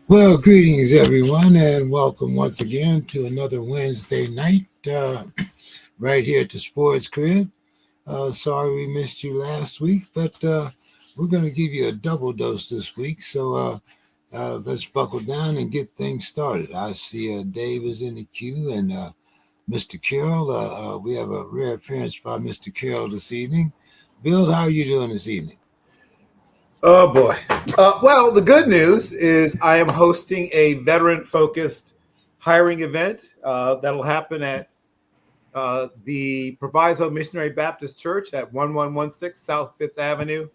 Well, greetings everyone, and welcome once again to another Wednesday night right here at the Sports Crib. Sorry we missed you last week, but we're going to give you a double dose this week. So let's buckle down and get things started. I see Dave is in the queue and Mr. Carroll. We have a rare appearance by Mr. Carroll this evening. Bill, how are you doing this evening? Oh boy. Well, the good news is I am hosting a veteran-focused hiring event that'll happen at the Proviso Missionary Baptist Church at 1116 South Fifth Avenue.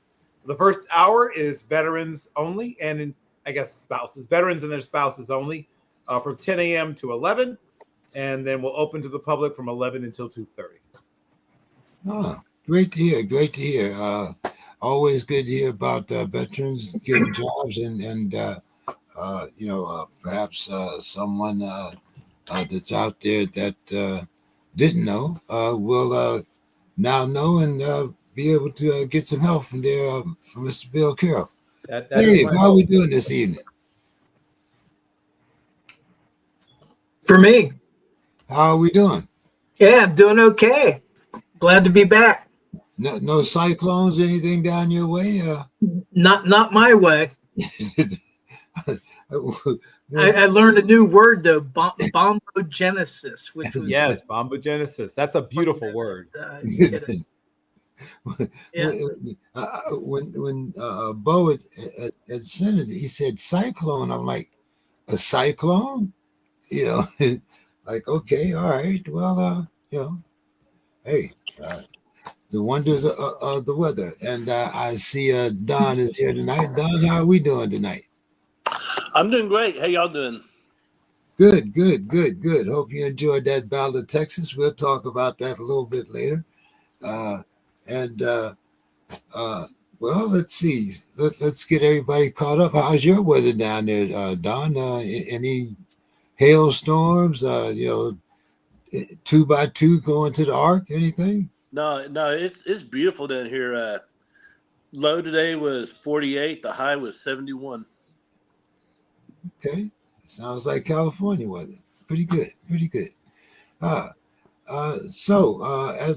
The first hour is veterans only, and I guess spouses, veterans and their spouses only, from 10 a.m. to 11, and then we'll open to the public from 11 until 2:30. Oh, great to hear. Great to hear. Always good to hear about veterans getting jobs and perhaps someone that's out there that didn't know will now know and be able to get some help from there from Mr. Bill Carroll. That is Dave, my how are we hope. doing this evening? For me, How are we doing? yeah, I'm doing okay. Glad to be back. No cyclones, anything down your way? Not my way. I learned a new word though, bombogenesis, which was Yes, bombogenesis. That's a beautiful word. Yeah. When Bo had sent it, he said cyclone. I'm like, a cyclone? You know, like, okay, all right. Well, hey, uh, the wonders of the weather. And I see Don is here tonight. Don, how are we doing tonight? I'm doing great. How y'all doing? Good, good, good, good. Hope you enjoyed that Battle of Texas. We'll talk about that a little bit later. Uh, and uh, well, let's see. Let's get everybody caught up. How's your weather down there, Don? Any hailstorms? 2x2 going to the ark? Anything? No, it's beautiful down here. Low today was 48. The high was 71. Okay, sounds like California weather. Pretty good, pretty good. Uh, as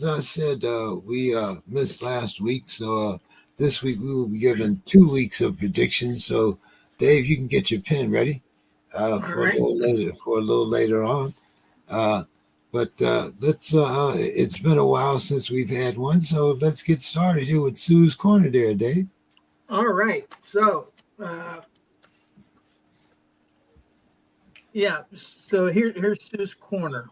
I said, we missed last week, so this week we will be given 2 weeks of predictions. So, Dave, you can get your pen ready for right. a little later. For a little later on, uh, but let's. It's been a while since we've had one, so let's get started here with Sue's Corner, there, Dave. All right. So, yeah. So here's Sue's corner.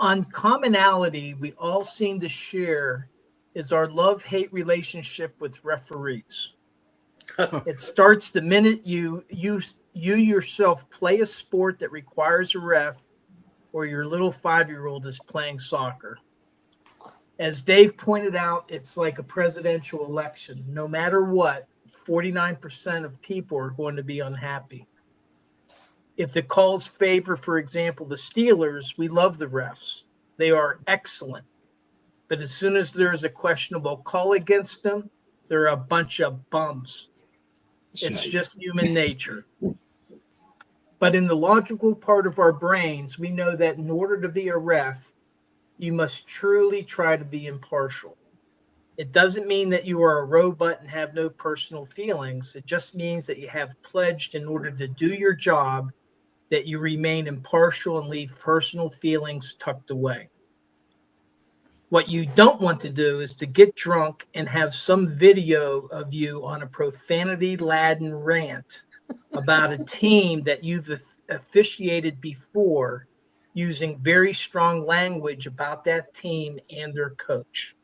On commonality, we all seem to share is our love-hate relationship with referees. It starts the minute you yourself play a sport that requires a ref, or your little 5-year-old is playing soccer. As Dave pointed out, it's like a presidential election. No matter what, 49% of people are going to be unhappy. If the calls favor, for example, the Steelers, we love the refs. They are excellent. But as soon as there's a questionable call against them, they're a bunch of bums. It's just human nature. But in the logical part of our brains, we know that in order to be a ref, you must truly try to be impartial. It doesn't mean that you are a robot and have no personal feelings. It just means that you have pledged in order to do your job that you remain impartial and leave personal feelings tucked away. What you don't want to do is to get drunk and have some video of you on a profanity-laden rant about a team that you've officiated before, using very strong language about that team and their coach.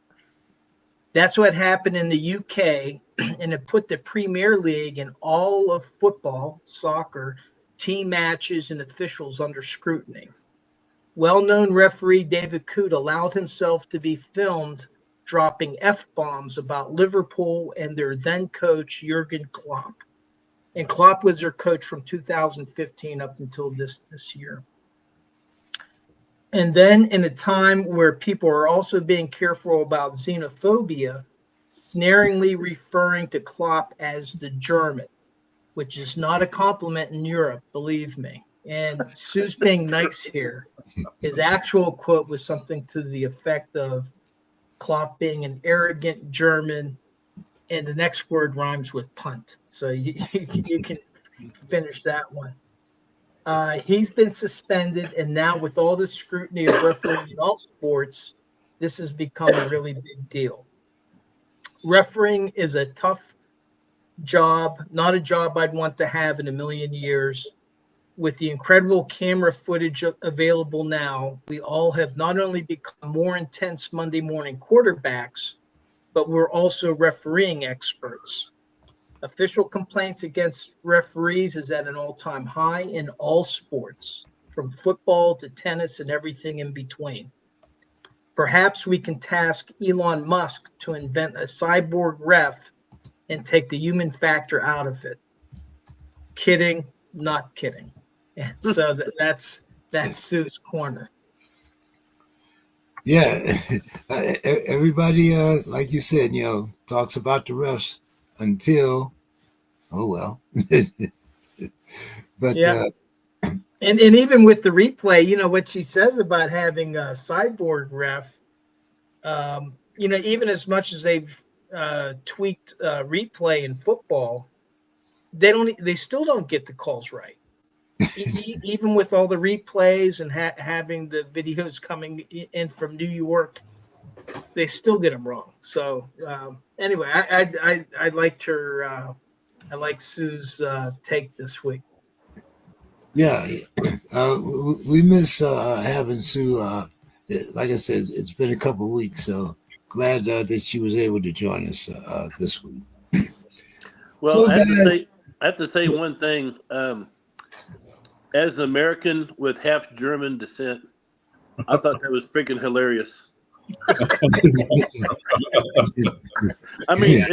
That's what happened in the UK, and it put the Premier League and all of football, soccer, team matches, and officials under scrutiny. Well-known referee David Coote allowed himself to be filmed dropping F-bombs about Liverpool and their then coach, Jurgen Klopp. And Klopp was their coach from 2015 up until this year. And then in a time where people are also being careful about xenophobia, snaringly referring to Klopp as the German. which is not a compliment in Europe, believe me. And Sue's being nice here. His actual quote was something to the effect of Klopp being an arrogant German, and the next word rhymes with punt. So you can finish that one. He's been suspended, and now with all the scrutiny of refereeing in all sports, this has become a really big deal. Refereeing is a tough job, not a job I'd want to have in a million years. With the incredible camera footage available now, we all have not only become more intense Monday morning quarterbacks, but we're also refereeing experts. Official complaints against referees is at an all-time high in all sports, from football to tennis and everything in between. Perhaps we can task Elon Musk to invent a cyborg ref and take the human factor out of it. Kidding, not kidding. And so that's Sue's corner. Yeah, everybody, like you said, talks about the refs until, oh well. But yeah. And even with the replay, what she says about having a cyborg ref, even as much as they've tweaked replay in football, they still don't get the calls right. Even with all the replays and having the videos coming in from New York, they still get them wrong. So anyway, I liked her. I like Sue's take this week. Yeah, we miss having Sue. Like I said, it's been a couple of weeks, so glad that she was able to join us this week. Well, So, I have to say one thing. As an American with half German descent, I thought that was freaking hilarious. I mean,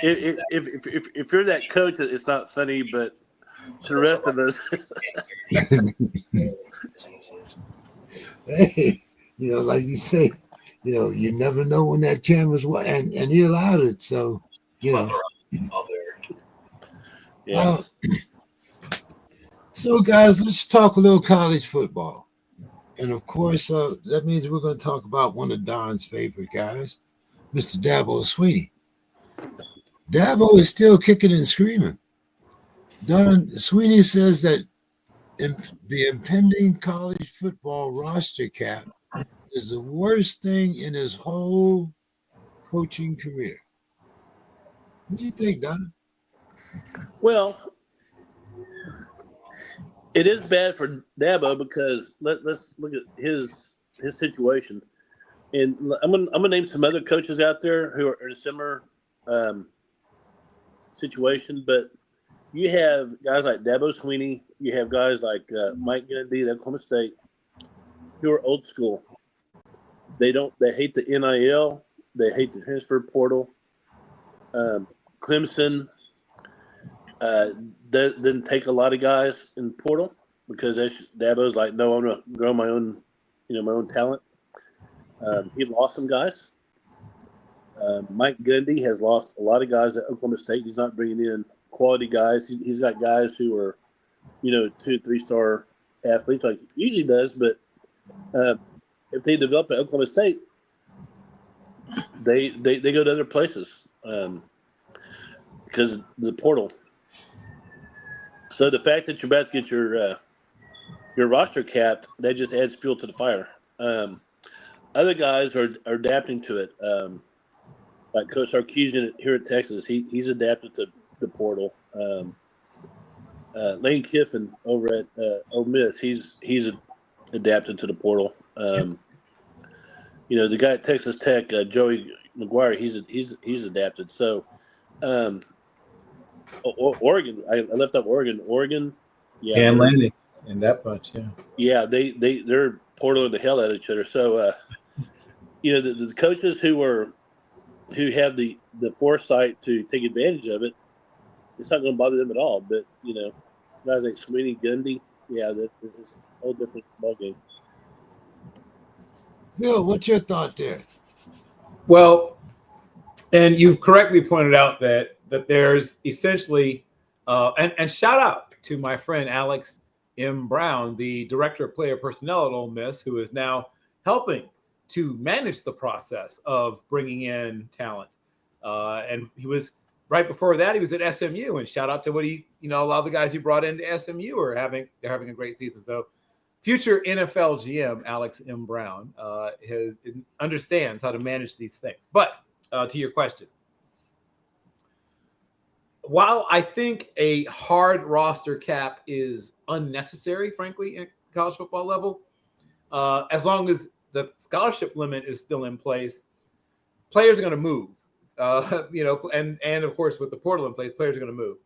if you're that coach, it's not funny, but to the rest of us, hey, like you say, you never know when that camera's and he allowed it, so yeah. So, guys, let's talk a little college football. And, of course, that means we're going to talk about one of Don's favorite guys, Mr. Dabo Swinney. Dabo is still kicking and screaming. Don Swinney says that the impending college football roster cap is the worst thing in his whole coaching career. What do you think, Don? Well, it is bad for Dabo because let's look at his situation, and I'm gonna name some other coaches out there who are in a similar situation. But you have guys like Dabo Swinney, you have guys like Mike Gundy at Oklahoma State, who are old school. They hate the NIL, they hate the transfer portal. Clemson didn't take a lot of guys in portal because Dabo's like, no, I'm gonna grow my own, my own talent. He lost some guys. Mike Gundy has lost a lot of guys at Oklahoma State. He's not bringing in quality guys. He's got guys who are, 2 and 3 star athletes like he usually does. But if they develop at Oklahoma State, they go to other places because the portal. So the fact that you're about to get your roster capped, that just adds fuel to the fire. Other guys are adapting to it. Like Coach Sarkisian here at Texas, he's adapted to the portal. Lane Kiffin over at Ole Miss, he's adapted to the portal. The guy at Texas Tech, Joey McGuire, he's adapted. So, Oregon, I left up Oregon. Oregon, yeah, and Landing and that bunch, yeah. Yeah, they're portaling the hell out of each other. So, the coaches who have the foresight to take advantage of it, it's not going to bother them at all. But guys like Sweeney, Gundy, yeah, it's a whole different ballgame. Bill, what's your thought there? Well, and you correctly pointed out that there's essentially And shout out to my friend Alex M. Brown, the director of player personnel at Ole Miss, who is now helping to manage the process of bringing in talent. And he was right before that, he was at SMU, and shout out to what a lot of the guys he brought into SMU they're having a great season. So future NFL GM Alex M. Brown understands how to manage these things. But to your question, while I think a hard roster cap is unnecessary, frankly, at college football level, as long as the scholarship limit is still in place, players are going to move. And of course, with the portal in place, players are going to move.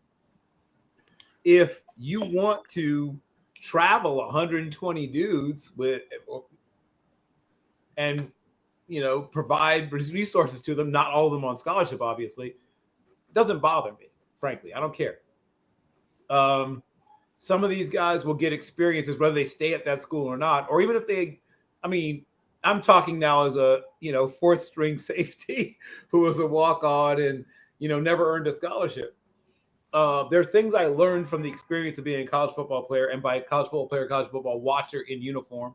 If you want to travel 120 dudes and provide resources to them, not all of them on scholarship, obviously, it doesn't bother me. Frankly, I don't care. Some of these guys will get experiences whether they stay at that school or not, or even if I'm talking now as a fourth string safety who was a walk-on and never earned a scholarship. There are things I learned from the experience of being a college football player, and by college football player, college football watcher in uniform.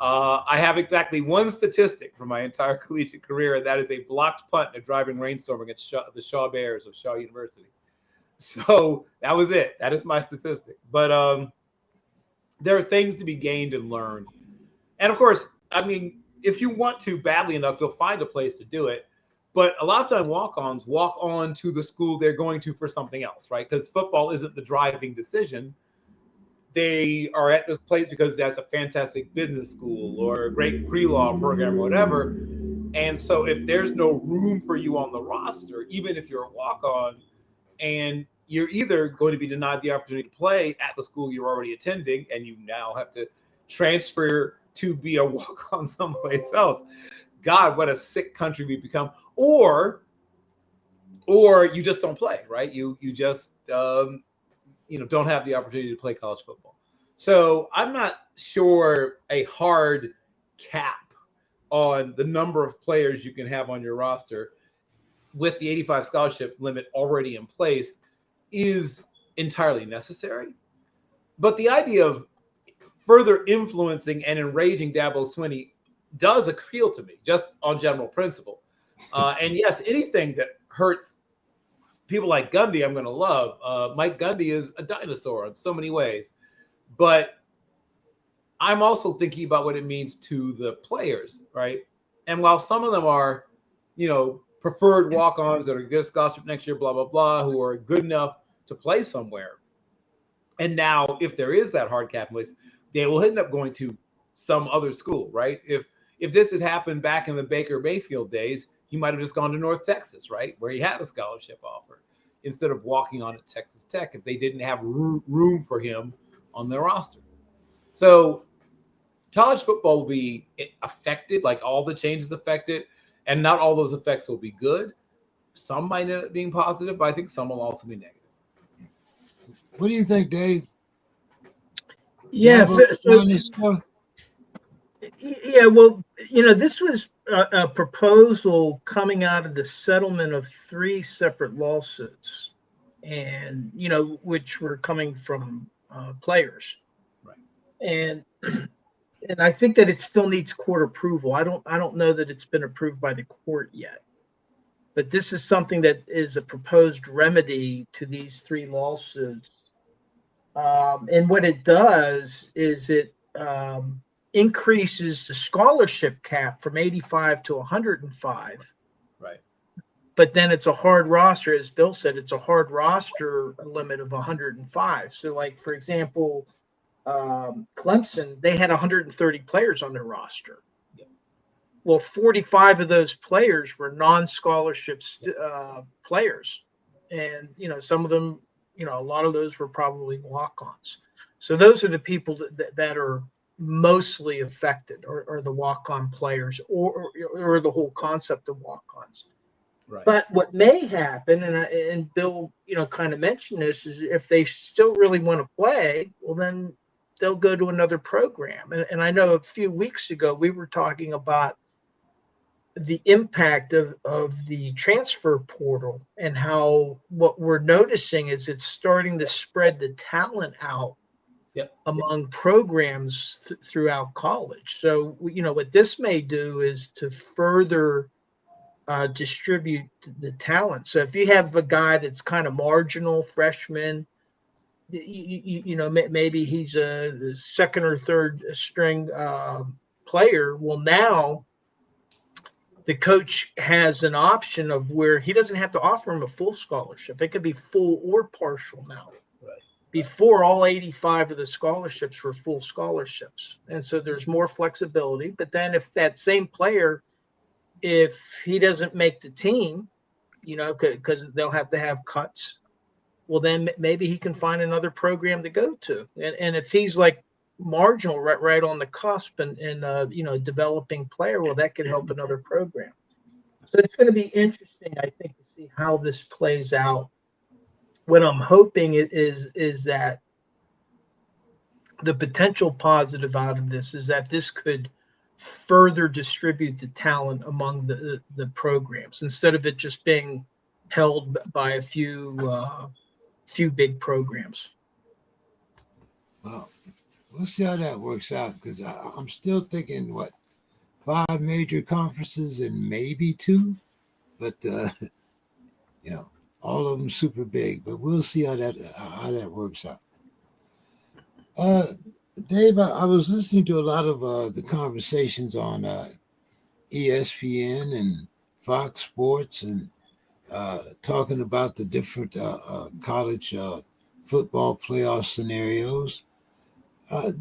I have exactly one statistic from my entire collegiate career, and that is a blocked punt in a driving rainstorm against the Shaw Bears of Shaw University. So that was it. That is my statistic. But there are things to be gained and learned. And of course, if you want to badly enough, you'll find a place to do it. But a lot of times walk-ons walk on to the school they're going to for something else, right? Because football isn't the driving decision. They are at this place because that's a fantastic business school or a great pre-law program or whatever. And so if there's no room for you on the roster, even if you're a walk-on, and you're either going to be denied the opportunity to play at the school you're already attending, and you now have to transfer to be a walk-on someplace else. God, what a sick country we've become. Or you just don't play, right? You just don't have the opportunity to play college football. So I'm not sure a hard cap on the number of players you can have on your roster with the 85 scholarship limit already in place is entirely necessary. But the idea of further influencing and enraging Dabo Swinney does appeal to me, just on general principle. And yes, anything that hurts people like Gundy, I'm going to love. Mike Gundy is a dinosaur in so many ways. But I'm also thinking about what it means to the players, right? And while some of them are, preferred walk-ons that are good scholarship next year, blah, blah, blah, who are good enough to play somewhere. And now, if there is that hard cap list, they will end up going to some other school, right? If this had happened back in the Baker Mayfield days, he might have just gone to North Texas, right, where he had a scholarship offer, instead of walking on at Texas Tech if they didn't have room for him on their roster. So college football will be affected, like all the changes affected, and not all those effects will be good. Some might end up being positive, but I think some will also be negative. What do you think, Dave? Yeah, well, this was a proposal coming out of the settlement of 3 separate lawsuits, and which were coming from players, right? And I think that it still needs court approval. I don't know that it's been approved by the court yet, but this is something that is a proposed remedy to these 3 lawsuits. And what it does is it increases the scholarship cap from 85 to 105. Right. But then it's a hard roster, as Bill said, it's a hard roster limit of 105. So, like, for example, Clemson, they had 130 players on their roster. Yeah. Well, 45 of those players were non-scholarship players. And, some of them, a lot of those were probably walk-ons. So those are the people that are mostly affected, or the walk-on players, or the whole concept of walk-ons. Right. But what may happen, and Bill, kind of mentioned this, is if they still really want to play, well, then they'll go to another program. And I know a few weeks ago we were talking about the impact of the transfer portal and how what we're noticing is it's starting to spread the talent out among programs throughout college. So, what this may do is to further distribute the talent. So if you have a guy that's kind of marginal freshman, maybe he's a second or third string player. Well, now the coach has an option of where he doesn't have to offer him a full scholarship. It could be full or partial now. Right. Before, all 85 of the scholarships were full scholarships. And so there's more flexibility. But then if that same player, if he doesn't make the team, because they'll have to have cuts, well, then maybe he can find another program to go to. And if he's like marginal, right on the cusp and developing player, well, that could help another program. So it's going to be interesting, I think, to see how this plays out. What I'm hoping is that the potential positive out of this is that this could further distribute the talent among the programs instead of it just being held by a few big programs. Well, we'll see how that works out because I'm still thinking, 5 major conferences and maybe 2, but all of them super big. But we'll see how that works out. Dave, I was listening to a lot of the conversations on ESPN and Fox Sports and talking about the different college football playoff scenarios.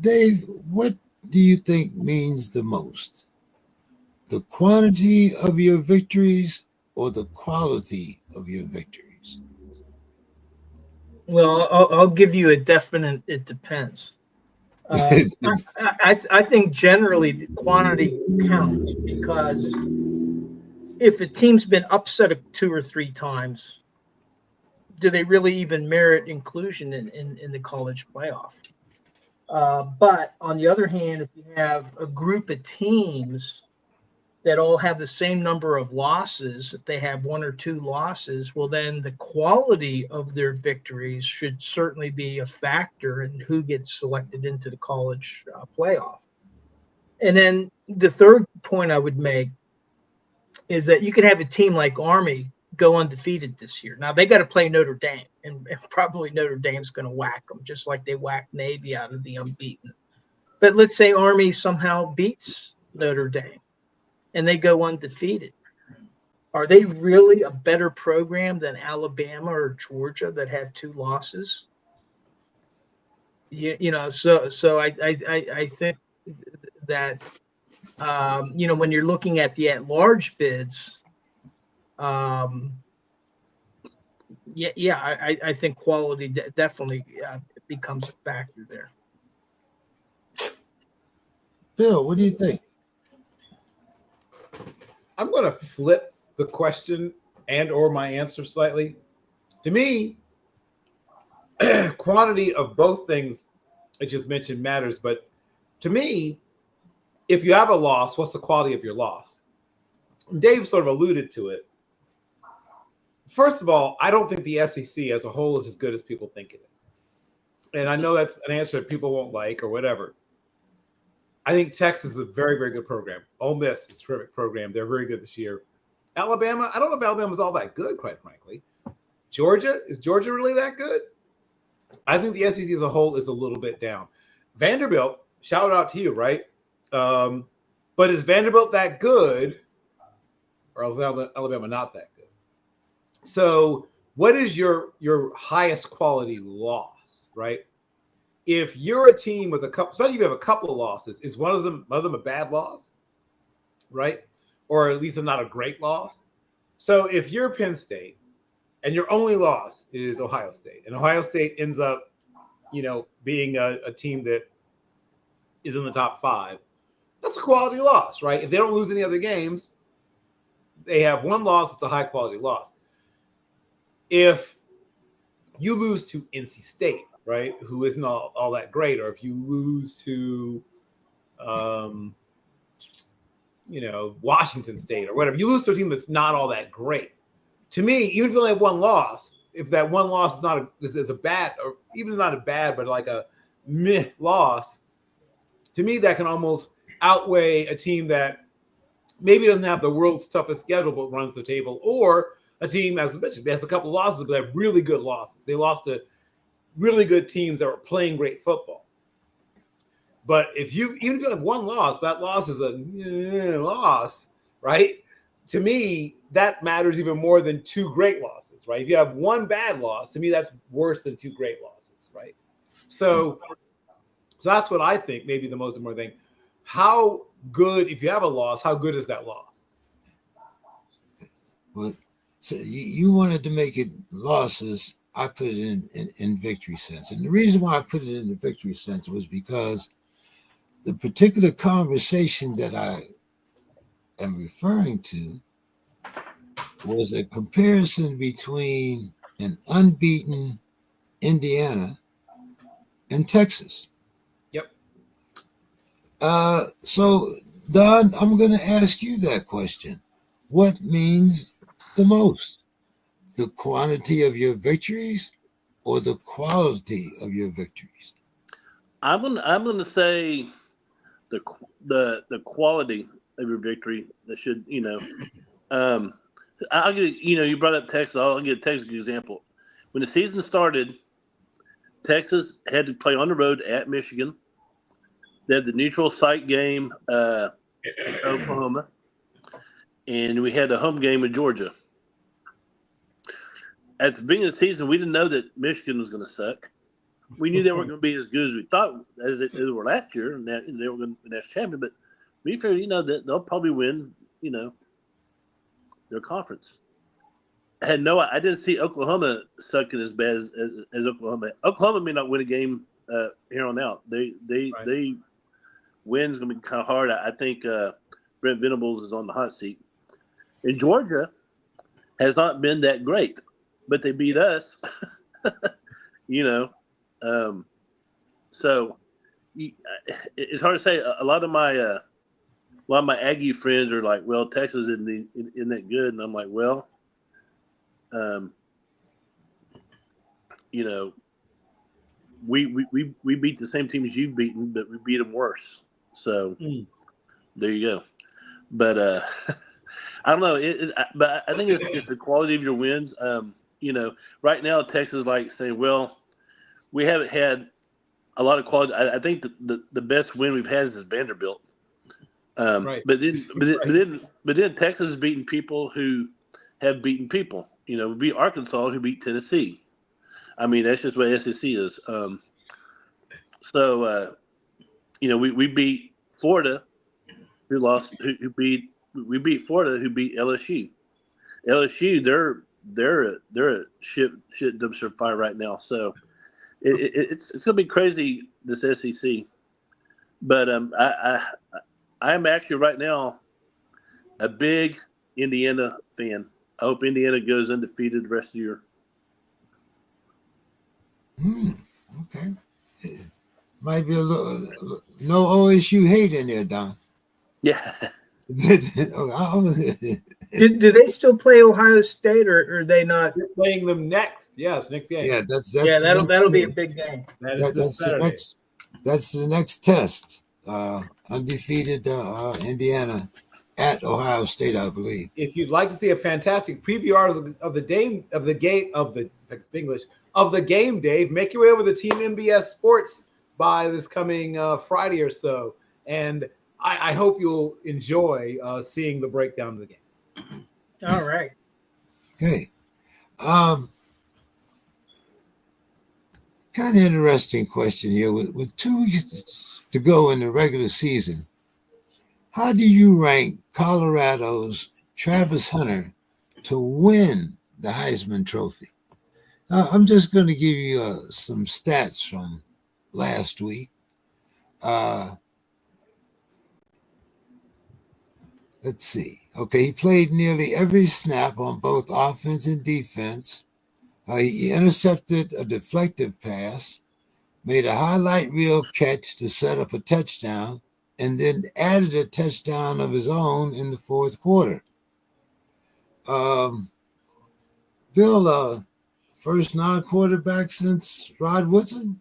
Dave, what do you think means the most? The quantity of your victories or the quality of your victories? Well, I'll give you a definite, it depends. I think generally the quantity counts because if a team's been upset 2 or 3 times, do they really even merit inclusion in the college playoff? But on the other hand, if you have a group of teams that all have the same number of losses, if they have 1 or 2 losses, well, then the quality of their victories should certainly be a factor in who gets selected into the college playoff. And then the third point I would make is that you could have a team like Army go undefeated this year. Now, they got to play Notre Dame, and probably Notre Dame's going to whack them, just like they whacked Navy out of the unbeaten. But let's say Army somehow beats Notre Dame, and they go undefeated. Are they really a better program than Alabama or Georgia that have 2 losses? So I think that when you're looking at the at-large bids, I think quality definitely becomes a factor there. Bill, what do you think? I'm going to flip the question and or my answer slightly. To me, quantity of both things I just mentioned matters. But to me, if you have a loss, what's the quality of your loss? Dave sort of alluded to it. First of all, I don't think the SEC as a whole is as good as people think it is. And I know that's an answer that people won't like or whatever. I think Texas is a very, very good program. Ole Miss is a terrific program. They're very good this year. Alabama, I don't know if Alabama's all that good, quite frankly. Georgia, is Georgia really that good? I think the SEC as a whole is a little bit down. Vanderbilt, shout out to you, right? But is Vanderbilt that good, or is Alabama not that good? So what is your highest quality loss, right? If you're a team with a couple, especially if you have a couple of losses, is one of them a bad loss, right? Or at least not a great loss. So if you're Penn State and your only loss is Ohio State, and Ohio State ends up, being a team that is in the top 5, that's a quality loss, right? If they don't lose any other games, they have one loss, it's a high quality loss. If you lose to NC State, right, who isn't all that great, or if you lose to, Washington State or whatever. You lose to a team that's not all that great. To me, even if you only have one loss, if that one loss is not a bad, or even not a bad, but like a meh loss, to me that can almost outweigh a team that maybe doesn't have the world's toughest schedule but runs the table, or a team, as I mentioned, has a couple of losses but have really good losses. They lost to really good teams that were playing great football. But even if you have one loss, that loss is a loss, right? To me, that matters even more than two great losses, right? If you have one bad loss, to me, that's worse than two great losses, right? So that's what I think maybe the most important thing. How good, if you have a loss, how good is that loss? Well, so you wanted to make it losses. I put it in victory sense. And the reason why I put it in the victory sense was because the particular conversation that I am referring to was a comparison between an unbeaten Indiana and Texas. Yep. So, Don, I'm going to ask you that question. What means the most? The quantity of your victories or the quality of your victories? I'm gonna say the quality of your victory. That should I'll get you brought up Texas. I'll get a Texas example. When the season started, Texas had to play on the road at Michigan. They had the neutral site game, Oklahoma, and we had a home game with Georgia. At the beginning of the season, we didn't know that Michigan was going to suck. We knew they weren't going to be as good as we thought as they were last year, and that they were going to be the next champion. But we figured, that they'll probably win, their conference. I didn't see Oklahoma sucking as bad as Oklahoma. Oklahoma may not win a game here on out. They win's going to be kind of hard. I think Brent Venables is on the hot seat. And Georgia has not been that great, but they beat us. So it's hard to say. A lot of my Aggie friends are like, "Well, Texas isn't that good," and I'm like, "Well, we beat the same teams you've beaten, but we beat them worse. So there you go." But I don't know. But I think it's the quality of your wins. Right now Texas is like saying, "Well, we haven't had a lot of quality." I think the best win we've had is Vanderbilt. Right. But then Texas has beaten people who have beaten people. We beat Arkansas, who beat Tennessee. I mean, that's just what SEC is. We beat Florida, who lost. We beat Florida, who beat LSU. LSU, they're a shit dumpster fire right now. So it's gonna be crazy, this SEC. But I am actually right now a big Indiana fan. I hope Indiana goes undefeated the rest of the year. Okay. Might be a little no OSU hate in there, Don. Yeah. Do they still play Ohio State, or are they not? You're playing them next. Yes, next game. Yeah, that's that'll be a big game. That's the next test. Undefeated Indiana at Ohio State, I believe. If you'd like to see a fantastic preview art of the game, Dave, make your way over to Team MBS Sports by this coming Friday or so, and I hope you'll enjoy seeing the breakdown of the game. All right. Okay. Kind of interesting question here. With 2 weeks to go in the regular season, how do you rank Colorado's Travis Hunter to win the Heisman Trophy? I'm just going to give you some stats from last week. Let's see. Okay, he played nearly every snap on both offense and defense. He intercepted a deflective pass, made a highlight reel catch to set up a touchdown, and then added a touchdown of his own in the fourth quarter. Bill, first non-quarterback since Rod Woodson?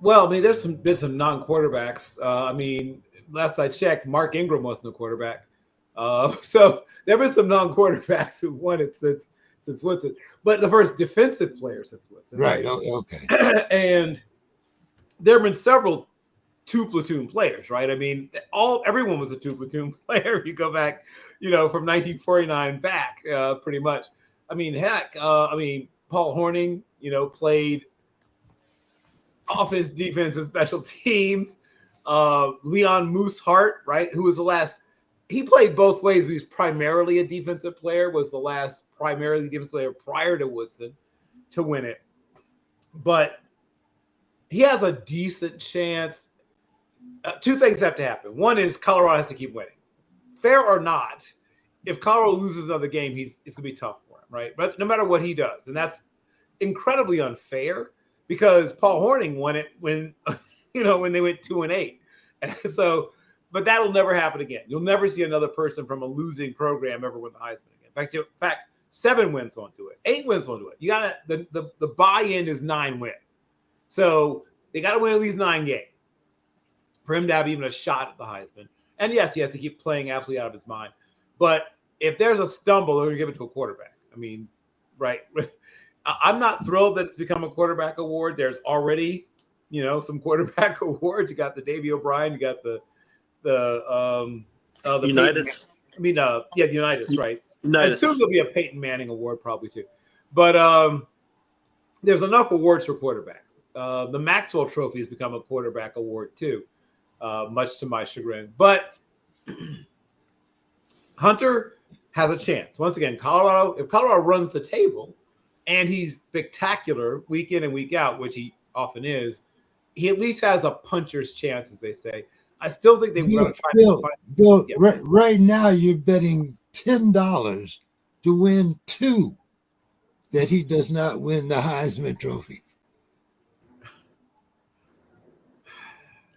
Well, I mean, there's been some non-quarterbacks. I mean, last I checked, Mark Ingram wasn't a quarterback. So there have been some non-quarterbacks who won it since Woodson, but the first defensive player since Woodson. Right. Okay. And there have been several two platoon players, right? I mean, everyone was a two platoon player. If you go back, from 1949 back, pretty much. I mean, heck, Paul Hornung, played offense, defense, and special teams. Leon Moose Hart, right, who was the last. He played both ways, but he's primarily a defensive player. Was the last primarily defensive player prior to Woodson to win it. But he has a decent chance. Two things have to happen. One is Colorado has to keep winning. Fair or not, if Colorado loses another game, it's going to be tough for him, right? But no matter what he does, and that's incredibly unfair because Paul Hornung won it when they went 2-8. And so, but that'll never happen again. You'll never see another person from a losing program ever win the Heisman again. In fact, 7 wins won't do it. 8 wins won't do it. You got the buy-in is 9 wins. So they got to win at least 9 games for him to have even a shot at the Heisman. And yes, he has to keep playing absolutely out of his mind. But if there's a stumble, they're going to give it to a quarterback. I mean, right. I'm not thrilled that it's become a quarterback award. There's already, some quarterback awards. You got the Davey O'Brien. You got the Unitas. The Unitas, right? Unitas. And soon there'll be a Peyton Manning award probably too. But there's enough awards for quarterbacks. The Maxwell Trophy has become a quarterback award too, much to my chagrin. But Hunter has a chance. Once again, if Colorado runs the table and he's spectacular week in and week out, which he often is, he at least has a puncher's chance, as they say. I still think they want to try to find. Bill, right now you're betting $10 to win 2 that he does not win the Heisman Trophy.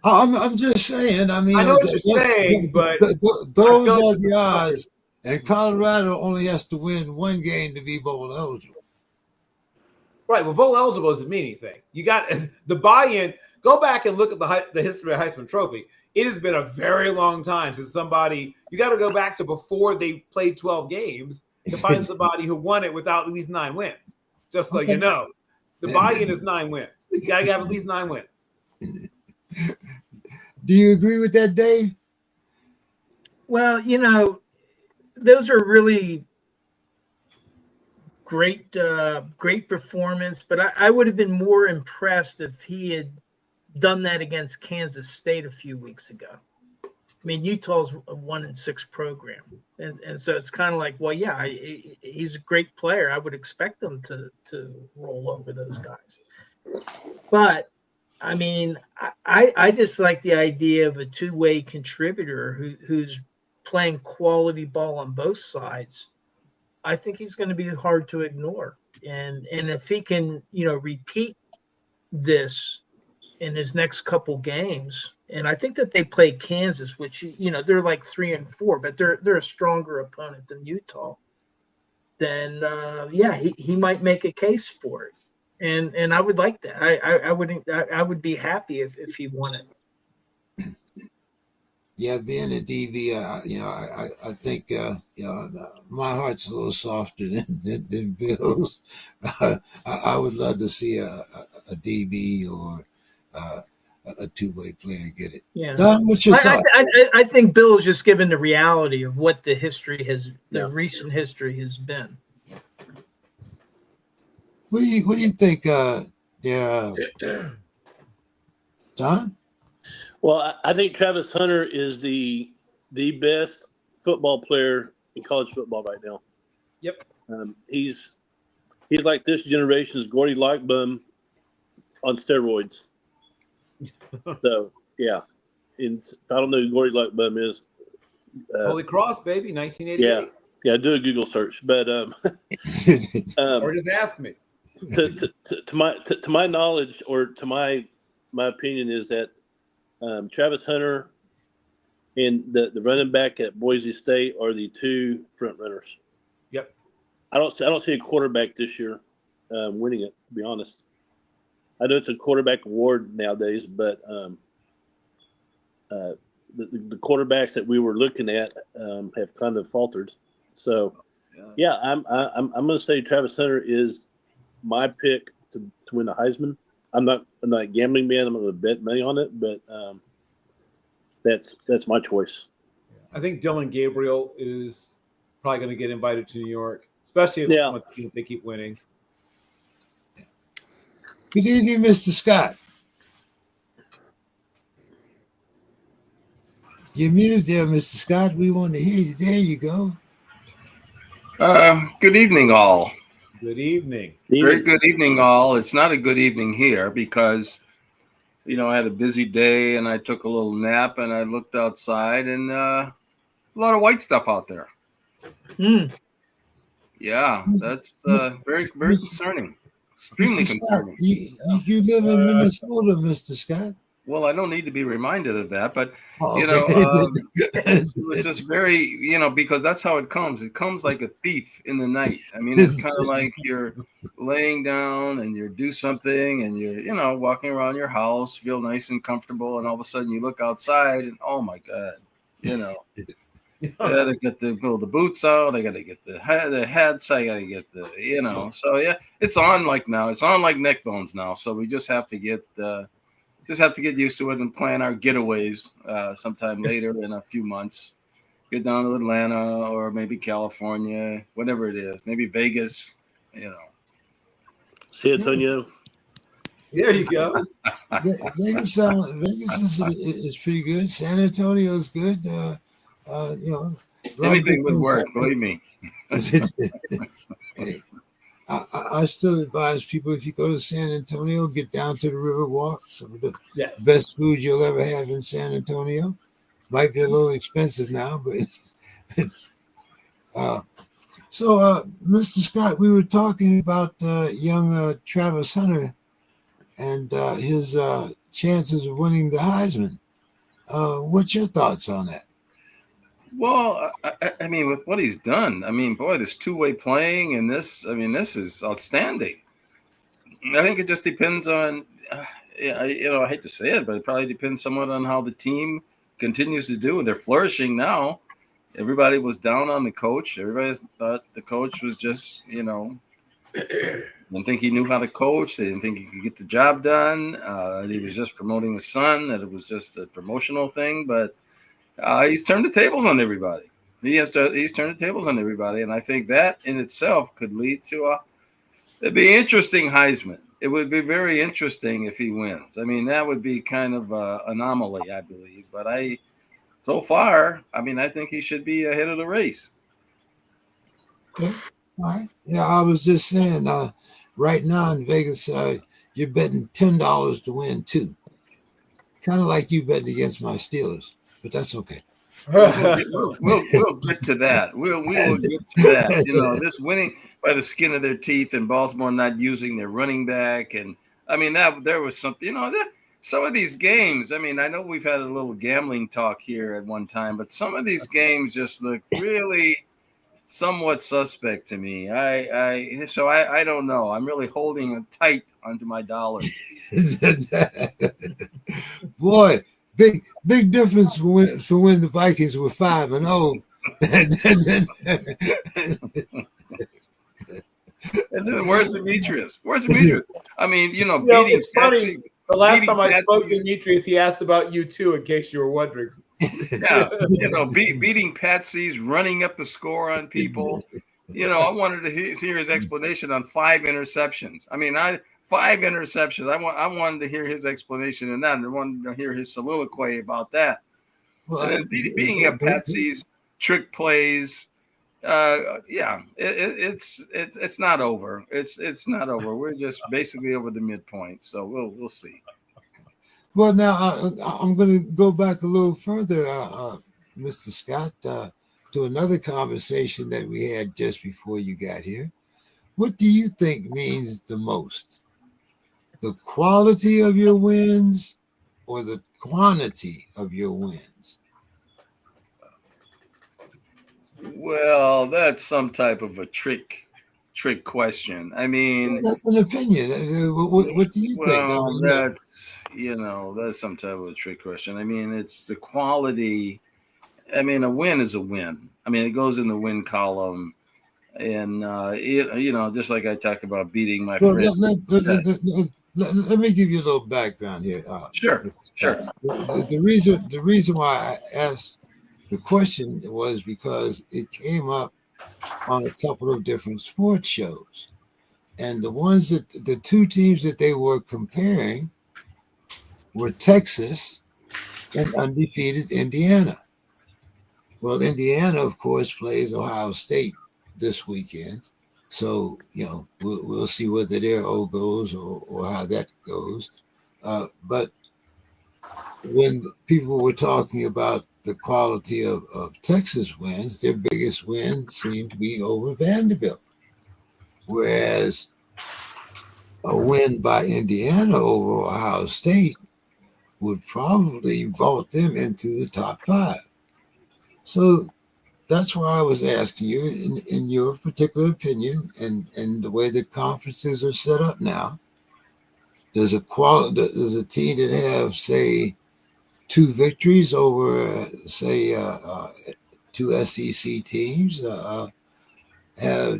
I'm just saying. I mean, I know what you're saying, but those are the odds. And Colorado only has to win 1 game to be bowl eligible. Right. Well, bowl eligible doesn't mean anything. You got the buy-in. Go back and look at the history of the Heisman Trophy. It has been a very long time since somebody. You got to go back to before they played 12 games to find somebody who won it without at least 9 wins. Just so you know, the buy-in is 9 wins. You got to have at least 9 wins. Do you agree with that, Dave? Well, those are really great performance, but I would have been more impressed if he had done that against Kansas State a few weeks ago. I mean, Utah's a 1-6 program, and so it's kind of like, well, yeah, he's a great player. I would expect them to roll over those guys, but I mean, I just like the idea of a two-way contributor who's playing quality ball on both sides. I think he's going to be hard to ignore. And if he can, repeat this in his next couple games, and I think that they play Kansas, which, they're like 3-4, but they're a stronger opponent than Utah, then he might make a case for it. And I would like that. I would be happy if he won it. Yeah, being a DB, I think my heart's a little softer than Bill's. I would love to see a DB or a two-way player get it. Yeah. Don, what's your thought? I think Bill's just given the reality of what the recent history has been. What do you think, Don? Well, I think Travis Hunter is the best football player in college football right now. Yep. He's like this generation's Gordy Lockbum on steroids. So yeah, and if I don't know who Gordy Lockbum is, Holy Cross, baby, 1988. Yeah. Do a Google search, but or just ask me. To my knowledge, or to my opinion, is that Travis Hunter and the running back at Boise State are the two front runners. Yep. I don't see a quarterback this year winning it. To be honest, I know it's a quarterback award nowadays, but the quarterbacks that we were looking at have kind of faltered. So, yeah, I'm going to say Travis Hunter is my pick to win the Heisman. I'm not a gambling man. I'm going to bet money on it, but that's my choice. I think Dylan Gabriel is probably going to get invited to New York, especially if they keep winning. Good evening, Mr. Scott. You're muted there, Mr. Scott. We want to hear you. There you go. Good evening, all. Good evening. Very good evening, all. It's not a good evening here because, I had a busy day and I took a little nap and I looked outside and a lot of white stuff out there. Yeah, that's very, very concerning. Extremely concerning. You live in Minnesota, Mr. Scott. Well, I don't need to be reminded of that, but it was just very, because that's how it comes. It comes like a thief in the night. I mean, it's kind of like you're laying down and you do something and you're, walking around your house, feel nice and comfortable, and all of a sudden you look outside and oh my God, I gotta get the boots out. I gotta get the hats. I gotta get the, So yeah, it's on like now. It's on like neck bones now. So we just have to get used to it and plan our getaways sometime later in a few months. Get down to Atlanta or maybe California, whatever it is. Maybe Vegas. San Antonio. There you go. Vegas is pretty good. San Antonio is good. Anything would work, believe me. I still advise people, if you go to San Antonio, get down to the Riverwalk. Some of the best food you'll ever have in San Antonio. Might be a little expensive now, but so Mr. Scott, we were talking about young Travis Hunter and his chances of winning the Heisman. What's your thoughts on that? Well, I mean, with what he's done, boy, this two-way playing and this is outstanding. I think it just depends on, I hate to say it, but it probably depends somewhat on how the team continues to do. They're flourishing now. Everybody was down on the coach. Everybody thought the coach was just, didn't think he knew how to coach. They didn't think he could get the job done. That he was just promoting his son, that it was just a promotional thing, but he's turned the tables on everybody. He's turned the tables on everybody, and I think that in itself could lead to it'd be interesting Heisman. It would be very interesting if he wins. That would be kind of an anomaly, I believe. But so far, I think he should be ahead of the race. Okay. All right. Yeah, I was just saying, right now in Vegas, you're betting $10 to win too. Kind of like you betting against my Steelers. But that's okay. We'll get to that. We'll get to that. This winning by the skin of their teeth and Baltimore not using their running back. And that there was something, some of these games, I know we've had a little gambling talk here at one time, but some of these games just look really somewhat suspect to me. So I don't know. I'm really holding tight onto my dollars. Boy. Big difference for when the Vikings were 5-0. And then where's Demetrius? Beating it's funny. The last time I spoke to Demetrius, he asked about you too, in case you were wondering. Yeah, beating Patsies, running up the score on people. I wanted to hear his explanation on 5 interceptions. 5 interceptions. I wanted to hear his explanation on that, and I wanted to hear his soliloquy about that. Well, and beating up Patsy's trick plays, it's not over. It's not over. We're just basically over the midpoint, so we'll see. Well, now I'm going to go back a little further, Mr. Scott, to another conversation that we had just before you got here. What do you think means the most? The quality of your wins or the quantity of your wins? Well, that's some type of a trick question. I mean, That's an opinion. What do you think? I well, mean, that's some type of a trick question. I mean, it's the quality. I mean, a win is a win. I mean, it goes in the win column, and just like I talk about beating my well, friend. let me give you a little background here. Sure, sure. The reason why I asked the question was because it came up on a couple of different sports shows, and the two teams that they were comparing were Texas and undefeated Indiana. Well, Indiana, of course, plays Ohio State this weekend. So, we'll see whether their O goes or how that goes. But when people were talking about the quality of Texas wins, their biggest win seemed to be over Vanderbilt. Whereas a win by Indiana over Ohio State would probably vault them into the top five. So that's why I was asking you, in your particular opinion, and the way the conferences are set up now, does a team that have, say, two victories over, say, two SEC teams, do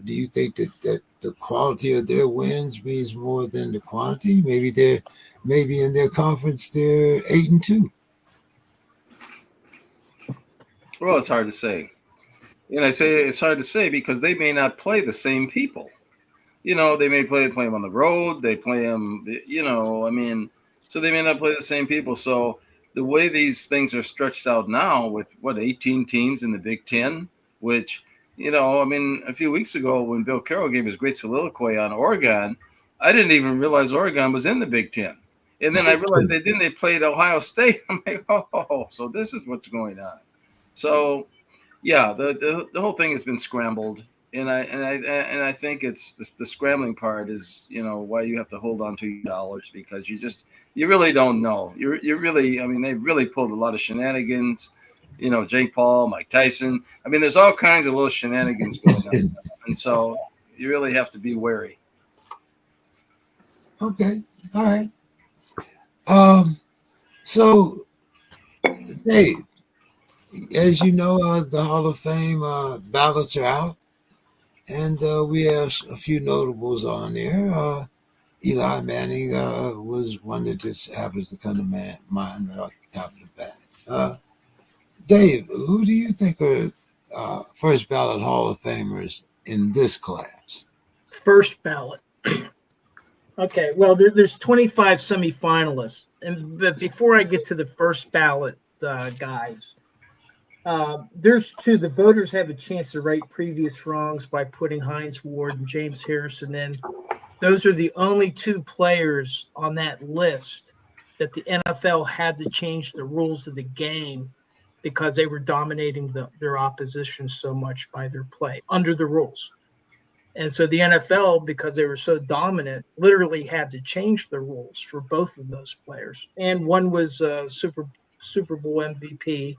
you think that the quality of their wins means more than the quantity? Maybe in their conference they're 8-2. Well, it's hard to say. And I say it's hard to say because they may not play the same people. They may play them on the road. They play them, I mean, so they may not play the same people. So the way these things are stretched out now with 18 teams in the Big Ten, which, I mean, a few weeks ago when Bill Carroll gave his great soliloquy on Oregon, I didn't even realize Oregon was in the Big Ten. And then I realized they played Ohio State. I'm like, oh, so this is what's going on. So, yeah, the whole thing has been scrambled. And I think it's the scrambling part is why you have to hold on to your dollars, because you really don't know. You really, I mean, they've really pulled a lot of shenanigans. Jake Paul, Mike Tyson. I mean, there's all kinds of little shenanigans going on, and so you really have to be wary. Okay, all right. So, Dave, as you know, the Hall of Fame ballots are out, and we have a few notables on there. Eli Manning was one that just happens to come to mind right off the top of the bat. Dave, who do you think are first ballot Hall of Famers in this class? First ballot. Okay, well, there's 25 semifinalists, but before I get to the first ballot guys, there's two. The voters have a chance to right previous wrongs by putting Hines Ward and James Harrison in. Those are the only two players on that list that the NFL had to change the rules of the game because they were dominating their opposition so much by their play under the rules. And so the NFL, because they were so dominant, literally had to change the rules for both of those players. And one was Super Bowl MVP,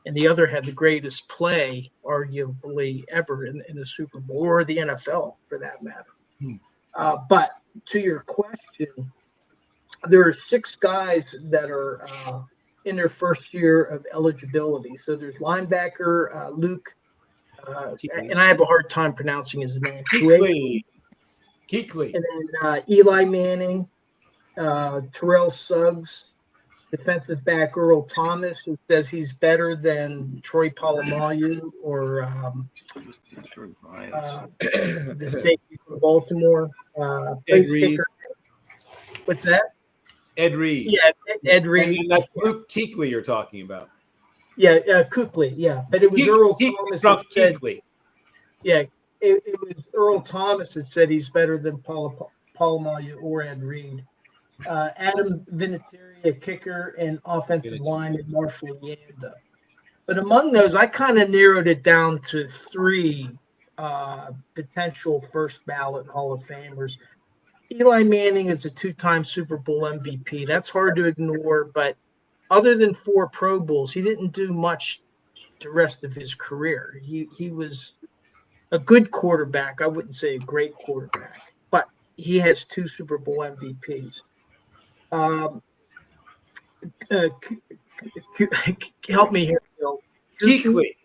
and the other had the greatest play, arguably, ever in the Super Bowl, or the NFL for that matter. But to your question, there are 6 guys that are in their first year of eligibility. So there's linebacker Luke, and I have a hard time pronouncing his name. Kuechly. And then Eli Manning, Terrell Suggs, defensive back Earl Thomas, who says he's better than Troy Polamalu or the safety from Baltimore. Ed Reed. What's that? Ed Reed. Yeah, Ed Reed. And that's Luke Kuechly you're talking about. Yeah, Kuechly. Yeah, but it was Earl Thomas that said. Yeah, it was Earl Thomas that said he's better than Polamalu or Ed Reed. Adam Vinatieri, a kicker, and offensive line, and Marshall Yanda. But among those, I kind of narrowed it down to 3 potential first ballot Hall of Famers. Eli Manning is a 2-time Super Bowl MVP. That's hard to ignore, but other than 4 Pro Bowls, he didn't do much the rest of his career. He was a good quarterback. I wouldn't say a great quarterback, but he has 2 Super Bowl MVPs. Uh, help me here, Phil. Kuechly.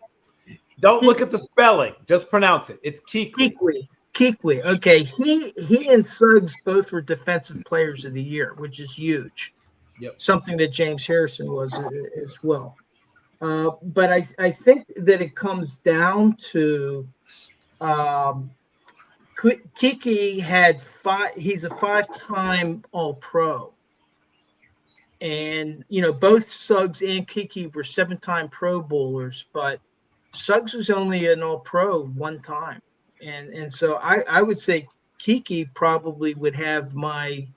Don't look at the spelling. Just pronounce it. It's Kuechly. Kuechly. Okay, he and Suggs both were defensive players of the year, which is huge. Yep. Something that James Harrison was as well. But I think that it comes down to Kiki had 5. He's a 5-time All-Pro. And, both Suggs and Kiki were 7-time Pro Bowlers, but Suggs was only an All-Pro 1 time. And so I would say Kiki probably would have my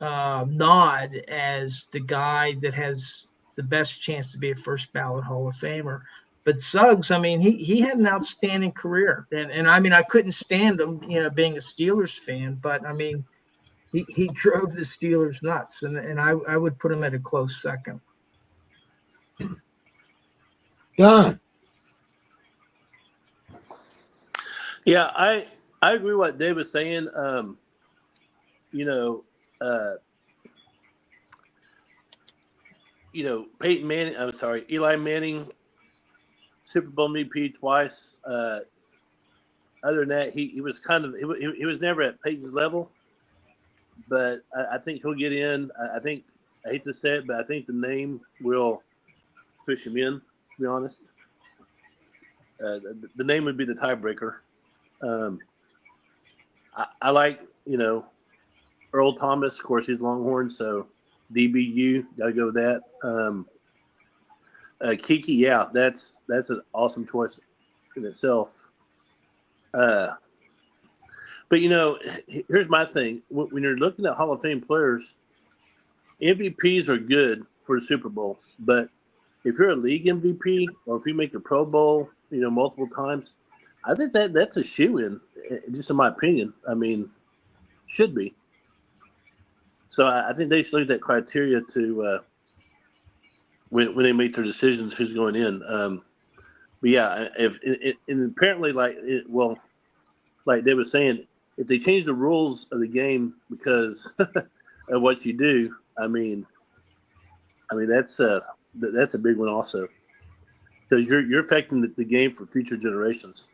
nod as the guy that has the best chance to be a first ballot Hall of Famer. But Suggs, I mean, he had an outstanding career. And I mean, I couldn't stand him, being a Steelers fan, but I mean, he drove the Steelers nuts, and I would put him at a close second. Don. Yeah, I agree with what Dave was saying. Peyton Manning. I'm sorry, Eli Manning, Super Bowl MVP twice. Other than that, he was kind of he was never at Peyton's level, but I think he'll get in. I think, I hate to say it, but I think the name will push him in. To be honest, the name would be the tiebreaker. I like, Earl Thomas. Of course, he's Longhorn, so DBU, got to go with that. Kiki, yeah, that's an awesome choice in itself. But here's my thing: when you're looking at Hall of Fame players, MVPs are good for the Super Bowl, but if you're a league MVP or if you make a Pro Bowl, multiple times, I think that's a shoo-in, just in my opinion. I mean, should be. So I think they should look at that criteria to when they make their decisions who's going in. But yeah, and apparently, like Dave was saying, if they change the rules of the game because of what you do, I mean that's a big one also, because you're affecting the game for future generations.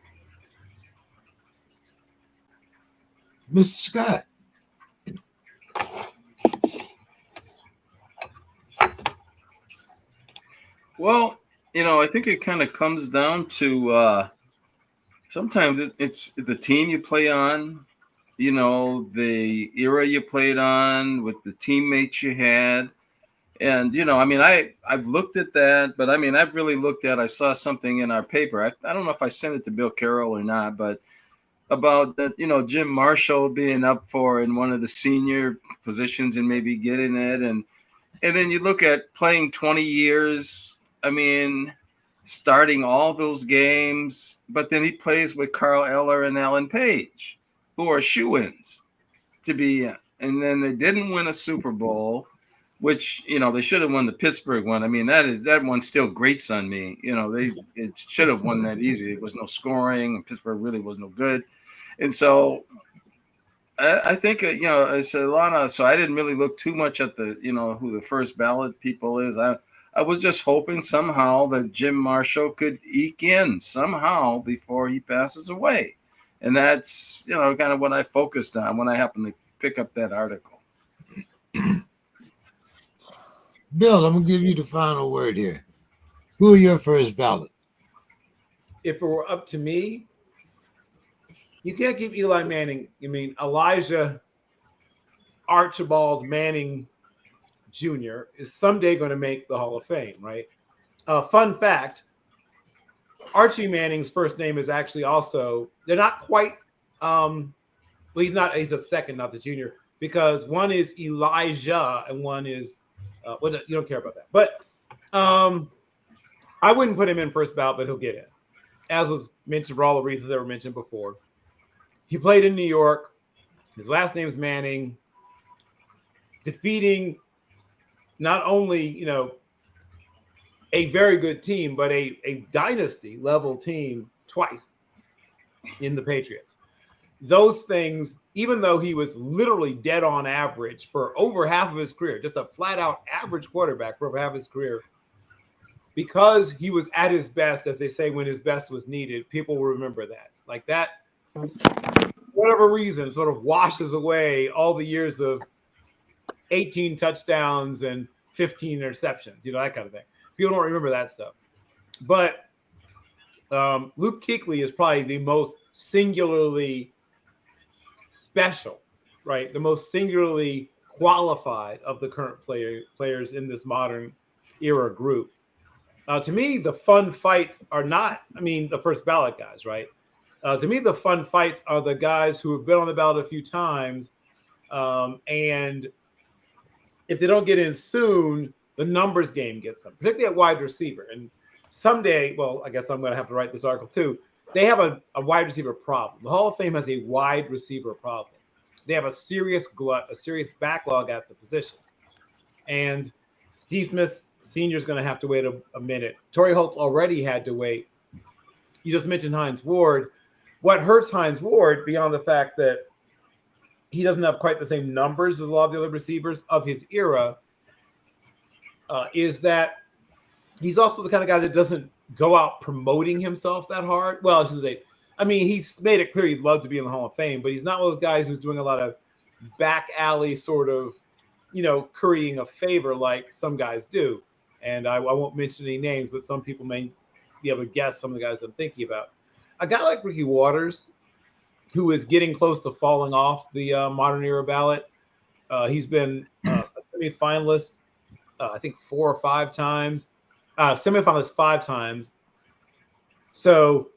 Mr. Scott. Well, I think it kind of comes down to sometimes it's the team you play on, the era you played on with the teammates you had. And, I've looked at that, but I've really looked at, I saw something in our paper. I don't know if I sent it to Bill Carroll or not, but about that, Jim Marshall being up for in one of the senior positions and maybe getting it. And then you look at playing 20 years, starting all those games, but then he plays with Carl Eller and Alan Page, who are shoo-ins to be in. And then they didn't win a Super Bowl, which, they should have won the Pittsburgh one. That one's still grates on me. It should have won that easy. There was no scoring, and Pittsburgh really was no good. And so I think, it's a lot of, so I didn't really look too much at the, who the first ballot people is. I was just hoping somehow that Jim Marshall could eke in somehow before he passes away. And that's, kind of what I focused on when I happened to pick up that article. Bill, I'm going to give you the final word here. Who are your first ballot? If it were up to me, you can't keep Eli Manning. Elijah Archibald Manning Jr. is someday going to make the Hall of Fame, right? Fun fact, Archie Manning's first name is actually also, they're not quite, he's a second, not the junior, because one is Elijah and one is, you don't care about that. But I wouldn't put him in first ballot, but he'll get in. As was mentioned for all the reasons that were mentioned before. He played in New York. His last name is Manning. Defeating not only, a very good team, but a dynasty level team twice in the Patriots. Those things, even though he was literally dead on average for over half of his career, just a flat out average quarterback for over half his career, because he was at his best, as they say, when his best was needed, people will remember that. Like that, whatever reason, sort of washes away all the years of 18 touchdowns and 15 interceptions, that kind of thing. People don't remember that stuff. But Luke Kuechly is probably the most singularly special, right? The most singularly qualified of the current players in this modern era group. To me, the fun fights are not, the first ballot guys, right? To me, the fun fights are the guys who have been on the ballot a few times. And if they don't get in soon, the numbers game gets them, particularly at wide receiver. And someday, well, I guess I'm going to have to write this article too. They have a wide receiver problem. The Hall of Fame has a wide receiver problem. They have a serious glut, a serious backlog at the position. And Steve Smith Sr. is going to have to wait a minute. Torrey Holtz already had to wait. You just mentioned Hines Ward. What hurts Hines Ward, beyond the fact that he doesn't have quite the same numbers as a lot of the other receivers of his era, is that he's also the kind of guy that doesn't go out promoting himself that hard. Well, I should say, he's made it clear he'd love to be in the Hall of Fame, but he's not one of those guys who's doing a lot of back alley sort of, currying a favor like some guys do. And I won't mention any names, but some people may be able to guess some of the guys I'm thinking about. A guy like Ricky Waters, who is getting close to falling off the modern era ballot. He's been a semifinalist, I think 4 or 5 times, semifinalist 5 times. So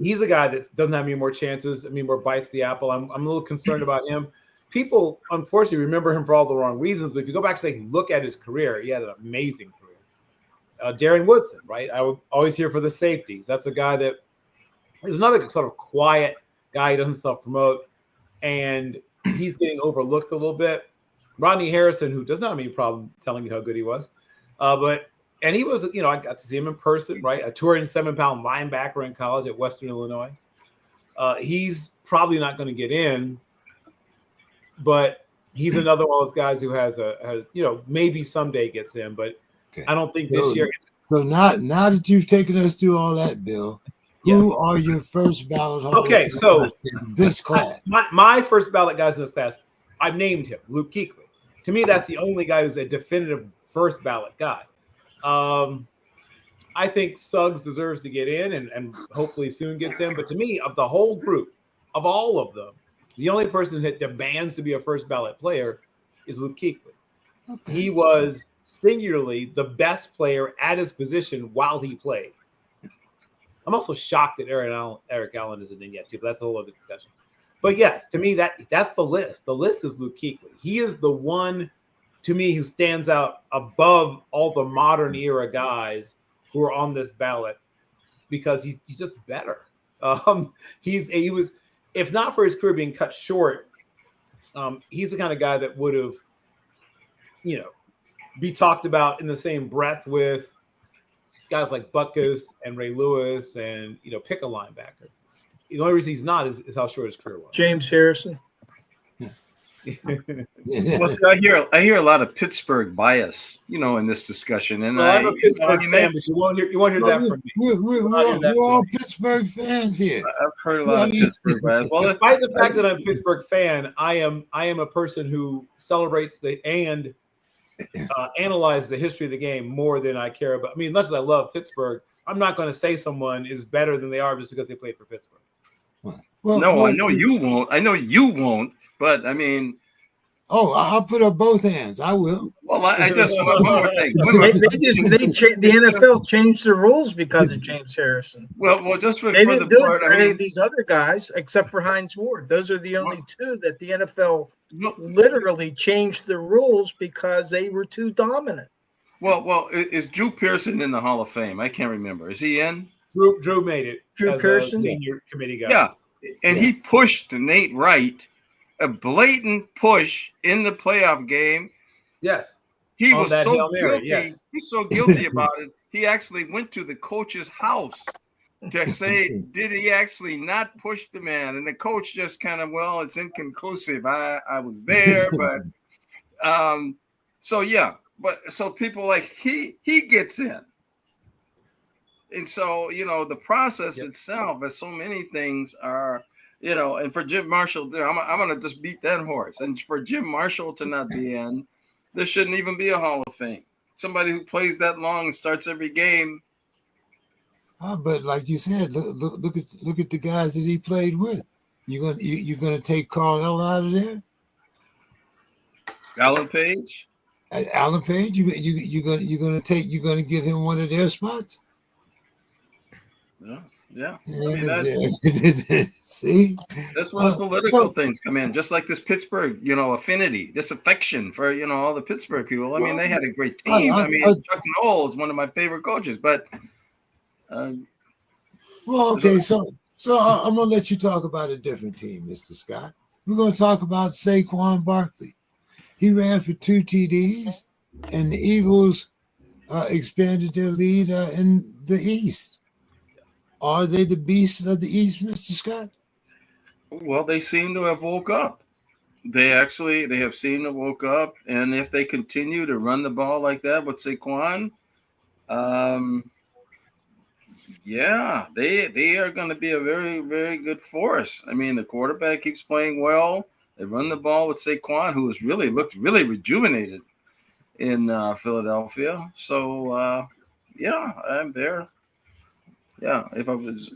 he's a guy that doesn't have any more chances, more bites the apple. I'm a little concerned about him. People, unfortunately, remember him for all the wrong reasons. But if you go back and look at his career, he had an amazing career. Darren Woodson, right? I would always hear for the safeties. That's a guy that is another sort of quiet guy. He doesn't self-promote, and he's getting overlooked a little bit. Rodney Harrison, who does not have any problem telling you how good he was, and he was, I got to see him in person, right? A 207-pound linebacker in college at Western Illinois. He's probably not going to get in, but he's another one of those guys who has maybe someday gets in, but okay. I don't think this year. So now that you've taken us through all that, Bill, who are your first ballot holders? Okay, so in this class. My first ballot guys in this class, I've named him Luke Kuechly. To me, that's the only guy who's a definitive first ballot guy. I think Suggs deserves to get in and hopefully soon gets in. But to me, of the whole group, of all of them, the only person that demands to be a first ballot player is Luke Kuechly. Okay. He was singularly the best player at his position while he played. I'm also shocked that Eric Allen isn't in yet, too, but that's a whole other discussion. But yes, to me, that's the list. The list is Luke Kuechly. He is the one, to me, who stands out above all the modern era guys who are on this ballot because he's just better. He was, if not for his career being cut short, he's the kind of guy that would have, be talked about in the same breath with guys like Butkus and Ray Lewis and, pick a linebacker. The only reason he's not is how short his career was. James Harrison. Well, I hear a lot of Pittsburgh bias, in this discussion. And I'm a Pittsburgh fan, but you won't hear that from me. We're all Pittsburgh fans here. I've heard a lot of Pittsburgh bias. Well, despite the fact that I'm a Pittsburgh fan, I am a person who celebrates and analyze the history of the game more than I care about. Much as I love Pittsburgh, I'm not going to say someone is better than they are just because they played for Pittsburgh. No, I know you won't. But I'll put up both hands. I will. Well, I just one more thing. The NFL changed the rules because of James Harrison. Well, just for they didn't do part, it for any of these other guys except for Hines Ward. Those are the only two that the NFL literally changed the rules because they were too dominant. Well, is Drew Pearson in the Hall of Fame? I can't remember. Is he in? Drew made it. Drew Pearson, senior committee guy. Yeah, and he pushed Nate Wright, a blatant push in the playoff game. Yes. He on was that so Hail Mary. guilty. Yes. He's so guilty about it. He actually went to the coach's house to say, did he actually not push the man? And the coach just kind of, well, it's inconclusive. I was there, but so yeah. But so people like he gets in. And so, the process Yep. itself, as so many things are, and for Jim Marshall, I'm going to just beat that horse. And for Jim Marshall to not be in, there shouldn't even be a Hall of Fame. Somebody who plays that long and starts every game. But like you said, look at the guys that he played with. You're gonna take Carl out of there? Alan Page? Alan Page, you're gonna give him one of their spots? Yeah. I mean, see, that's where the political things come in. Just like this Pittsburgh, affinity, this affection for all the Pittsburgh people. I mean, they had a great team. Chuck Noll is one of my favorite coaches, but okay. So I'm gonna let you talk about a different team, Mr. Scott. We're gonna talk about Saquon Barkley. He ran for 2 TDs, and the Eagles expanded their lead in the East. Are they the beasts of the East, Mr. Scott? Well, they seem to have woke up. They have seemed to woke up, and if they continue to run the ball like that with Saquon, yeah, they are going to be a very, very good force. I mean, the quarterback keeps playing well. They run the ball with Saquon, who has looked really rejuvenated in Philadelphia. So, yeah, I'm there. Yeah, if I was,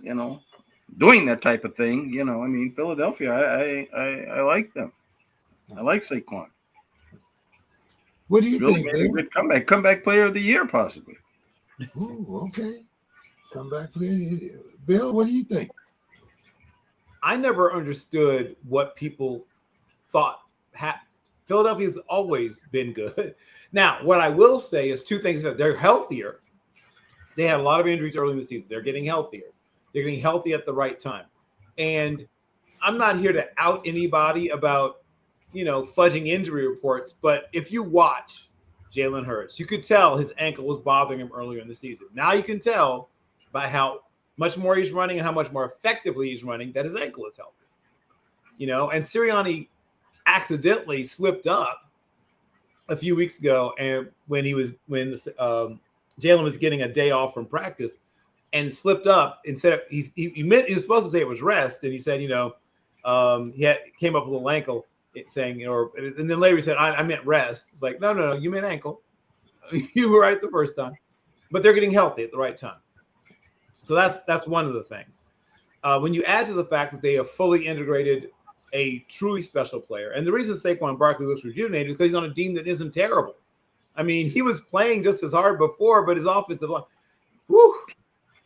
doing that type of thing, Philadelphia, I like them. I like Saquon. What do you think, Made a good comeback player of the year, possibly. Ooh, okay. Comeback player. Bill, what do you think? I never understood what people thought happened. Philadelphia's always been good. Now, what I will say is 2 things. They're healthier. They had a lot of injuries early in the season. They're getting healthier. They're getting healthy at the right time. And I'm not here to out anybody about, fudging injury reports. But if you watch Jalen Hurts, you could tell his ankle was bothering him earlier in the season. Now you can tell by how much more he's running and how much more effectively he's running that his ankle is healthy. And Sirianni accidentally slipped up a few weeks ago, and when Jalen was getting a day off from practice and slipped up instead of he was supposed to say it was rest, and he said, came up with a little ankle thing, and then later he said, I meant rest. It's like, no, you meant ankle. You were right the first time, but they're getting healthy at the right time. So that's one of the things. When you add to the fact that they have fully integrated a truly special player, and the reason Saquon Barkley looks rejuvenated is because he's on a team that isn't terrible. I mean, he was playing just as hard before, but his offensive line,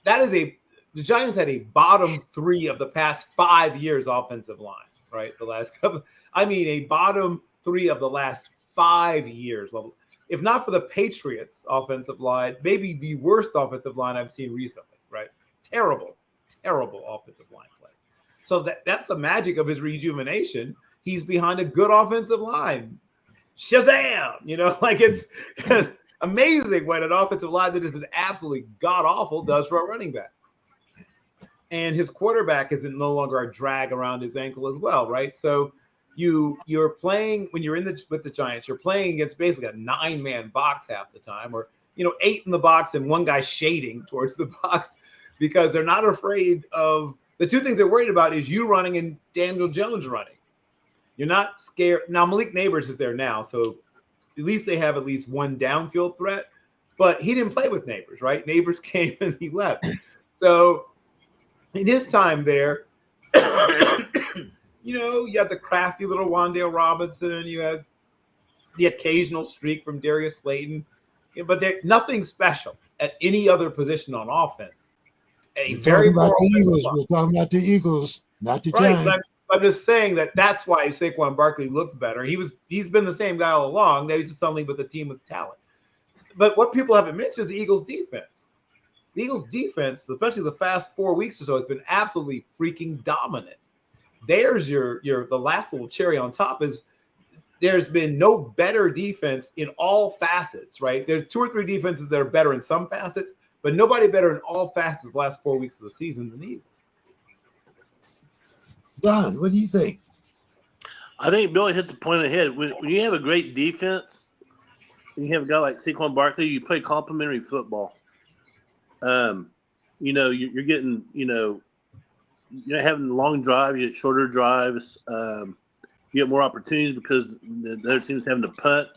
the Giants had a bottom 3 of the past 5 years offensive line, right? The last couple, a bottom 3 of the last 5 years. If not for the Patriots offensive line, maybe the worst offensive line I've seen recently, right? Terrible offensive line play. So that's the magic of his rejuvenation. He's behind a good offensive line. Shazam! It's amazing what an offensive line that is an absolutely god-awful does for a running back. And his quarterback isn't no longer a drag around his ankle as well, right? So you're playing when you're with the Giants, you're playing against basically a 9-man box half the time, or 8 in the box and one guy shading towards the box, because they're not afraid of the 2 things they're worried about is you running and Daniel Jones running. You're not scared. Now, Malik Neighbors is there now, so at least they have at least one downfield threat. But he didn't play with Neighbors, right? Neighbors came as he left. So in his time there, you have the crafty little Wan'Dale Robinson. You have the occasional streak from Darius Slayton. But nothing special at any other position on offense. We're talking about the Eagles, not the Giants. I'm just saying that's why Saquon Barkley looks better. He's been the same guy all along. Now he's just suddenly with a team with talent. But what people haven't mentioned is the Eagles' defense. The Eagles' defense, especially the past 4 weeks or so, has been absolutely freaking dominant. There's the last little cherry on top is there's been no better defense in all facets, right? There's 2 or 3 defenses that are better in some facets, but nobody better in all facets the last 4 weeks of the season than the Eagles. Don, what do you think? I think Billy hit the point on the head. When you have a great defense, and you have a guy like Saquon Barkley, you play complementary football. You're getting, you're not having long drives, you get shorter drives. You get more opportunities because the other team's having to punt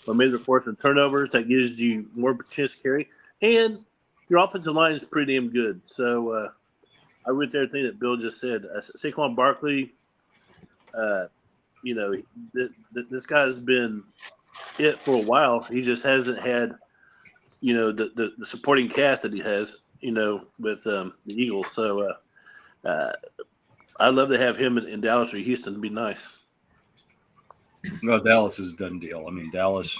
or maybe they're forcing turnovers. That gives you more chance to carry. And your offensive line is pretty damn good. So I agree with everything that Bill just said. Saquon Barkley, this guy's been it for a while. He just hasn't had, the supporting cast that he has, with the Eagles. So I'd love to have him in Dallas or Houston. It'd be nice. Well, Dallas is done deal. I mean, Dallas,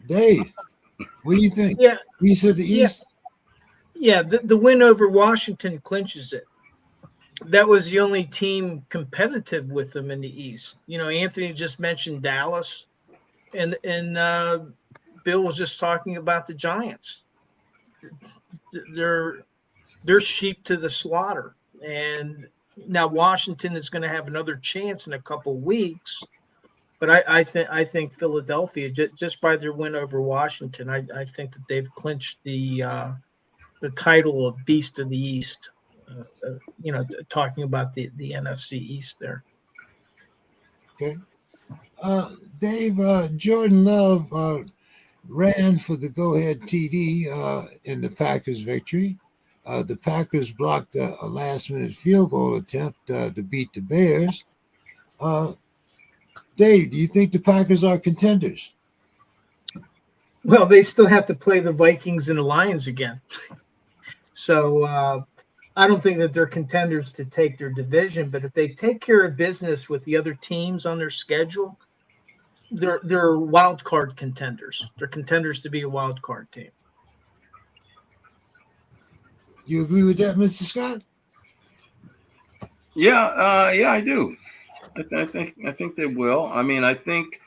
Dave, what do you think? Yeah. You said the East? Yeah, the win over Washington clinches it. That was the only team competitive with them in the East. Anthony just mentioned Dallas, and Bill was just talking about the Giants. They're sheep to the slaughter, and now Washington is going to have another chance in a couple weeks. But I think Philadelphia, just by their win over Washington, I think that they've clinched the title of Beast of the East. Talking about the NFC East there. Okay. Dave, Jordan Love ran for the go-ahead TD in the Packers' victory. The Packers blocked a last-minute field goal attempt to beat the Bears. Dave, do you think the Packers are contenders? Well, they still have to play the Vikings and the Lions again. So I don't think that they're contenders to take their division, but if they take care of business with the other teams on their schedule, they're wild card contenders. They're contenders to be a wild card team. You agree with that, Mr. Scott? Yeah, I do. I think they will. I mean, I think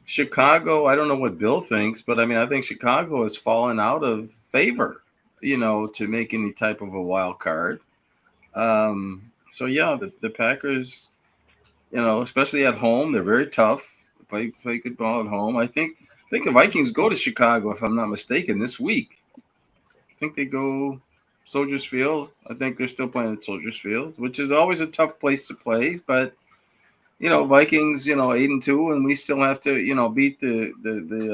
Chicago. I don't know what Bill thinks, but I mean, I think Chicago has fallen out of favor, to make any type of a wild card. So yeah, the Packers, especially at home, they're very tough. Play good ball at home. I think the Vikings go to Chicago, if I'm not mistaken, this week. I think they go Soldiers Field. I think they're still playing at Soldiers Field, which is always a tough place to play. But Vikings, 8-2, and we still have to, beat the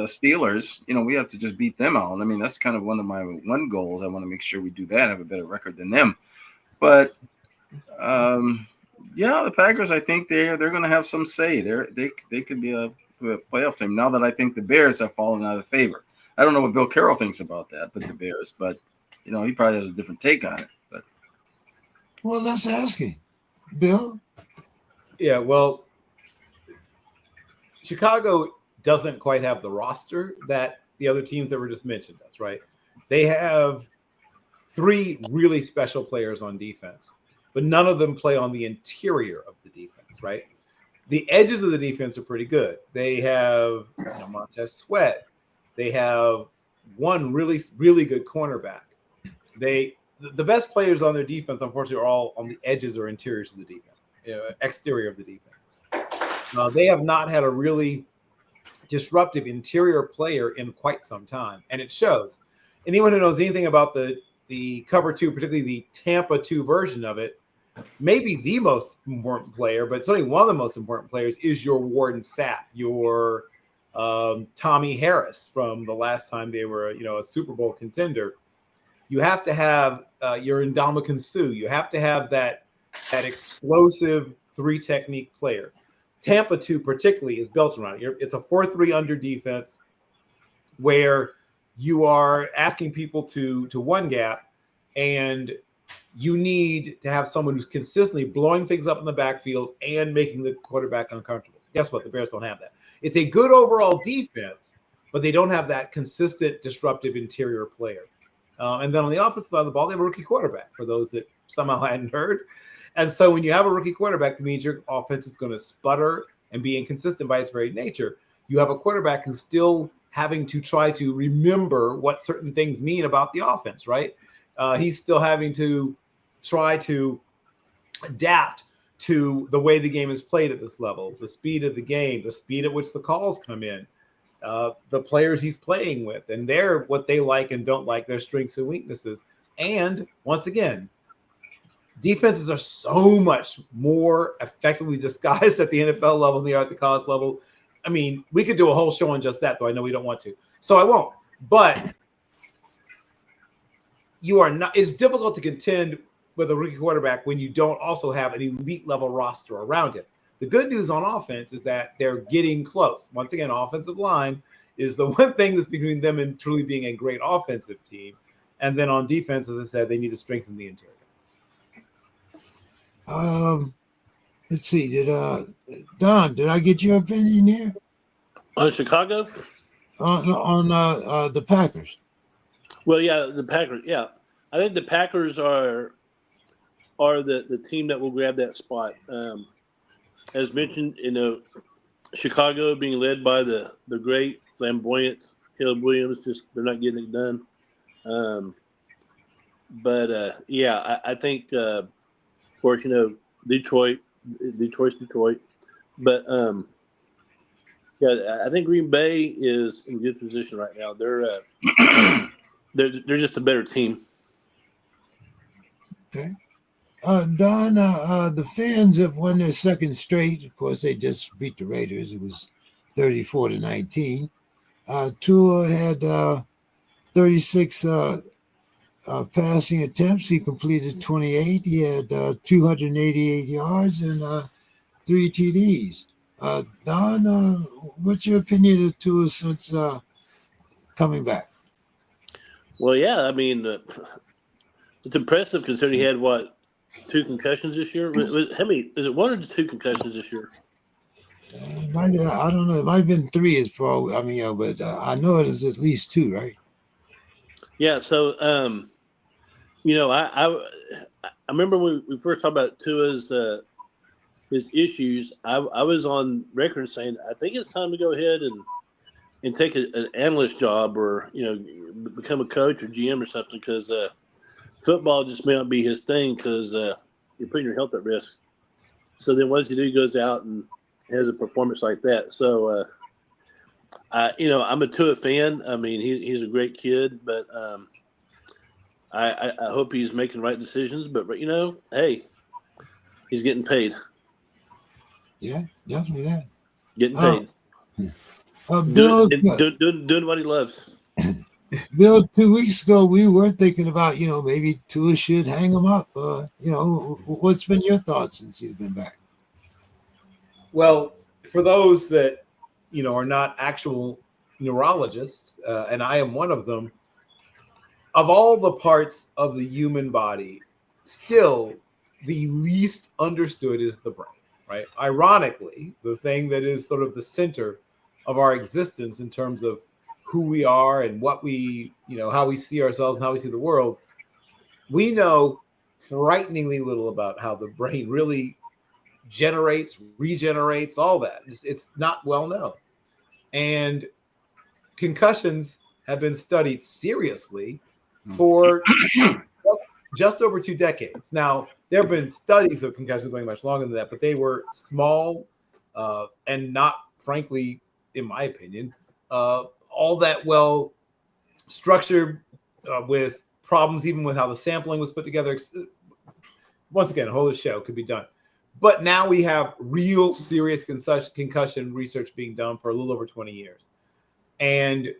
Steelers. We have to just beat them out. I mean, that's kind of one of my goals. I want to make sure we do that, have a better record than them. But the Packers, I think they're going to have some say. They could be a playoff team. Now that I think the Bears have fallen out of favor. I don't know what Bill Carroll thinks about that, but the Bears. But he probably has a different take on it. But well, let's ask him, Bill. Yeah, well, Chicago doesn't quite have the roster that the other teams that were just mentioned does, right? They have 3 really special players on defense, but none of them play on the interior of the defense, right? The edges of the defense are pretty good. They have Montez Sweat. They have one really, really good cornerback. The best players on their defense, unfortunately, are all on the edges or interiors of the defense, exterior of the defense. They have not had a really disruptive interior player in quite some time, and it shows. Anyone who knows anything about the cover 2, particularly the Tampa 2 version of it, maybe the most important player, but certainly one of the most important players is your Warden Sapp, your Tommy Harris from the last time they were, a Super Bowl contender. You have to have your Ndamukong Suh. You have to have that explosive 3 technique player. Tampa 2 particularly is built around it. It's a 4-3 under defense where you are asking people to one gap, and you need to have someone who's consistently blowing things up in the backfield and making the quarterback uncomfortable. Guess what? The Bears don't have that. It's a good overall defense, but they don't have that consistent disruptive interior player. And then on the opposite side of the ball, they have a rookie quarterback, for those that somehow hadn't heard. And so when you have a rookie quarterback, that means your offense is going to sputter and be inconsistent by its very nature. You have a quarterback who's still having to try to remember what certain things mean about the offense, right? He's still having to try to adapt to the way the game is played at this level, the speed of the game, the speed at which the calls come in, the players he's playing with, and what they like and don't like, their strengths and weaknesses. And once again, defenses are so much more effectively disguised at the NFL level than they are at the college level. I mean, we could do a whole show on just that, though I know we don't want to. So I won't. But it's difficult to contend with a rookie quarterback when you don't also have an elite level roster around him. The good news on offense is that they're getting close. Once again, offensive line is the one thing that's between them and truly being a great offensive team. And then on defense, as I said, they need to strengthen the interior. Let's see. Don, did I get your opinion here On Chicago? on the Packers? Well, yeah, the Packers. Yeah, I think the Packers are the team that will grab that spot. As mentioned, Chicago being led by the great flamboyant Caleb Williams, just they're not getting it done. I think, of course, Detroit's Detroit, but I think Green Bay is in good position right now. They're just a better team. Okay. Don, the fans have won their second straight. Of course, they just beat the Raiders. It was 34-19. Tua had 36 passing attempts. He completed 28. He had 288 yards and 3 TDs. Don, what's your opinion of Tua since coming back? Well, yeah, I mean, it's impressive considering he had 2 concussions this year. How many? Is it 1 or 2 concussions this year? I don't know. It might have been 3 as far. But I know it is at least 2, right? Yeah. So, I remember when we first talked about Tua's his issues. I was on record saying I think it's time to go ahead and take an analyst job or become a coach or GM or something because football just may not be his thing because you're putting your health at risk. So then once he goes out and has a performance like that. So, I'm a Tua fan. I mean, he's a great kid, but I hope he's making right decisions. But hey, he's getting paid. Yeah, definitely that. Getting paid. Bill, doing what he loves. Bill, 2 weeks ago, we were thinking about, maybe Tua should hang him up. What's been your thoughts since he's been back? Well, for those that, are not actual neurologists, and I am one of them, of all the parts of the human body, still the least understood is the brain, right? Ironically, the thing that is sort of the center of our existence in terms of who we are and what we, how we see ourselves and how we see the world, we know frighteningly little about how the brain really generates, regenerates, all that. It's not well known. And concussions have been studied seriously for just over 2 decades. Now, there have been studies of concussions going much longer than that, but they were small and not, frankly, in my opinion, all that well structured with problems, even with how the sampling was put together. Once again, a whole show could be done. But now we have real serious concussion research being done for a little over 20 years. And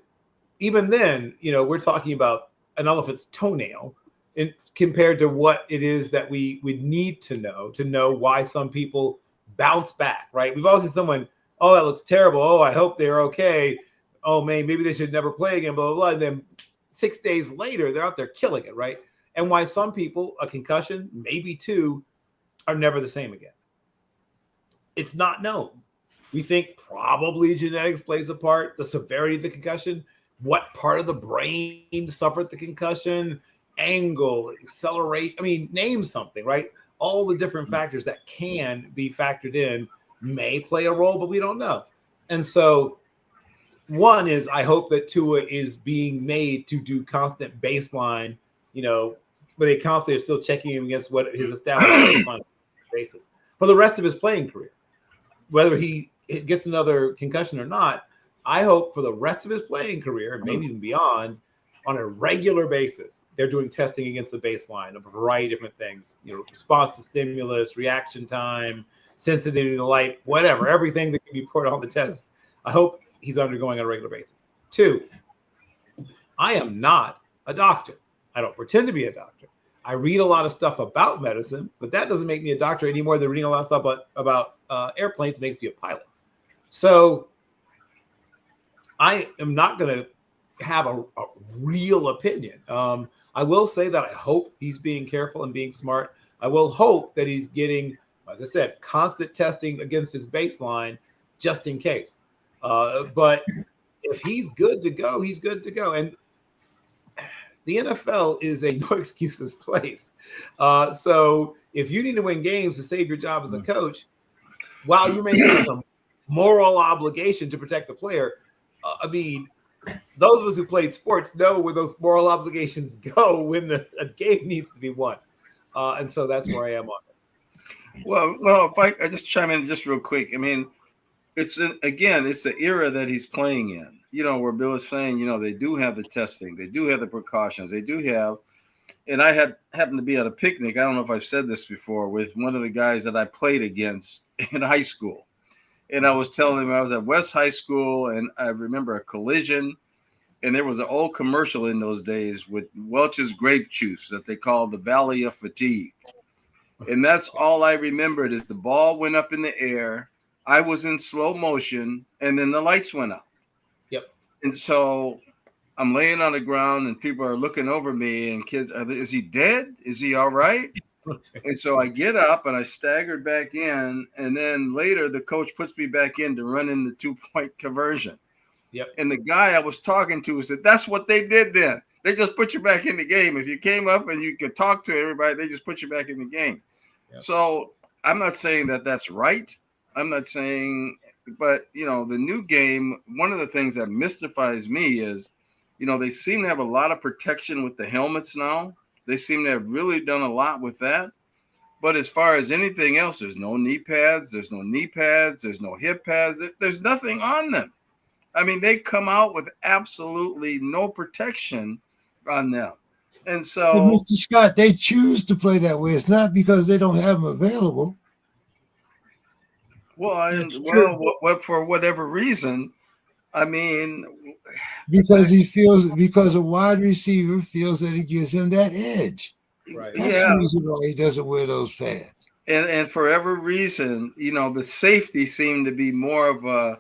even then, we're talking about an elephant's toenail compared to what it is that we would need to know why some people bounce back, right? We've all seen someone, oh, that looks terrible. Oh, I hope they're okay. Oh, man, maybe they should never play again, blah, blah, blah. And then 6 days later, they're out there killing it, right? And why some people, a concussion, maybe 2, are never the same again. It's not known. We think probably genetics plays a part, the severity of the concussion, what part of the brain suffered the concussion, angle, acceleration. I mean, name something, right? all the different factors that can be factored in may play a role, but we don't know. And so one is I hope that Tua is being made to do constant baseline, where they constantly are still checking him against what his established baseline basis for the rest of his playing career. Whether he gets another concussion or not, I hope for the rest of his playing career, and maybe even beyond, on a regular basis, they're doing testing against the baseline of a variety of different things, response to stimulus, reaction time, sensitivity to light, whatever, everything that can be put on the test. I hope he's undergoing on a regular basis. 2, I am not a doctor. I don't pretend to be a doctor. I read a lot of stuff about medicine, but that doesn't make me a doctor any more than reading a lot of stuff about airplanes makes me a pilot. So I am not going to have a real opinion. I will say that I hope he's being careful and being smart. I will hope that he's getting, as I said, constant testing against his baseline just in case. But if he's good to go, he's good to go. And the NFL is a no excuses place. So if you need to win games to save your job as a coach, while you may say there's a moral obligation to protect the player, those of us who played sports know where those moral obligations go when a game needs to be won. And so that's where I am on it. Well, if I just chime in just real quick. I mean, it's the era that he's playing in, where Bill is saying, they do have the testing, they do have the precautions, they do have, and I happened to be at a picnic. I don't know if I've said this before, with one of the guys that I played against in high school. And I was telling him I was at West High School, and I remember a collision, and there was an old commercial in those days with Welch's grape juice that they called the Valley of Fatigue. And that's all I remembered is the ball went up in the air, I was in slow motion, and then the lights went out. Yep. And so I'm laying on the ground, and people are looking over me, and kids, is he dead? Is he all right? And so I get up and I staggered back in, and then later the coach puts me back in to run in the 2-point conversion. Yep. And the guy I was talking to said, that's what they did then. They just put you back in the game. If you came up and you could talk to everybody, they just put you back in the game. Yep. So I'm not saying that that's right. I'm not saying, but, the new game, one of the things that mystifies me is, they seem to have a lot of protection with the helmets now. They seem to have really done a lot with that. But as far as anything else, there's no knee pads, there's no hip pads, there's nothing on them. I mean, they come out with absolutely no protection on them. And so, but Mr. Scott, they choose to play that way. It's not because they don't have them available. For whatever reason, I mean, because a wide receiver feels that it gives him that edge. Right. That's the reason why he doesn't wear those pads. And for every reason, the safety seemed to be more of a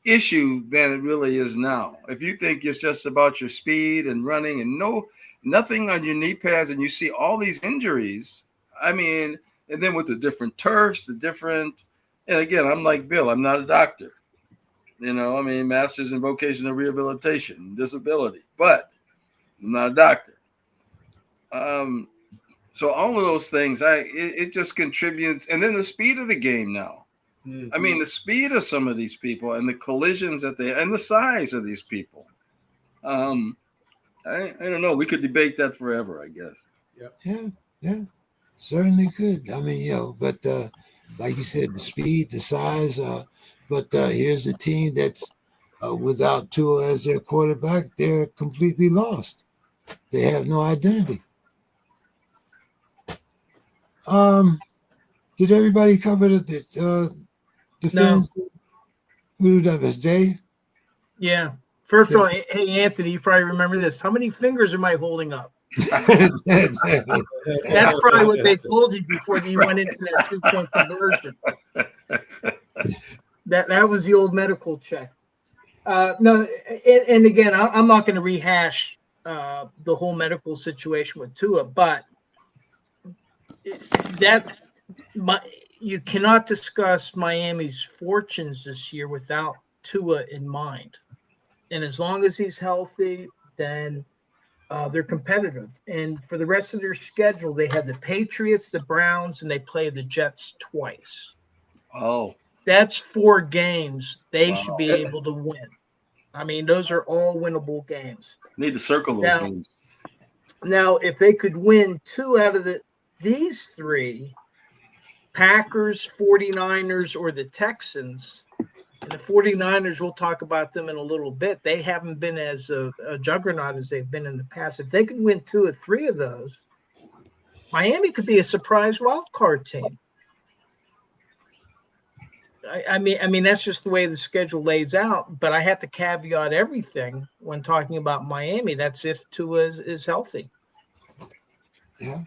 issue than it really is now. If you think it's just about your speed and running and nothing on your knee pads, and you see all these injuries, I mean, and then with the different turfs, and again, I'm like Bill, I'm not a doctor. Master's in vocational rehabilitation and disability, but I'm not a doctor. So all of those things, it just contributes. And then the speed of the game now. Mm-hmm. I mean, the speed of some of these people and the collisions and the size of these people. I don't know. We could debate that forever, I guess. Yeah, certainly could. I mean, but like you said, the speed, the size. But here's a team that's without Tua as their quarterback, they're completely lost. They have no identity. Did everybody cover the defense? No. Who did that? Was Dave? Yeah. First of all, hey Anthony, you probably remember this. How many fingers am I holding up? That's probably what they told you before you went into that 2-point conversion. That was the old medical check. No, and again, I'm not going to rehash the whole medical situation with Tua, but you cannot discuss Miami's fortunes this year without Tua in mind. And as long as he's healthy, then They're competitive. And for the rest of their schedule, they have the Patriots, the Browns, and they play the Jets twice. Oh, That's 4 games they wow. should be able to win. I mean, those are all winnable games. Need to circle those games. Now, if they could win 2 out of these 3, Packers, 49ers, or the Texans, and the 49ers, we'll talk about them in a little bit. They haven't been as a juggernaut as they've been in the past. If they could win 2 or 3 of those, Miami could be a surprise wild card team. I mean, that's just the way the schedule lays out. But I have to caveat everything when talking about Miami. That's if Tua is healthy. Yeah,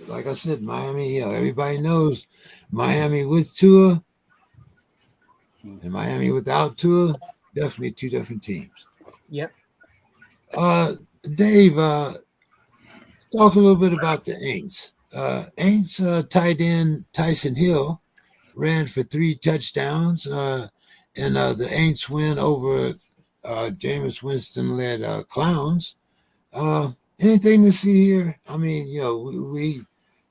like I said, Miami. Everybody knows Miami with Tua and Miami without Tua. Definitely 2 different teams. Yep. Dave, talk a little bit about the Aints. Aints tight end Tyson Hill ran for 3 touchdowns, and the Aints win over Jameis Winston-led Clowns. Anything to see here? I mean, we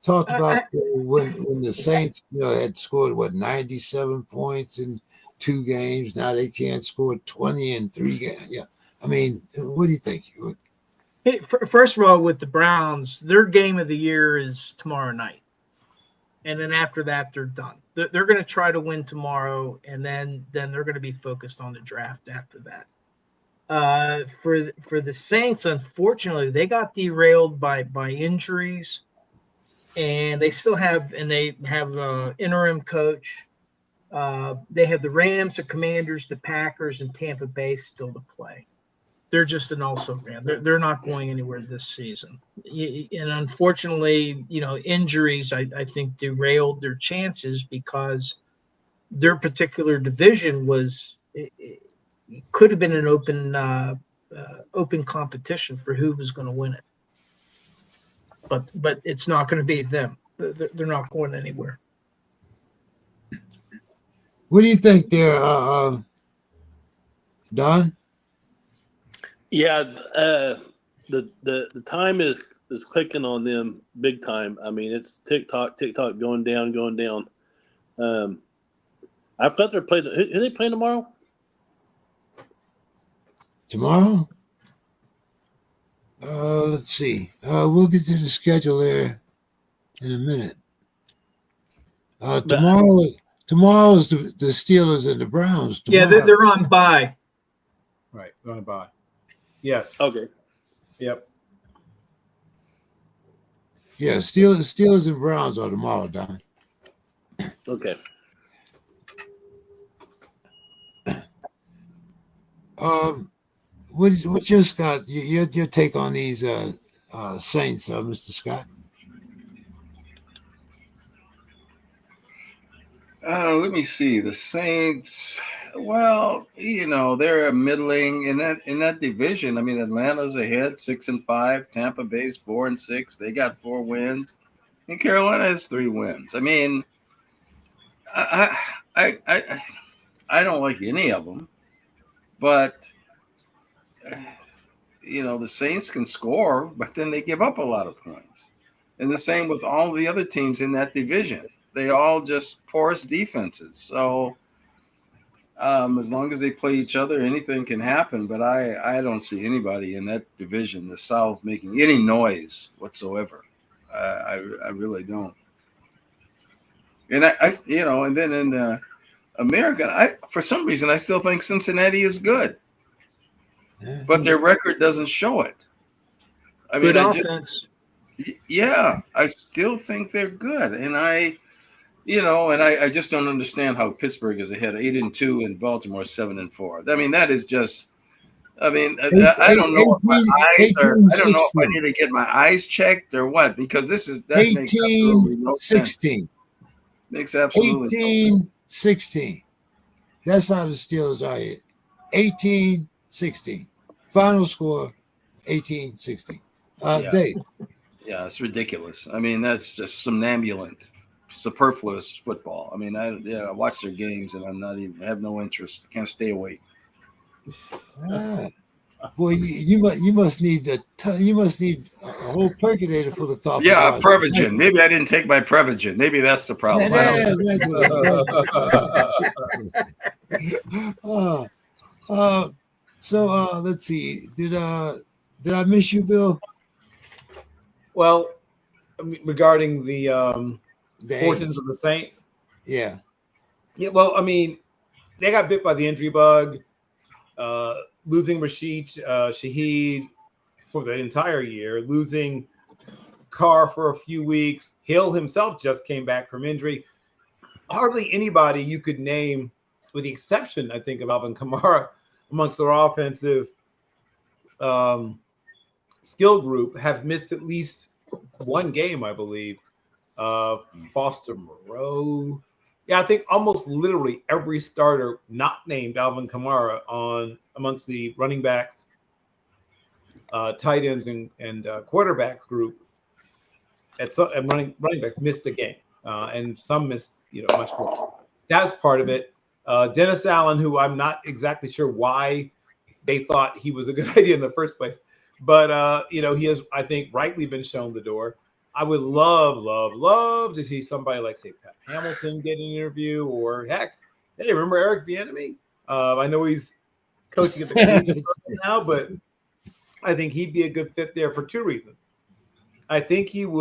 talked about when the Saints, had scored 97 points in 2 games. Now they can't score 20 in 3 games. Yeah, I mean, what do you think? Hey, first of all, with the Browns, their game of the year is tomorrow night. And then after that, they're done. They're going to try to win tomorrow, and then they're going to be focused on the draft after that. For the Saints, unfortunately, they got derailed by injuries, and they have an interim coach. They have the Rams, the Commanders, the Packers, and Tampa Bay still to play. They're just an also-ran. They're not going anywhere this season. And unfortunately, injuries, I think, derailed their chances because their particular division could have been an open competition for who was going to win it. But it's not going to be them. They're not going anywhere. What do you think there, Don? Yeah, the time is clicking on them big time. I mean, it's tick-tock going down. I thought they're playing. Who are they playing tomorrow? Tomorrow? Let's see. We'll get to the schedule there in a minute. Tomorrow is the Steelers and the Browns. Tomorrow. Yeah, they're on bye. Right, going to bye. Yes. Okay. Yep. Yeah, Steelers and Browns are tomorrow, Don. Okay. What's your Scott? Your take on these Saints, Mr. Scott? Let me see. The Saints. Well, they're a middling in that division. I mean, Atlanta's ahead 6-5. Tampa Bay's 4-6. They got 4 wins, and Carolina has 3 wins. I mean, I don't like any of them, but the Saints can score, but then they give up a lot of points, and the same with all the other teams in that division. They all just porous defenses. So as long as they play each other, anything can happen. But I don't see anybody in that division, the South, making any noise whatsoever. I really don't. And and then in the American, for some reason I still think Cincinnati is good, but their record doesn't show it. Good offense. I still think they're good, and I just don't understand how Pittsburgh is ahead 8-2 and Baltimore 7-4. I mean, that is just. I mean, I don't know if my eyes are. I don't know if I need to get my eyes checked or what, because that makes absolutely no sense. Makes absolutely 18-16. That's how the Steelers are here. 18-16. Final score 18-16. Dave. Yeah, it's ridiculous. I mean, that's just somnambulant, superfluous football. I mean, I watch their games and I have no interest. Can't stay awake. Boy, you must need you must need a whole percolator full of coffee Yeah, bars. Prevagen. Maybe I didn't take my Prevagen. Maybe that's the Yeah, problem. I don't know. that's what it is. So let's see. Did I miss you, Bill? Well, I mean, regarding the The fortunes Aints. of the Saints. Yeah. Yeah, well, I mean, they got bit by the injury bug, losing Shaheed for the entire year, losing Carr for a few weeks. Hill himself just came back from injury. Hardly anybody you could name, with the exception, I think, of Alvin Kamara, amongst their offensive skill group, have missed at least one game, I believe. Foster Moreau. Yeah, I think almost literally every starter not named Alvin Kamara on amongst the running backs, tight ends, and quarterbacks group and running backs missed a game, and some missed much more. That's part of it. Dennis Allen, who I'm not exactly sure why they thought he was a good idea in the first place, but he has, I think, rightly been shown the door. I would love to see somebody like, say, Pep Hamilton get an interview, or heck, hey, remember Eric Bieniemy? I know he's coaching at the collegiate level now, but I think he'd be a good fit there for two reasons. I think he's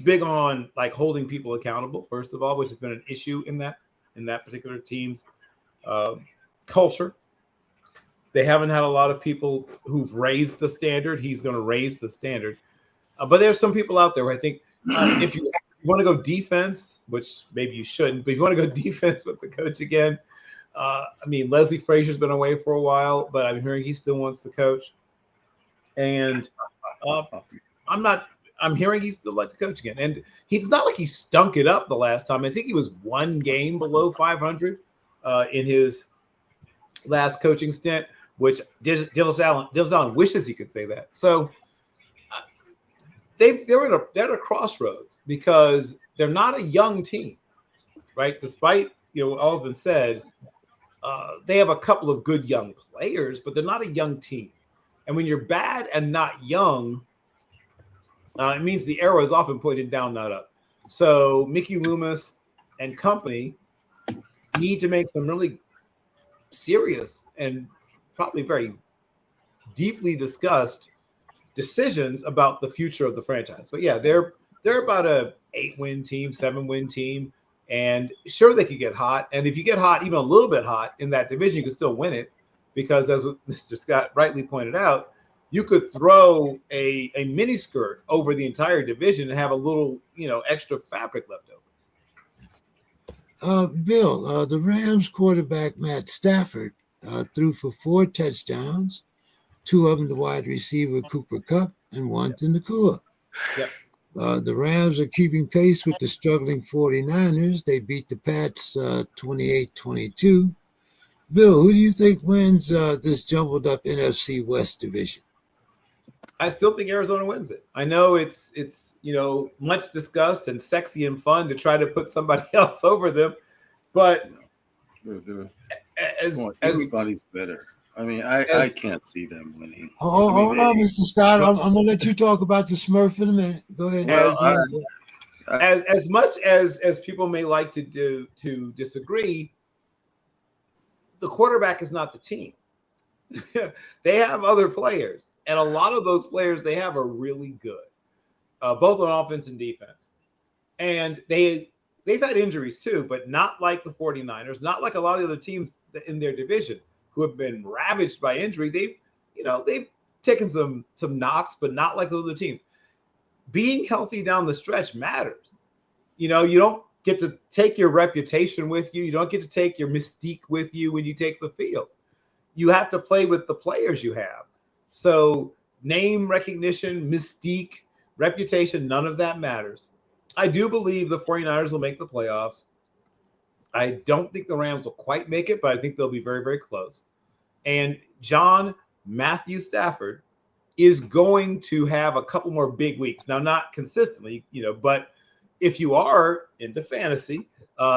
big on like holding people accountable, first of all, which has been an issue in that particular team's culture. They haven't had a lot of people who've raised the standard. He's going to raise the standard. But there's some people out there where I think if you want to go defense, which maybe you shouldn't, but if you want to go defense with the coach again, I mean, Leslie Frazier's been away for a while, but I'm hearing he still wants to coach. And I'm hearing he'd still like to coach again. And he's not like he stunk it up the last time. I think he was one game below 500 in his last coaching stint, which Dillis Allen wishes he could say that. So they're at a crossroads because they're not a young team, right? Despite all has been said, they have a couple of good young players, but they're not a young team. And when you're bad and not young, it means the arrow is often pointed down, not up. So Mickey Loomis and company need to make some really serious and probably very deeply discussed decisions about the future of the franchise. But yeah, they're about a 8-win team, 7-win team, and sure, they could get hot. And if you get hot, even a little bit hot in that division, you can still win it, because as Mr. Scott rightly pointed out, you could throw a mini skirt over the entire division and have a little extra fabric left over. Bill, the Rams quarterback Matt Stafford threw for 4 touchdowns, 2 of them to wide receiver Cooper Kupp and 1 to Nakua. Yep. The Rams are keeping pace with the struggling 49ers. They beat the Pats 28-22. Bill, who do you think wins this jumbled up NFC West division? I still think Arizona wins it. I know it's much discussed and sexy and fun to try to put somebody else over them, but everybody's better. I mean, I can't see them winning. Hold on, Mr. Scott. I'm going to let you talk about the Smurf in a minute. Go ahead. As much as people may like to disagree, the quarterback is not the team. They have other players, and a lot of those players they have are really good, both on offense and defense. And they've had injuries too, but not like the 49ers, not like a lot of the other teams in their division who have been ravaged by injury. They've taken some knocks, but not like those other teams. Being healthy down the stretch matters. You don't get to take your reputation with you. You don't get to take your mystique with you when you take the field. You have to play with the players you have. So name recognition, mystique, reputation, none of that matters. I do believe the 49ers will make the playoffs. I don't think the Rams will quite make it, but I think they'll be very, very close. And John Matthew Stafford is going to have a couple more big weeks. Now, not consistently, but if you are into fantasy,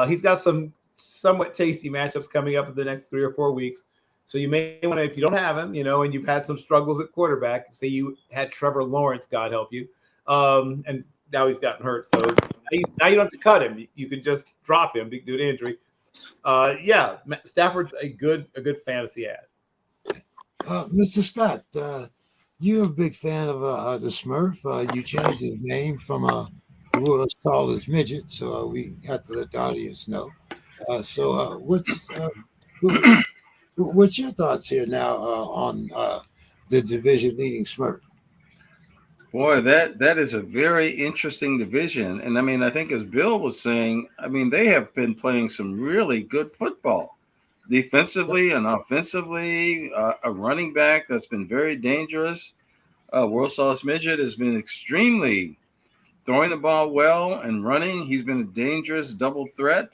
he's got some somewhat tasty matchups coming up in the next 3 or 4 weeks. So you may want to, if you don't have him, and you've had some struggles at quarterback, say you had Trevor Lawrence, God help you, and now he's gotten hurt. So now you don't have to cut him. You can just drop him due to injury. Yeah, Stafford's a good fantasy ad. Mr. Scott, you're a big fan of the Smurf. You changed his name from the world's tallest midget, so we have to let the audience know. What's your thoughts here now on the division leading Smurf? Boy, that is a very interesting division. And I mean, I think as Bill was saying, I mean, they have been playing some really good football. Defensively and offensively, a running back that's been very dangerous. World's Tallest Midget has been extremely throwing the ball well and running. He's been a dangerous double threat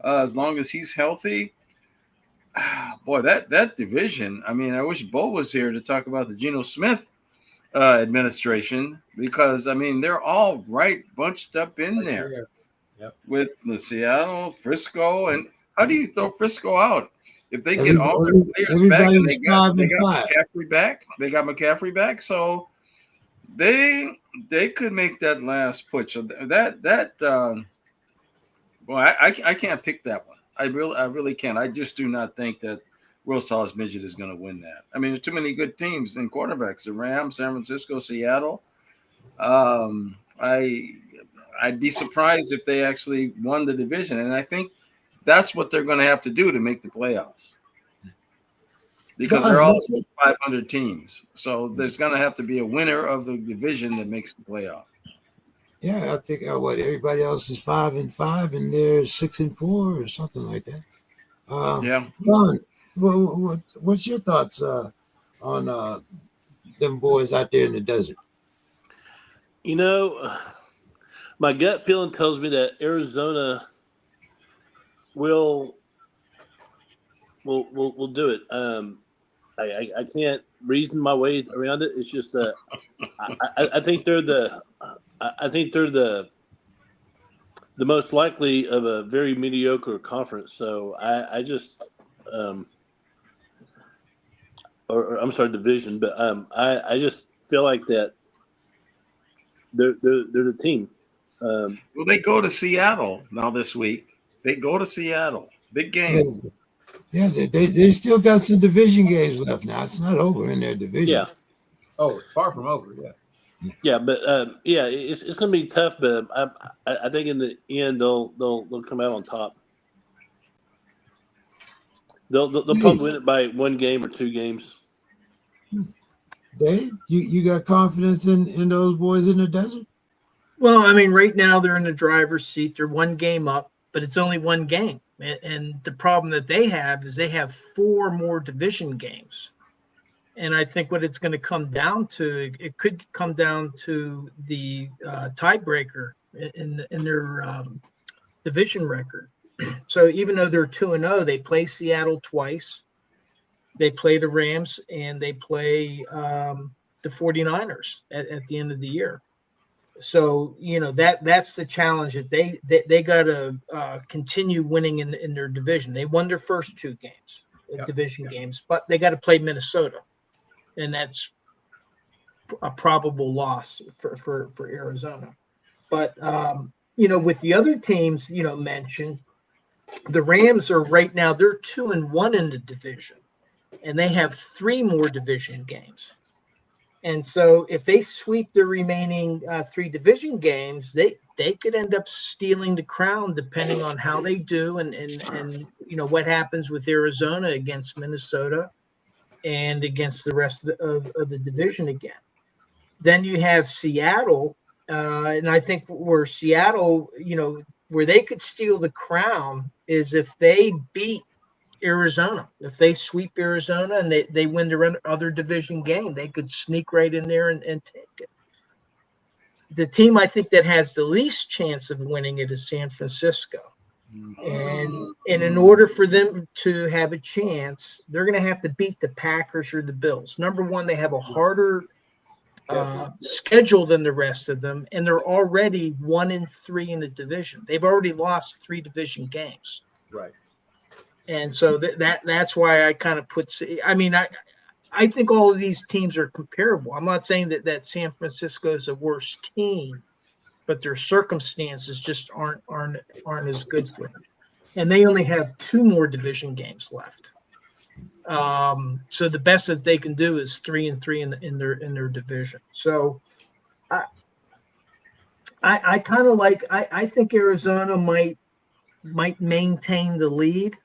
as long as he's healthy. Boy, that division. I mean, I wish Bo was here to talk about the Geno Smith administration, because I mean they're all right bunched up in there. Yep. With the Seattle, Frisco, and how do you throw Frisco out if they get all their players back and they got McCaffrey back? They got McCaffrey back, so they could make that last push. So I can't pick that one. I really can't. I just do not think that World's Tallest Midget is going to win that. I mean, there's too many good teams and quarterbacks. The Rams, San Francisco, Seattle. I'd be surprised if they actually won the division. And I think that's what they're going to have to do to make the playoffs. Because they're all 500 teams. So there's going to have to be a winner of the division that makes the playoff. Yeah, I think everybody else is 5-5 and they're 6-4 or something like that. Yeah. Don, what's your thoughts on them boys out there in the desert? My gut feeling tells me that Arizona will do it. I can't reason my way around it. It's just I think they're the most likely of a very mediocre conference. So I just division, but I just feel like that they're the team. Well, they go to Seattle now this week. They go to Seattle. Big game. Yeah, they still got some division games left now. It's not over in their division. Yeah. Oh, it's far from over. Yeah. Yeah, but it's going to be tough. But I think in the end they'll come out on top. They'll probably win it by 1 game or 2 games. Dave, you got confidence in those boys in the desert? Well, I mean, right now they're in the driver's seat. They're 1 game up, but it's only 1 game. And the problem that they have is they have 4 more division games. And I think what it's going to come down to, it could come down to the tiebreaker in their division record. So even though they're 2-0, they play Seattle twice. They play the Rams and they play the 49ers at the end of the year. So, that's the challenge that they got to continue winning in their division. They won their first 2 games, division games, but they got to play Minnesota. And that's a probable loss for Arizona. But, with the other teams, mentioned, the Rams are right now, they're 2-1 in the division. And they have 3 more division games. And so if they sweep the remaining 3 division games, they could end up stealing the crown depending on how they do and what happens with Arizona against Minnesota and against the rest of the division again. Then you have Seattle, and I think where Seattle, where they could steal the crown is if they beat Arizona. If they sweep Arizona and they win their other division game, they could sneak right in there and take it. The team I think that has the least chance of winning it is San Francisco. And in order for them to have a chance, they're going to have to beat the Packers or the Bills. Number one, they have a harder schedule than the rest of them, and they're already 1-3 in the division. They've already lost 3 division games. Right. And so that's why I kind of I mean, I think all of these teams are comparable. I'm not saying that San Francisco is a worse team, but their circumstances just aren't as good for them. And they only have 2 more division games left. So the best that they can do is 3-3 in their division. So I kind of like, I think Arizona might maintain the lead.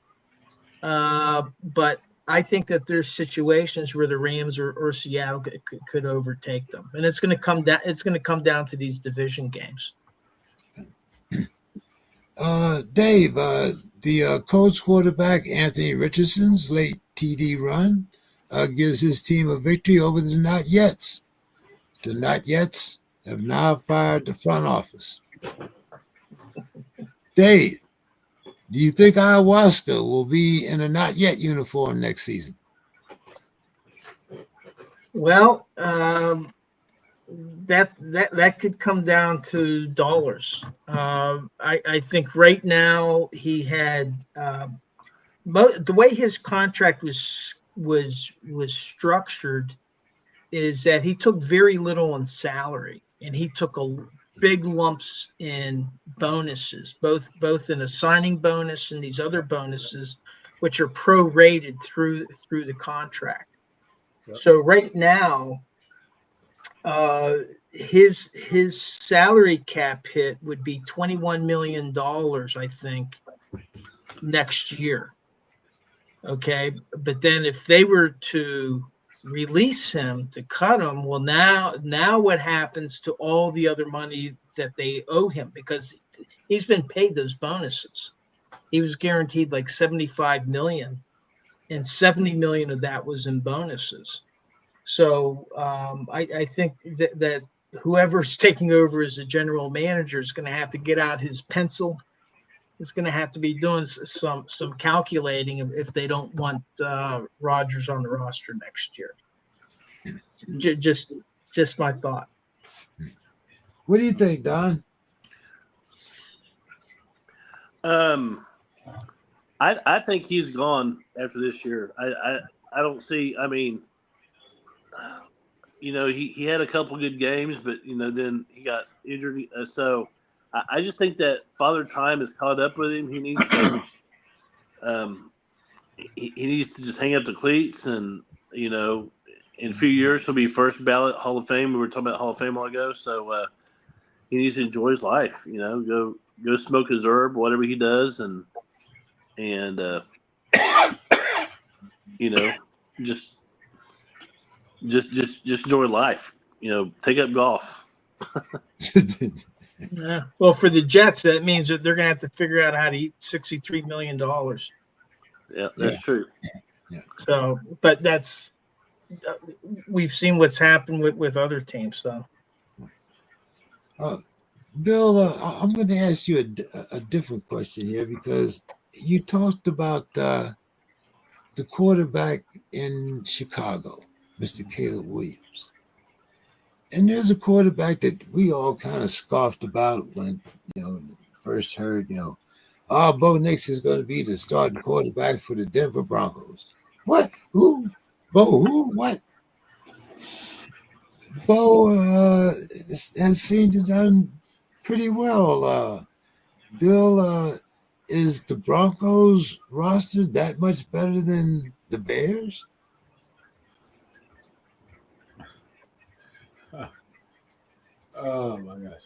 But I think that there's situations where the Rams or Seattle could overtake them, and it's going to come down. It's going to come down to these division games. Dave, the Colts quarterback Anthony Richardson's late TD run gives his team a victory over the Not Yets. The Not Yets have now fired the front office. Dave, do you think Ayahuasca will be in a Not Yet uniform next season? Well, that could come down to dollars. I think right now he had the way his contract was structured is that he took very little in salary, and he took a big lumps in bonuses, both in a signing bonus and these other bonuses, which are prorated through the contract. Yep. So right now, his salary cap hit would be $21 million, I think, next year. Okay, but then if they were to release him, to cut him, well, now what happens to all the other money that they owe him? Because he's been paid those bonuses. He was guaranteed like 75 million, and 70 million of that was in bonuses. So I think that whoever's taking over as a general manager is going to have to get out his pencil. Is going to have to be doing some calculating if they don't want Rodgers on the roster next year. Just my thought. What do you think, Don? I think he's gone after this year. I don't see. I mean, he had a couple good games, but then he got injured. So I just think that Father Time has caught up with him. He needs to he needs to just hang up the cleats, and in a few years he'll be first ballot Hall of Fame. We were talking about Hall of Fame a while ago, so he needs to enjoy his life. Go smoke his herb, whatever he does, and just enjoy life. Take up golf. Yeah. Well, for the Jets, that means that they're going to have to figure out how to eat $63 million. Yeah, that's true. Yeah. So, but we've seen what's happened with other teams. So, Bill, I'm going to ask you a different question here, because you talked about the quarterback in Chicago, Mr. Caleb Williams. And there's a quarterback that we all kind of scoffed about when, first heard, Bo Nix is going to be the starting quarterback for the Denver Broncos. What? Who? Bo who? What? Bo has seemed to done pretty well. Bill, is the Broncos roster that much better than the Bears? Oh my gosh.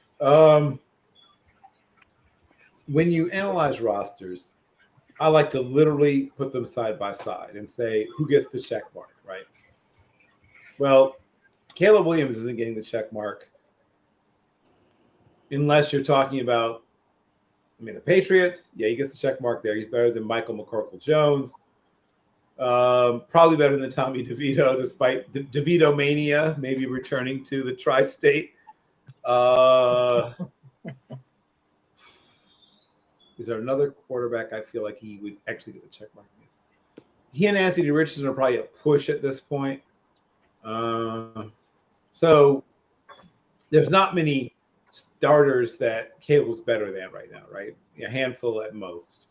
When you analyze rosters, I like to literally put them side by side and say who gets the check mark, right? Well, Caleb Williams isn't getting the check mark unless you're talking about, the Patriots. Yeah, he gets the check mark there. He's better than Michael McCorkle-Jones. Probably better than Tommy DeVito, despite DeVito mania maybe returning to the tri-state. Is there another quarterback I feel like he would actually get the check mark against? He and Anthony Richardson are probably a push at this point. So there's not many starters that Caleb's better than right now, right? A handful at most.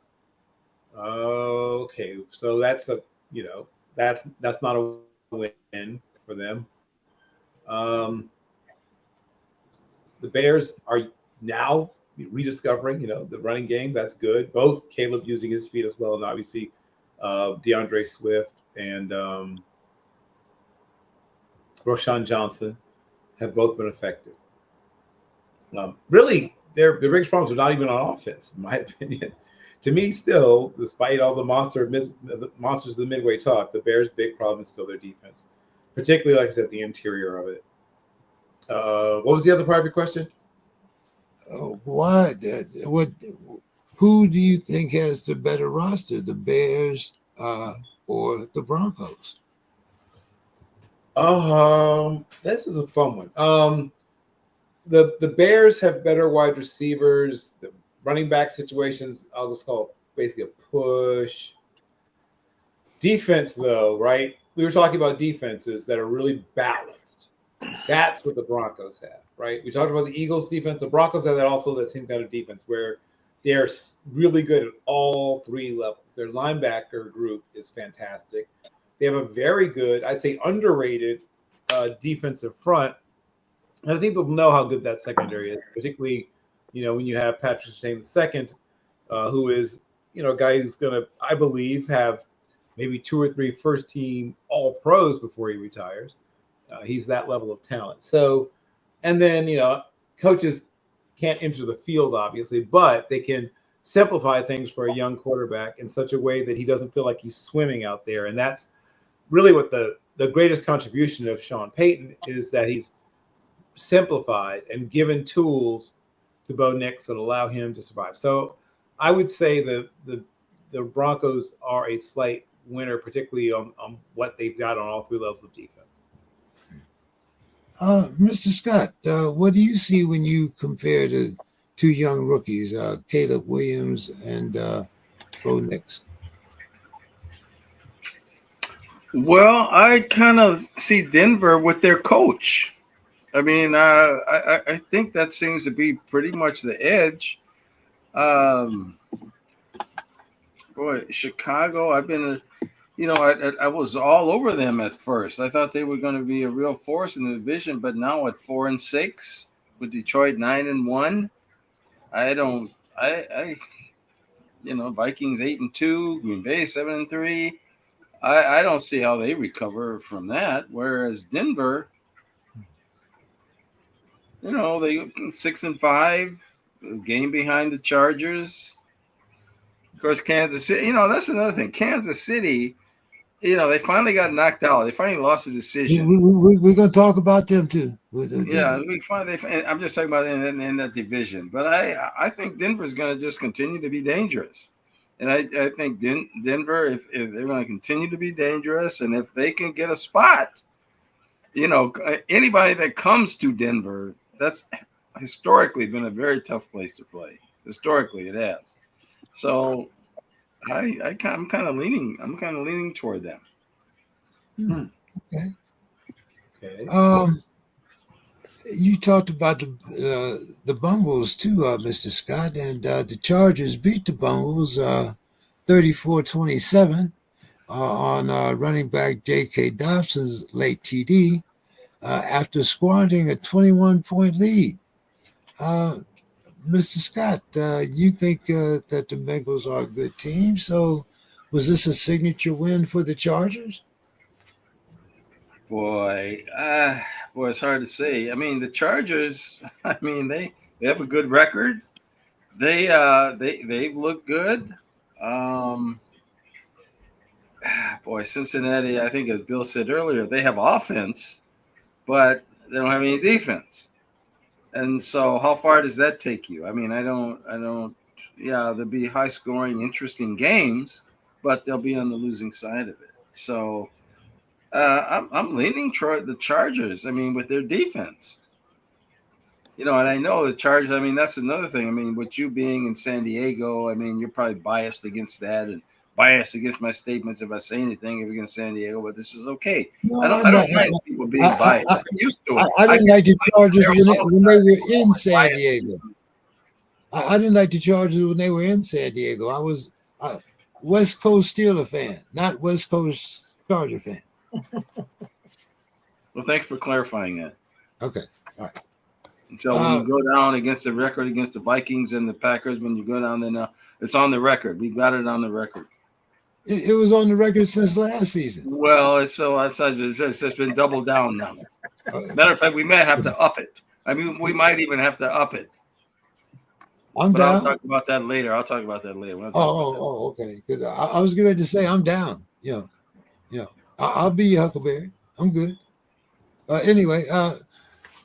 Okay, so that's a that's not a win for them. Um, the Bears are now rediscovering, the running game. That's good. Both Caleb using his feet as well, and obviously DeAndre Swift and Roshan Johnson have both been effective. Really, their biggest problems are not even on offense, in my opinion. To me, still, despite all the monsters of the midway talk, the Bears' big problem is still their defense, particularly, like I said, the interior of it. What was the other part of your question? Why? What? Who do you think has the better roster, the Bears or the Broncos? This is a fun one. The Bears have better wide receivers. The running back situations, I'll just call it basically a push. Defense, though, right? We were talking about defenses that are really balanced. That's what the Broncos have, right? We talked about the Eagles' defense. The Broncos have that same kind of defense where they're really good at all three levels. Their linebacker group is fantastic. They have a very good, I'd say underrated defensive front. And I think people know how good that secondary is, particularly, when you have Patrick Surtain II, who is, a guy who's going to, I believe, have maybe 2 or 3 first-team All-Pros before he retires. He's that level of talent. So, and then, coaches can't enter the field, obviously, but they can simplify things for a young quarterback in such a way that he doesn't feel like he's swimming out there. And that's really what the greatest contribution of Sean Payton is, that he's simplified and given tools to Bo Nix that allow him to survive. So I would say the Broncos are a slight winner, particularly on what they've got on all 3 levels of defense. Mr. Scott, what do you see when you compare the 2 young rookies, Caleb Williams and Bo Nix? Well, I kind of see Denver with their coach. I mean, I think that seems to be pretty much the edge. Boy, Chicago, I've been, I was all over them at first. I thought they were going to be a real force in the division, but now at 4-6, with Detroit 9-1, Vikings 8-2, Green Bay 7-3. I don't see how they recover from that. Whereas Denver, they 6-5, game behind the Chargers. Of course, Kansas City, that's another thing. Kansas City, they finally got knocked out. They finally lost the decision. We're going to talk about them too. Yeah, I'm just talking about in that division. But I think Denver's going to just continue to be dangerous. And I think Denver, if they're going to continue to be dangerous, and if they can get a spot, anybody that comes to Denver, that's historically been a very tough place to play. Historically, it has. So I'm kind of leaning toward them. Okay. You talked about the Bungles too, Mr. Scott, and the Chargers beat the Bungles 34-27 on running back J.K. Dobson's late TD after squandering a 21-point lead. Mr. Scott, you think that the Bengals are a good team. So was this a signature win for the Chargers? Boy, it's hard to say. I mean, the Chargers, they have a good record. They've looked good. Cincinnati, I think, as Bill said earlier, they have offense, but they don't have any defense. And so how far does that take you? I mean, I don't, there'll be high scoring, interesting games, but they'll be on the losing side of it. So I'm leaning toward the Chargers, with their defense. And I know the Chargers, that's another thing. With you being in San Diego, you're probably biased against that and biased against my statements if I say anything against San Diego, but this is okay. No, I don't mind people being biased. I'm used to it. I didn't like the Chargers when they were in San Diego. I didn't like the Chargers when they were in San Diego. West Coast Steeler fan, not West Coast Charger fan. Well, thanks for clarifying that. Okay, all right. So when you go down against the record against the Vikings and the Packers, when you go down there now, it's on the record. We got it on the record. It was on the record since last season. Well, it's just been doubled down now. Matter of fact, we may have to up it. I mean, we might even have to up it. I'm But down. I'll talk about that later. Okay. Because I was getting ready to say I'm down. I'll be your Huckleberry. I'm good. Anyway,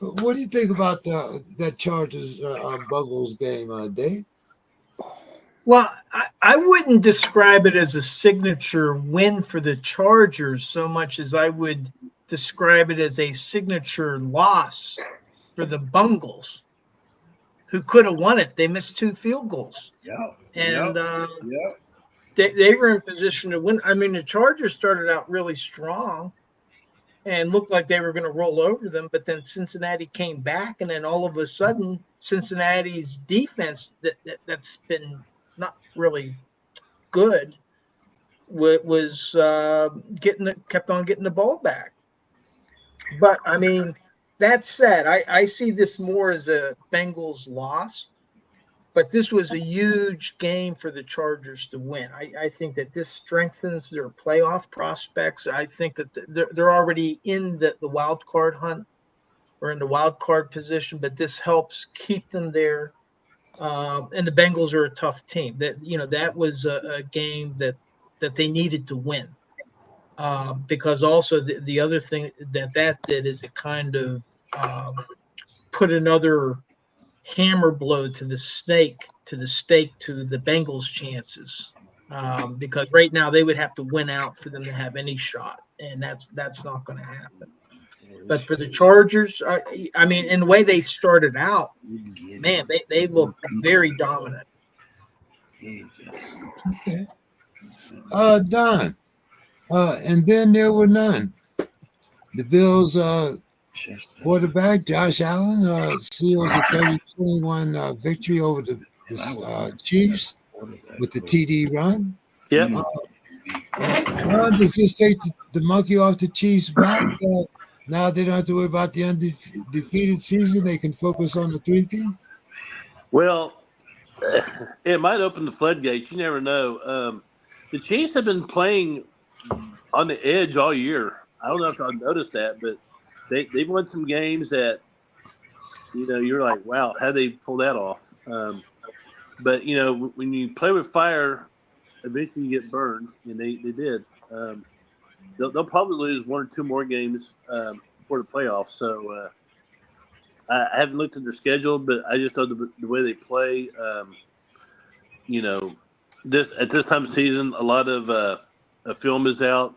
what do you think about that Chargers Bungles game, Dave? Well, I wouldn't describe it as a signature win for the Chargers so much as I would describe it as a signature loss for the Bungles, who could have won it. They missed 2 field goals. Yeah. And they were in position to win. I mean, the Chargers started out really strong and looked like they were going to roll over them, but then Cincinnati came back, and then all of a sudden, Cincinnati's defense that's been not really good was kept on getting the ball back. But I mean, that said, I see this more as a Bengals loss, but this was a huge game for the Chargers to win. I think that this strengthens their playoff prospects. I think that they're already in the wild card hunt or in the wild card position, but this helps keep them there. And the Bengals are a tough team. That was a game that they needed to win. Because also the other thing that did is it kind of put another hammer blow to the stake to the Bengals' chances. Because right now they would have to win out for them to have any shot, and that's not going to happen. But for the Chargers, I mean, in the way they started out, man, they look very dominant. Okay. Don. And then there were none. The Bills quarterback, Josh Allen, seals a 30-21 victory over the Chiefs with the TD run. Yep. Does this take the monkey off the Chiefs' back? Now they don't have to worry about the undefeated season. They can focus on the 3P? Well, it might open the floodgates. You never know. The Chiefs have been playing on the edge all year. I don't know if I've noticed that, but they've won some games that, you're like, wow, how they pull that off? But, when you play with fire, eventually you get burned, and they did. They'll probably lose 1 or 2 more games for the playoffs. So I haven't looked at their schedule, but I just know the way they play. This at this time of season, a lot of a film is out.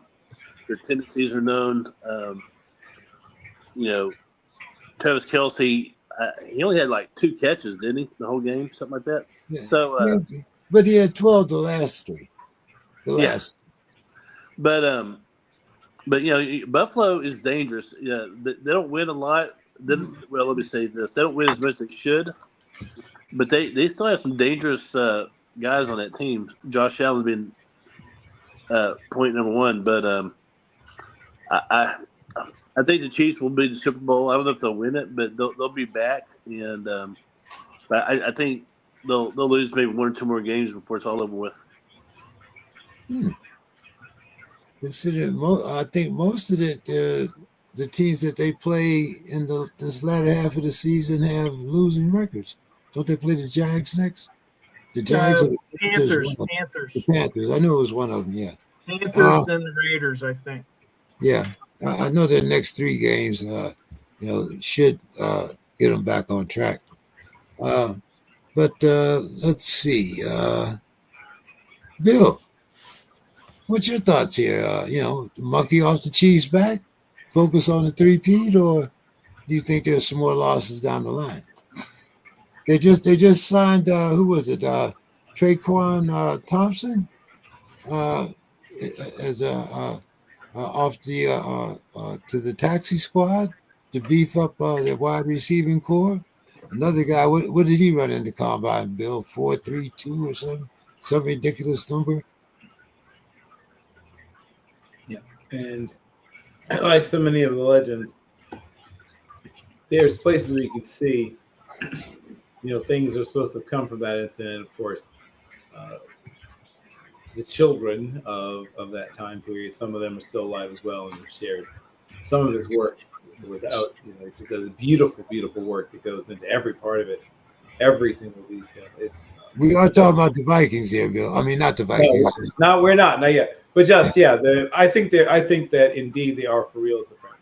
Their tendencies are known. Travis Kelce, he only had like 2 catches, didn't he? The whole game, something like that. Yeah. So, but he had 12 the last 3. But Buffalo is dangerous. Yeah, they don't win a lot. Well, let me say this: they don't win as much as they should, but they still have some dangerous guys on that team. Josh Allen being point number 1, but I think the Chiefs will be the Super Bowl. I don't know if they'll win it, but they'll be back, and but I think they'll lose maybe 1 or 2 more games before it's all over with. I think most of the teams that they play in this latter half of the season have losing records. Don't they play the Jags next? The Jags or the Panthers. The Panthers. I knew it was one of them, yeah. Panthers and the Raiders, I think. Yeah. I know the next 3 games, should get them back on track. But let's see. Bill, what's your thoughts here? Monkey off the Chiefs' back, focus on the 3P, or do you think there's some more losses down the line? They just signed who was it? Traquan Thompson as off the to the taxi squad to beef up their wide receiving core. Another guy, what did he run in the combine, Bill? 4.32 or something? Some ridiculous number. And like so many of the legends, there's places where you can see, things are supposed to come from that incident. Of course, uh, the children of that time period, some of them are still alive as well, and have shared some of his works without, it's just a beautiful, beautiful work that goes into every part of it, every single detail. It's We are talking about the Vikings here, Bill. I mean, not the Vikings. no, we're not yet, but just I think that indeed they are for real as a franchise.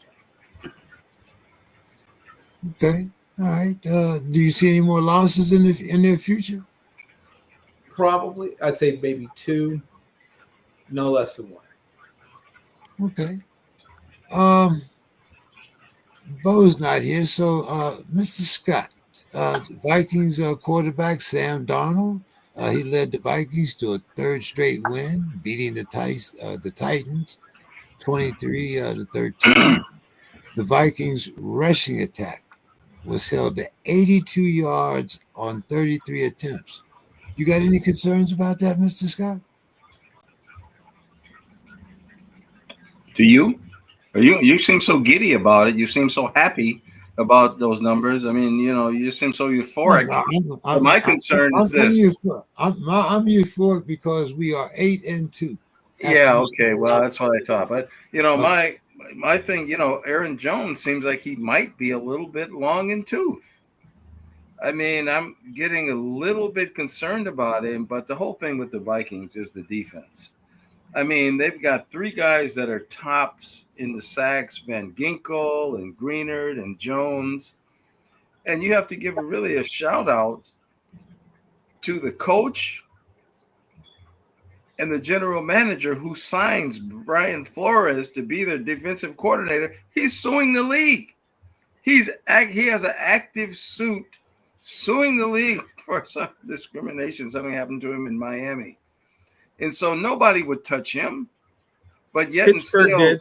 Okay, all right. Do you see any more losses in their future? Probably, I'd say maybe 2, no less than 1. Okay. Bo's not here, so Mr. Scott, Vikings quarterback Sam Darnold, he led the Vikings to a third straight win, beating the Titans 23-13. The Vikings rushing attack was held to 82 yards on 33 attempts. You got any concerns about that, Mr. Scott? Do you? You seem so giddy about it. You seem so happy about those numbers. I mean, you seem so euphoric. No, my concern is this. I'm euphoric because we are 8-2. Yeah, okay. Well, that's what I thought. But my thing, Aaron Jones seems like he might be a little bit long in tooth. I mean, I'm getting a little bit concerned about him, but the whole thing with the Vikings is the defense. I mean, they've got 3 guys that are tops in the sacks, Van Ginkel and Greenard and Jones. And you have to give a shout out to the coach and the general manager who signs Brian Flores to be their defensive coordinator. He's suing the league. He has an active suit suing the league for some discrimination, something happened to him in Miami. And so nobody would touch him. But yet Pittsburgh did.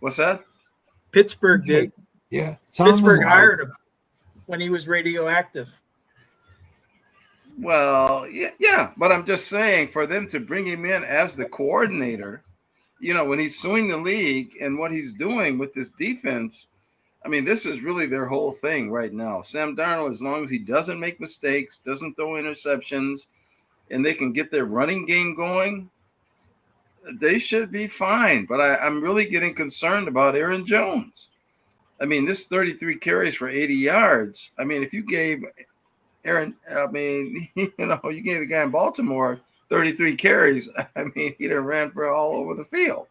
What's that? Pittsburgh did. Yeah. Pittsburgh hired him when he was radioactive. Well, yeah, but I'm just saying, for them to bring him in as the coordinator, when he's suing the league and what he's doing with this defense, I mean, this is really their whole thing right now. Sam Darnold, as long as he doesn't make mistakes, doesn't throw interceptions, and they can get their running game going, they should be fine. But I'm really getting concerned about Aaron Jones. I mean, this 33 carries for 80 yards. I mean, if you gave you gave the guy in Baltimore 33 carries, I mean, he'd have ran for all over the field.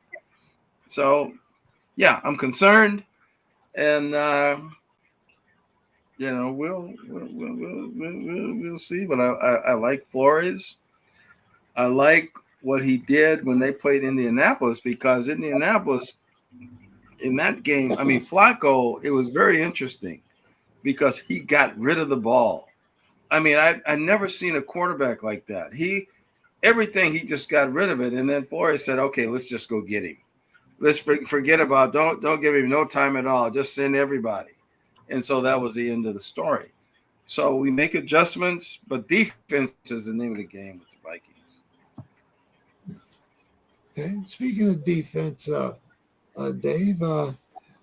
So, yeah, I'm concerned. And, we'll see. But I like Flores. I like what he did when they played Indianapolis, because Indianapolis, in that game, I mean, Flacco, it was very interesting because he got rid of the ball. I mean, I've never seen a quarterback like that. Everything, he just got rid of it. And then Flores said, okay, let's just go get him. Let's forget about, don't give him no time at all. Just send everybody. And so that was the end of the story. So we make adjustments, but defense is the name of the game with the Vikings. Okay. Speaking of defense, Dave,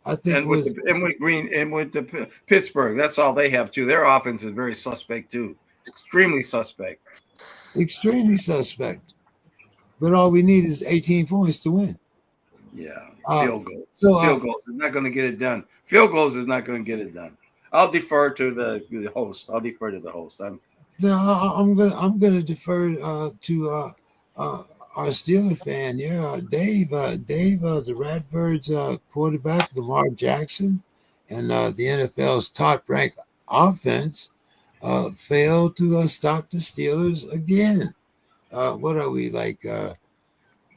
I think with the Pittsburgh, that's all they have too. Their offense is very suspect too. Extremely suspect. Extremely suspect. But all we need is 18 points to win. Yeah, field goals. Field goals is not going to get it done. Field goals is not going to get it done. I'll defer to the host. I'm gonna defer to our Steeler fan here, Dave. The Redbirds quarterback, Lamar Jackson, and the NFL's top-ranked offense failed to stop the Steelers again. What are we, like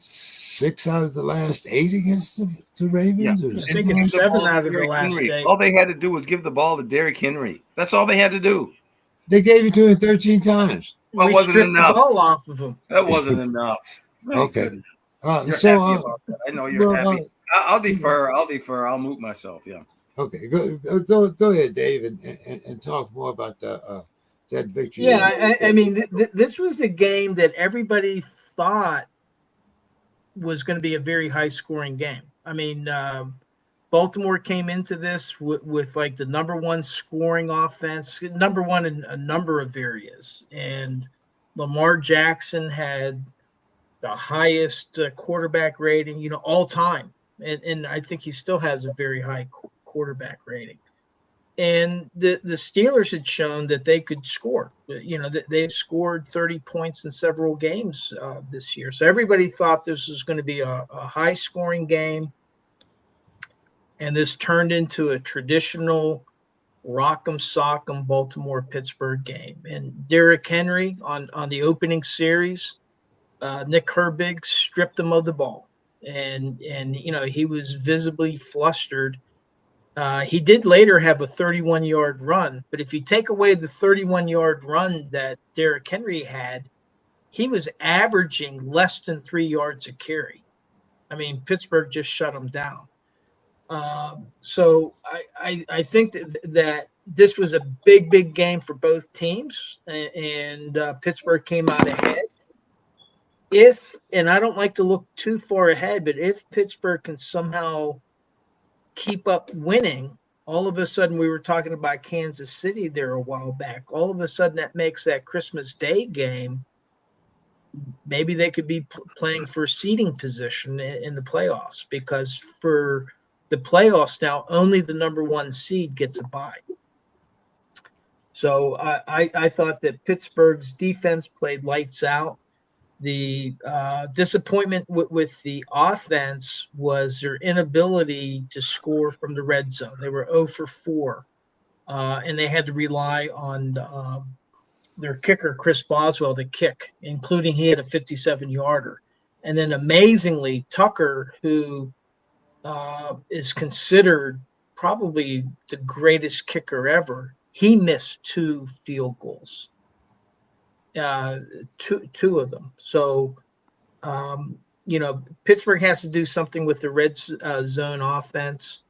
6 out of the last 8 against the Ravens? Yeah. I think it's 7 out of the last 8. All they had to do was give the ball to Derrick Henry. That's all they had to do. They gave it to him 13 times. Well, wasn't enough. The ball off of him. That wasn't enough. Okay. I know you're happy. I'll defer. I'll mute myself. Yeah. Okay. Go ahead, Dave, and talk more about that victory. Yeah, I mean, this was a game that everybody thought was going to be a very high-scoring game. I mean, Baltimore came into this with like the number one scoring offense, number one in a number of areas, and Lamar Jackson had the highest quarterback rating, all time, and I think he still has a very high quarterback rating. And the Steelers had shown that they could score. They've scored 30 points in several games this year. So everybody thought this was going to be a high-scoring game, and this turned into a traditional rock'em sock'em Baltimore-Pittsburgh game. And Derrick Henry on the opening series, Nick Herbig stripped him of the ball, and he was visibly flustered. He did later have a 31-yard run, but if you take away the 31-yard run that Derrick Henry had, he was averaging less than 3 yards a carry. I mean, Pittsburgh just shut him down. So I think that this was a big game for both teams, and Pittsburgh came out ahead. And I don't like to look too far ahead, but if Pittsburgh can somehow keep up winning, all of a sudden, we were talking about Kansas City there a while back. All of a sudden, that makes that Christmas Day game. Maybe they could be playing for seeding position in the playoffs, because for the playoffs now, only the number one seed gets a bye. So I thought that Pittsburgh's defense played lights out. The disappointment with the offense was their inability to score from the red zone. They were 0 for 4, and they had to rely on their kicker, Chris Boswell, to kick, including he had a 57-yarder. And then amazingly, Tucker, who is considered probably the greatest kicker ever, he missed 2 field goals. Two of them. So, Pittsburgh has to do something with the red zone offense.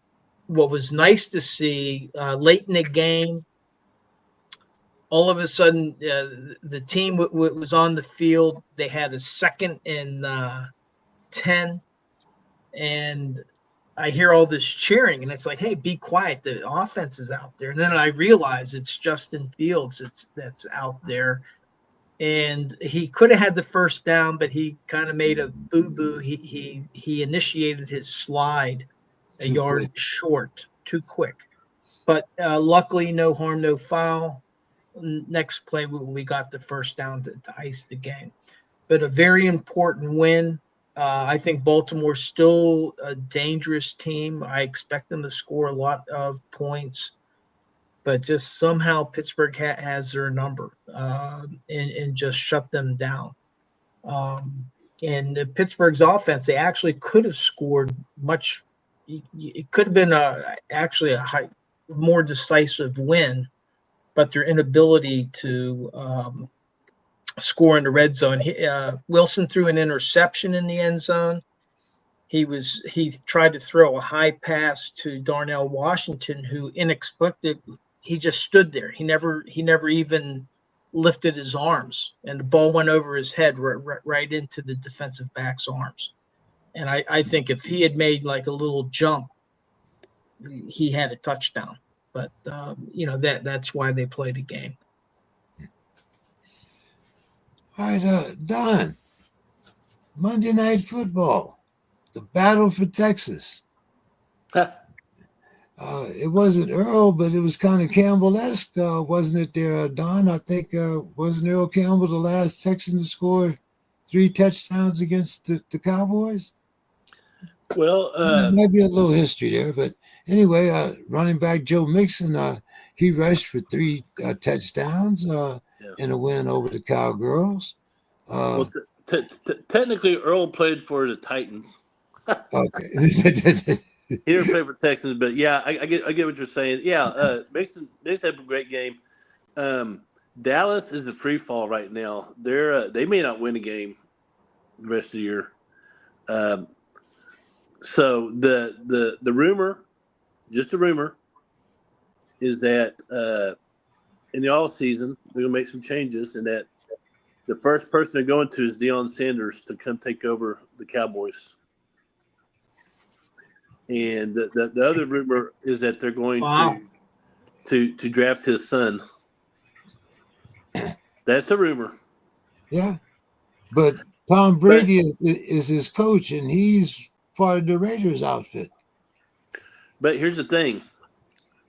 What was nice to see late in the game, all of a sudden, the team was on the field. They had a 2nd and 10, and I hear all this cheering, and it's like, hey, be quiet. The offense is out there. And then I realize it's Justin Fields that's out there. And he could have had the first down, but he kind of made a boo-boo. He initiated his slide a yard short, too quick. But luckily, no harm, no foul. Next play, we got the first down to ice the game. But a very important win. I think Baltimore's still a dangerous team. I expect them to score a lot of points, but just somehow Pittsburgh has their number and just shut them down. And Pittsburgh's offense, they actually could have scored much. It could have been actually a more decisive win, but their inability to score in the red zone. Wilson threw an interception in the end zone. He tried to throw a high pass to Darnell Washington, who inexplicably he just stood there. He never even lifted his arms, and the ball went over his head right into the defensive back's arms. And I think if he had made like a little jump, he had a touchdown. But that's why they played a game. All right, Don. Monday Night Football, the battle for Texas. It wasn't Earl, but it was kind of Campbell-esque, wasn't it there, Don? I think, wasn't Earl Campbell the last Texan to score 3 touchdowns against the Cowboys? Well, there might be a little history there, but anyway, running back Joe Mixon, he rushed for 3 touchdowns in a win over the Cowgirls. Well, technically, Earl played for the Titans. Okay. He didn't play for Texans, but yeah, I get what you're saying. Yeah, Mixon had a great game. Dallas is a free fall right now. They may not win a game the rest of the year. So the rumor, just a rumor, is that in the off season they're gonna make some changes, and that the first person they're going to is Deion Sanders to come take over the Cowboys. And the other rumor is that they're going to draft his son. That's a rumor. Yeah, but Tom Brady is his coach, and he's part of the Raiders outfit. But here's the thing.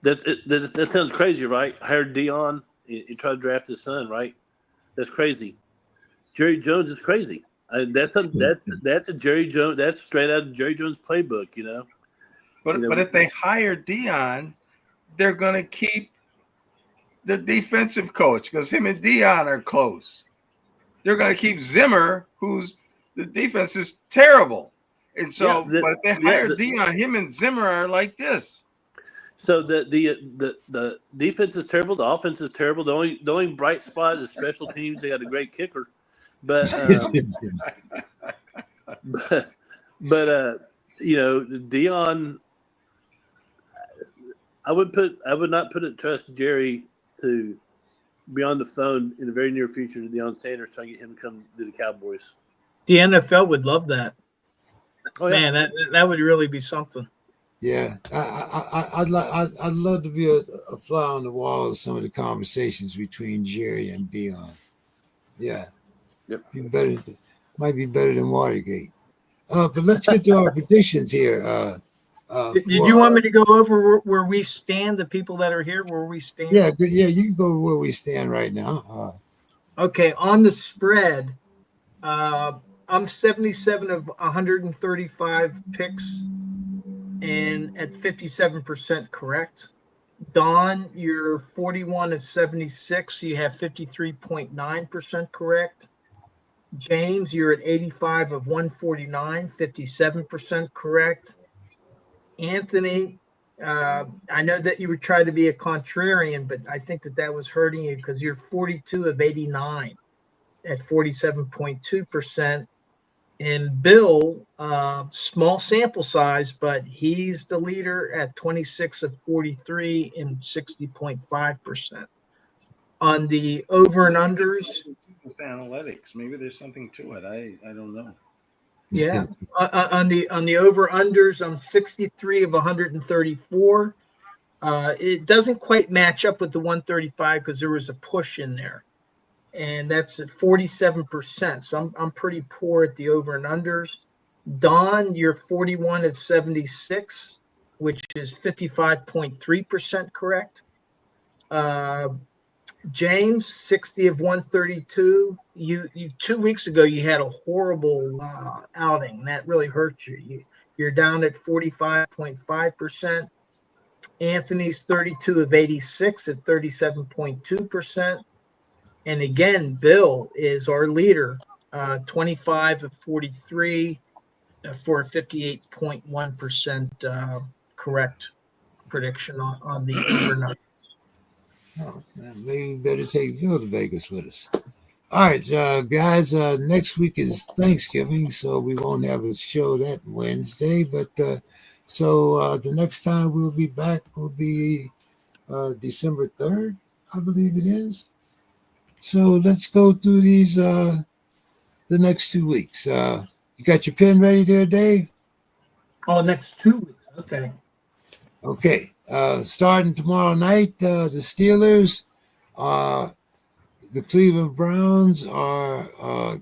That sounds crazy, right? Hired Deion, he tried to draft his son, right? That's crazy. Jerry Jones is crazy. That's a Jerry Jones. That's straight out of Jerry Jones' playbook, you know. But if they hire Deion, they're going to keep the defensive coach because him and Deion are close. They're going to keep Zimmer, who's the defense is terrible. And so, but if they hire Deion, him and Zimmer are like this. So the defense is terrible. The offense is terrible. The only bright spot is special teams. They got a great kicker, but you know, Deion. I would not trust Jerry to be on the phone in the very near future to Deion Sanders trying to get him to come to the Cowboys. The NFL would love that. Oh, yeah. Man, that would really be something. Yeah, I'd love to be a fly on the wall of some of the conversations between Jerry and Deion. Yeah, yep. Might be better than Watergate. But let's get to our predictions here. Did you want me to go over where we stand, the people that are here, where we stand? Yeah, you can go where we stand right now. Okay, on the spread, I'm 77 of 135 picks and at 57% correct. Don, you're 41 of 76. You have 53.9% correct. James, you're at 85 of 149, 57% correct. Anthony, I know that you would try to be a contrarian, but I think that was hurting you because you're 42 of 89 at 47.2%. And Bill, small sample size, but he's the leader at 26 of 43 and 60.5%. On the over and unders, it's analytics. Maybe there's something to it. I don't know. Yeah. on the over unders, I'm 63 of 134. It doesn't quite match up with the 135 because there was a push in there. And that's at 47%. So I'm pretty poor at the over and unders. Don, you're 41 of 76, which is 55.3% correct. James, 60 of 132. You 2 weeks ago you had a horrible outing. That really hurt you. You're down at 45.5%. Anthony's 32 of 86 at 37.2%. And again, Bill is our leader, 25 of 43 for a 58.1% correct prediction on the overnight. Oh, man, maybe we better take Bill to Vegas with us. All right, guys, next week is Thanksgiving, so we won't have a show that Wednesday. But so the next time we'll be back will be December 3rd, I believe it is. So let's go through these the next 2 weeks. You got your pen ready there, Dave? Oh, next 2 weeks. Okay. Okay. Starting tomorrow night, the Steelers, the Cleveland Browns are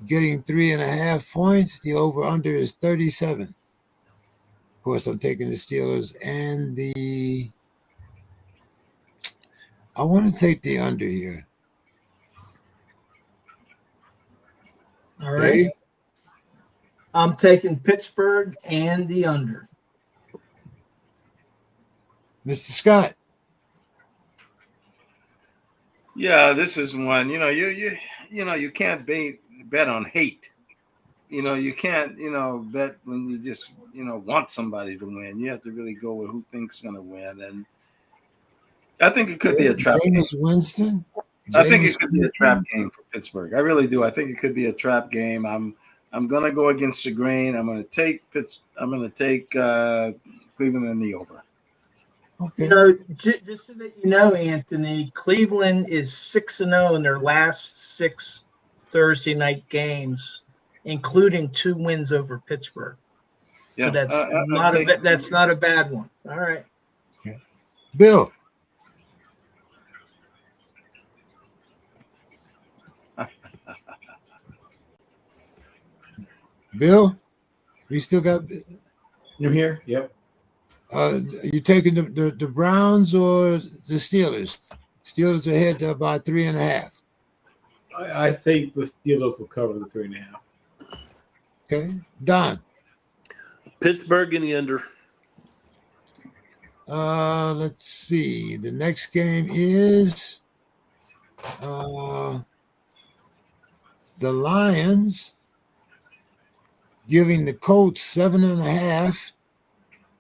getting 3.5 points. The over-under is 37. Of course, I'm taking the Steelers and I want to take the under here. All right. Dave? I'm taking Pittsburgh and the under. Mr. Scott. Yeah, this is one. You can't bet on hate. You can't bet when you just want somebody to win. You have to really go with who thinks going to win, and I think it could be a trap. Jameis Winston. I think it could be a trap game for Pittsburgh. I really do. I think it could be a trap game. I'm going to go against the grain. I'm going to take Cleveland in the over. Okay. Just so that you know, Anthony, Cleveland is 6-0 in their last 6 Thursday night games, including 2 wins over Pittsburgh. Yeah, So that's I'm that's not a bad one. All right. Bill. Bill, we still got. You here? Yep. You taking the Browns or the Steelers? Steelers are ahead by 3.5. I think the Steelers will cover the 3.5. Okay, Don. Pittsburgh in the under. Let's see. The next game is the Lions giving the Colts 7.5,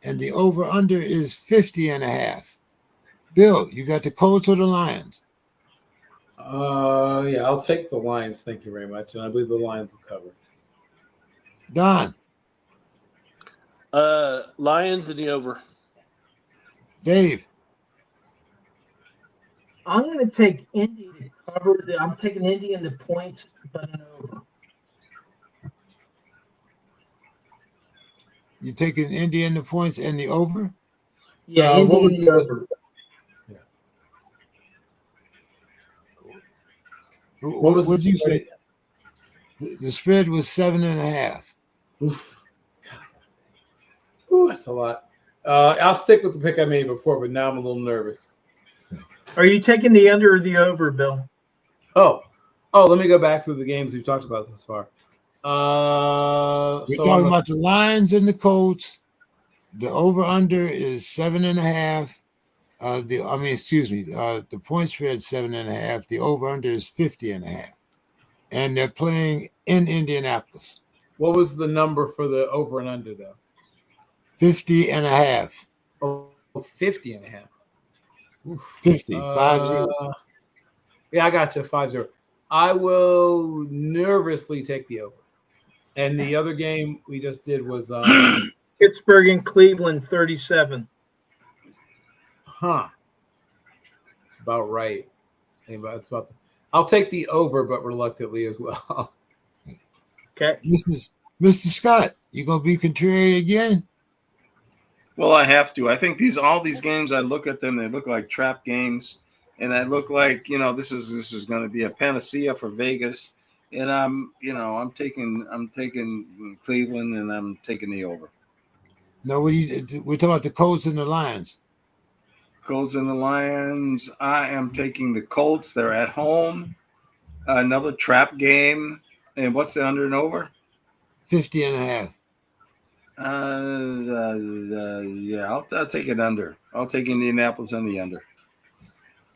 and the over/under is 50.5. Bill, you got the Colts or the Lions? Yeah, I'll take the Lions. Thank you very much, and I believe the Lions will cover. Don. Lions in the over. Dave. I'm going to take Indy to cover. I'm taking Indy in the points, but an over. You taking Indy in the points and the over? Yeah, Indy in the over. What did you say? The spread was 7.5. Oof. Ooh, that's a lot. I'll stick with the pick I made before, but now I'm a little nervous. Are you taking the under or the over, Bill? Oh, let me go back through the games we've talked about thus far. We're talking about the Lions and the Colts. The over/under is 7.5. The point spread 7.5. The over/under is 50.5, and they're playing in Indianapolis. What was the number for the over and under though? 50.5. Oh, 50.5. 50. 5-0. Yeah, I got you. 5-0. I will nervously take the over. And the other game we just did was Pittsburgh and Cleveland 37. It's about right. I'll take the over, but reluctantly as well. Okay. Mr. Scott, you gonna be contrary again? Well, I have to. I think all these games, I look at them, they look like trap games, and I look like, this is going to be a panacea for Vegas. And I'm taking Cleveland, and I'm taking the over. No, we're talking about the Colts and the Lions. Colts and the Lions. I am taking the Colts. They're at home. Another trap game. And what's the under and over? 50.5. Yeah, I'll take it under. I'll take Indianapolis and the under.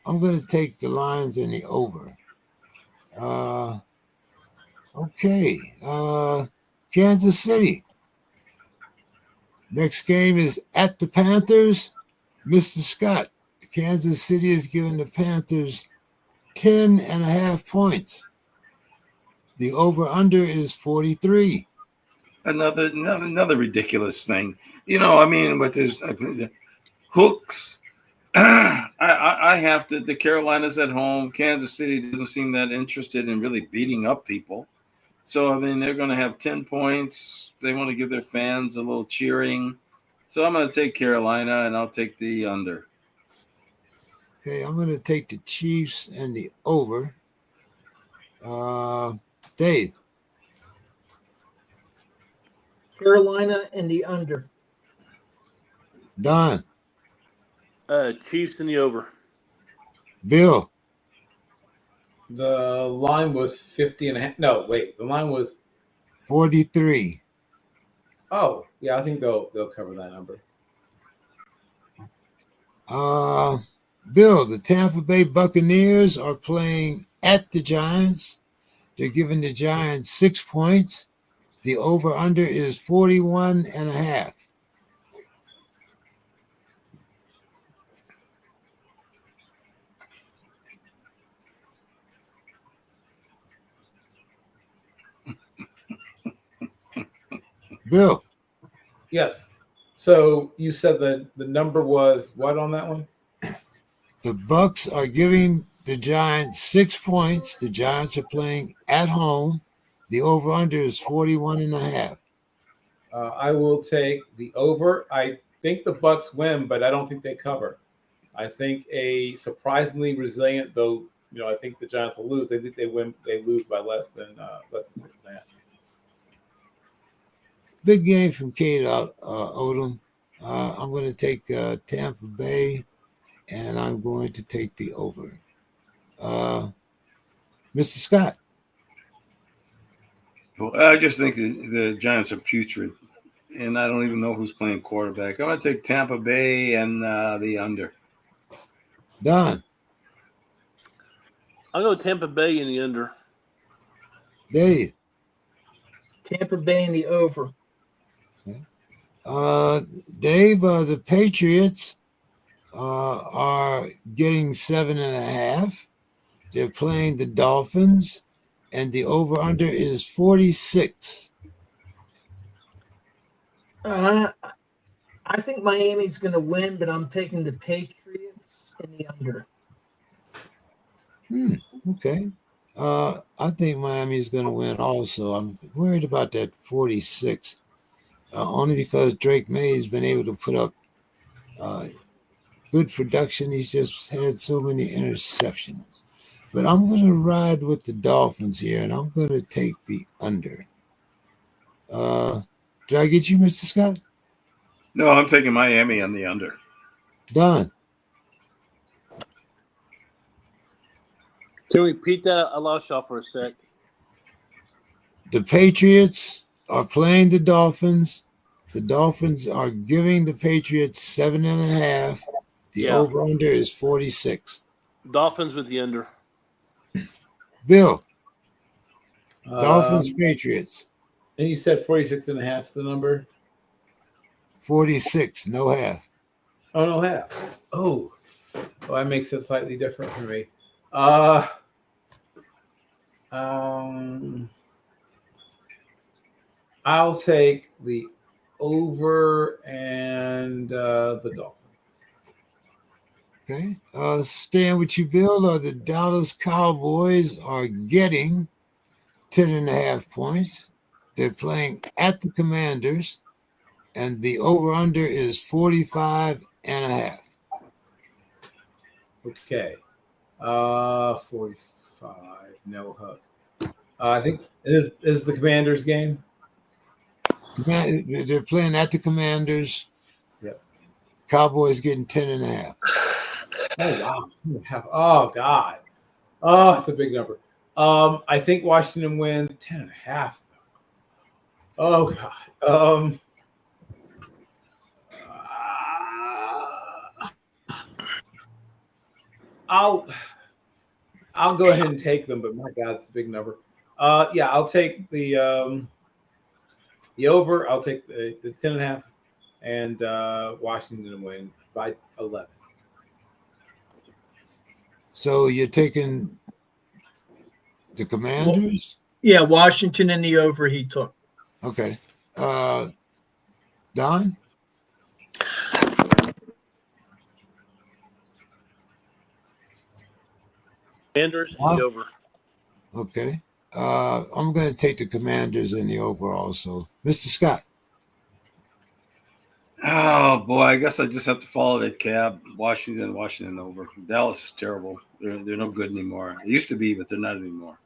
I'm going to take the Lions and the over. Okay. Kansas City. Next game is at the Panthers. Mr. Scott, Kansas City is giving the Panthers 10.5 points. The over/under is 43. Another ridiculous thing. With this hooks. I have to. The Carolinas at home. Kansas City doesn't seem that interested in really beating up people. So they're going to have 10 points. They want to give their fans a little cheering. So I'm going to take Carolina, and I'll take the under. Okay, I'm going to take the Chiefs and the over. Dave. Carolina and the under. Don. Chiefs in the over. Bill. The line was 50.5. No, wait. The line was 43. Oh, yeah, I think they'll cover that number. Bill, the Tampa Bay Buccaneers are playing at the Giants. They're giving the Giants 6 points. The over/under is 41.5. Bill. Yes. So you said that the number was what on that one? The Bucks are giving the Giants 6 points. The Giants are playing at home. The over-under is 41.5. I will take the over. I think the Bucks win, but I don't think they cover. I think a surprisingly resilient, though. I think the Giants will lose. I think they win. They lose by less than 6.5. Big game from Kate Odom. I'm going to take Tampa Bay, and I'm going to take the over. Mr. Scott. Well, I just think the Giants are putrid, and I don't even know who's playing quarterback. I'm going to take Tampa Bay and the under. Don. I'll go Tampa Bay in the under. Dave. Tampa Bay in the over. Okay. Dave, the Patriots are getting 7.5. They're playing the Dolphins, and the over-under is 46. I think Miami's going to win, but I'm taking the Patriots in the under. Okay. I think Miami's going to win also. I'm worried about that 46, only because Drake May has been able to put up good production. He's just had so many interceptions. But I'm going to ride with the Dolphins here, and I'm going to take the under. Did I get you, Mr. Scott? No, I'm taking Miami on the under. Don. Can we repeat that? I lost y'all for a sec. The Patriots are playing the Dolphins. The Dolphins are giving the Patriots 7.5. The over-under is 46. Dolphins with the under. Bill. Dolphins, Patriots. And you said 46.5 is the number? 46, no half. Oh, no half. Oh, well, that makes it slightly different for me. I'll take the over and the Dolphins. Okay. Staying with you, Bill, the Dallas Cowboys are getting 10.5 points. They're playing at the Commanders, and the over-under is 45.5. Okay. 45, no hook. I think it is the Commanders game. They're playing at the Commanders. Yep. Cowboys getting 10.5. Oh, wow. 10.5. Oh, God. Oh, it's a big number. I think Washington wins 10.5. Oh, God. I'll go ahead and take them, but my God, it's a big number. Yeah, I'll take the over. I'll take the 10.5, and Washington to win by 11. So you're taking the Commanders? Yeah, Washington in the over he took. Okay. Don? Commanders in the over. Okay. I'm going to take the Commanders in the over also. Mr. Scott? Oh, boy, I guess I just have to follow that cab. Washington over. Dallas is terrible. They're no good anymore. They used to be, but they're not anymore.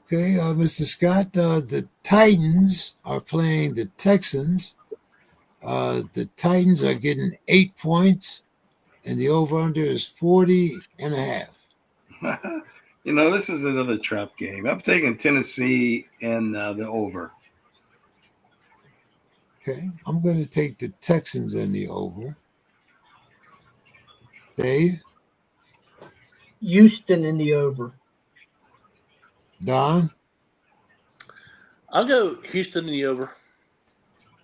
Okay, Mr. Scott, the Titans are playing the Texans. The Titans are getting 8 points, and the over-under is 40.5. This is another trap game. I'm taking Tennessee and the over. Okay, I'm going to take the Texans in the over. Dave? Houston in the over. Don? I'll go Houston in the over.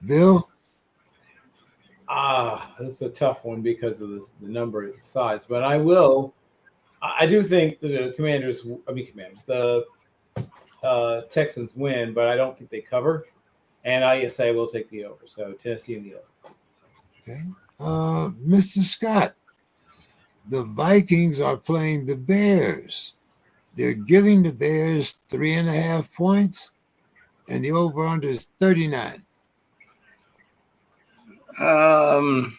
Bill? That's a tough one because of the number of the size, but I do think the the Texans win, but I don't think they cover. And I will take the over. So Tennessee in the over. Okay. Mr. Scott, The Vikings are playing the Bears. They're giving the Bears 3.5 points, and the over-under is 39. I'm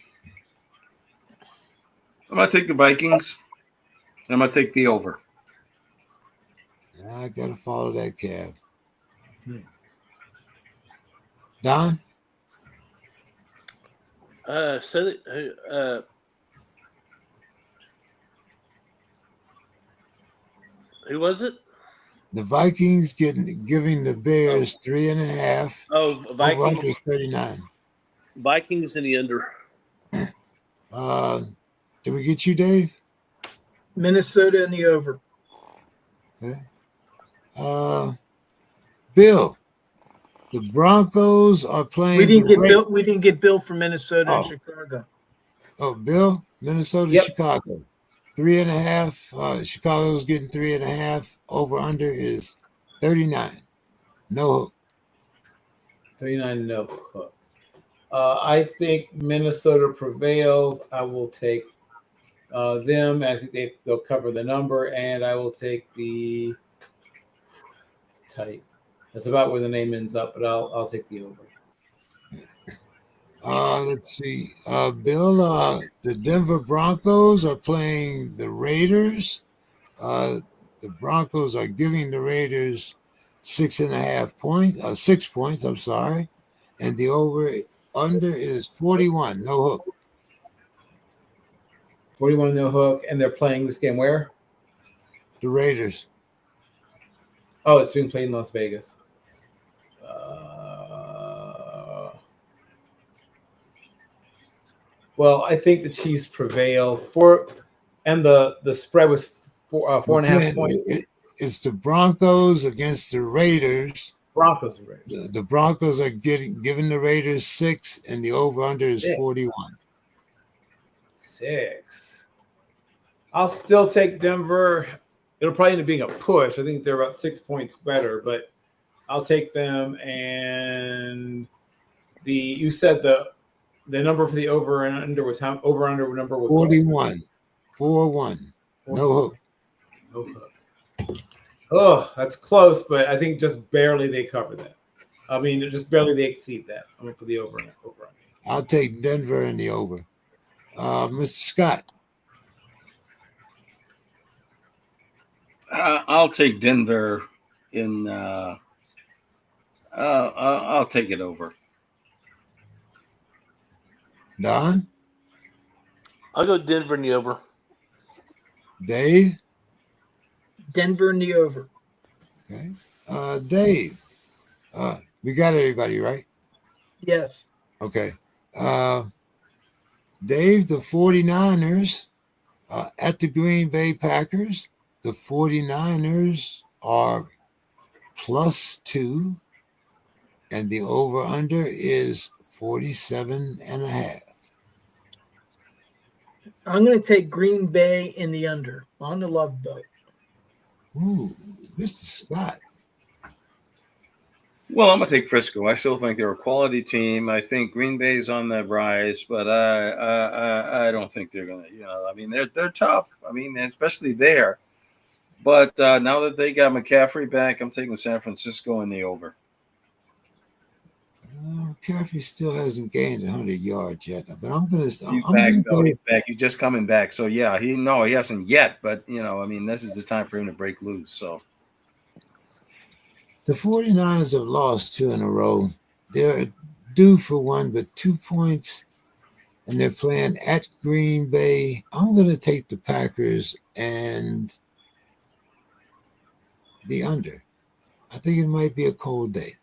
gonna take the Vikings. I'm gonna take the over. I got to follow that cab. Don? So who was it? The Vikings giving the Bears 3.5. Oh, Over-under Vikings. is 39. Vikings in the under. Did we get you, Dave? Minnesota in the over. Okay. Bill, the Broncos are playing. We didn't get Bill from Minnesota and Chicago. Oh, Bill, Minnesota, Yep. Chicago. 3.5. Chicago's getting 3.5. Over-under is 39. No hook. 39 no hook. I think Minnesota prevails. I will take them. I think they'll cover the number, and I will take the it's tight. That's about where the name ends up, but I'll take the over. Let's see. Bill, the Denver Broncos are playing the Raiders. The Broncos are giving the Raiders 6.5 points. 6 points. I'm sorry, and the over/under is 41. No hook. 41 no hook, and they're playing this game where? The Raiders. Oh, it's being played in Las Vegas. Well, I think the Chiefs prevail and the spread was 4.5 points. It's the Broncos against the Raiders. Broncos and Raiders. The Broncos are giving the Raiders 6, and the over/under is 41. 6. I'll still take Denver. It'll probably end up being a push. I think they're about 6 points better, but I'll take them. And you said the number for the over and under was how over/under number was 41. 4-1. No hook. No hook. Oh, that's close, but I think just barely they cover that. I mean, just barely they exceed that. I'm going for the over. I'll take Denver in the over. Mr. Scott. I'll take Denver in. I'll take it over. Don? I'll go Denver in the over. Dave? Denver in the over. Okay. Dave. We got everybody, right? Yes. Okay. Dave, the 49ers at the Green Bay Packers. The 49ers are +2, and the over/under is 47.5. I'm going to take Green Bay in the under on the love boat. Ooh, Mr. Scott. Well, I'm gonna take Frisco. I still think they're a quality team. I think Green Bay's on the rise, but I don't think they're gonna. I mean, they're tough. I mean, especially there. But now that they got McCaffrey back, I'm taking San Francisco in the over. McCaffrey still hasn't gained 100 yards yet, but I'm gonna. He's back. He's just coming back. So yeah, he hasn't yet. But I mean, this is the time for him to break loose. So. The 49ers have lost 2 in a row. They're due for one, but 2 points, and they're playing at Green Bay. I'm going to take the Packers and the under. I think it might be a cold day.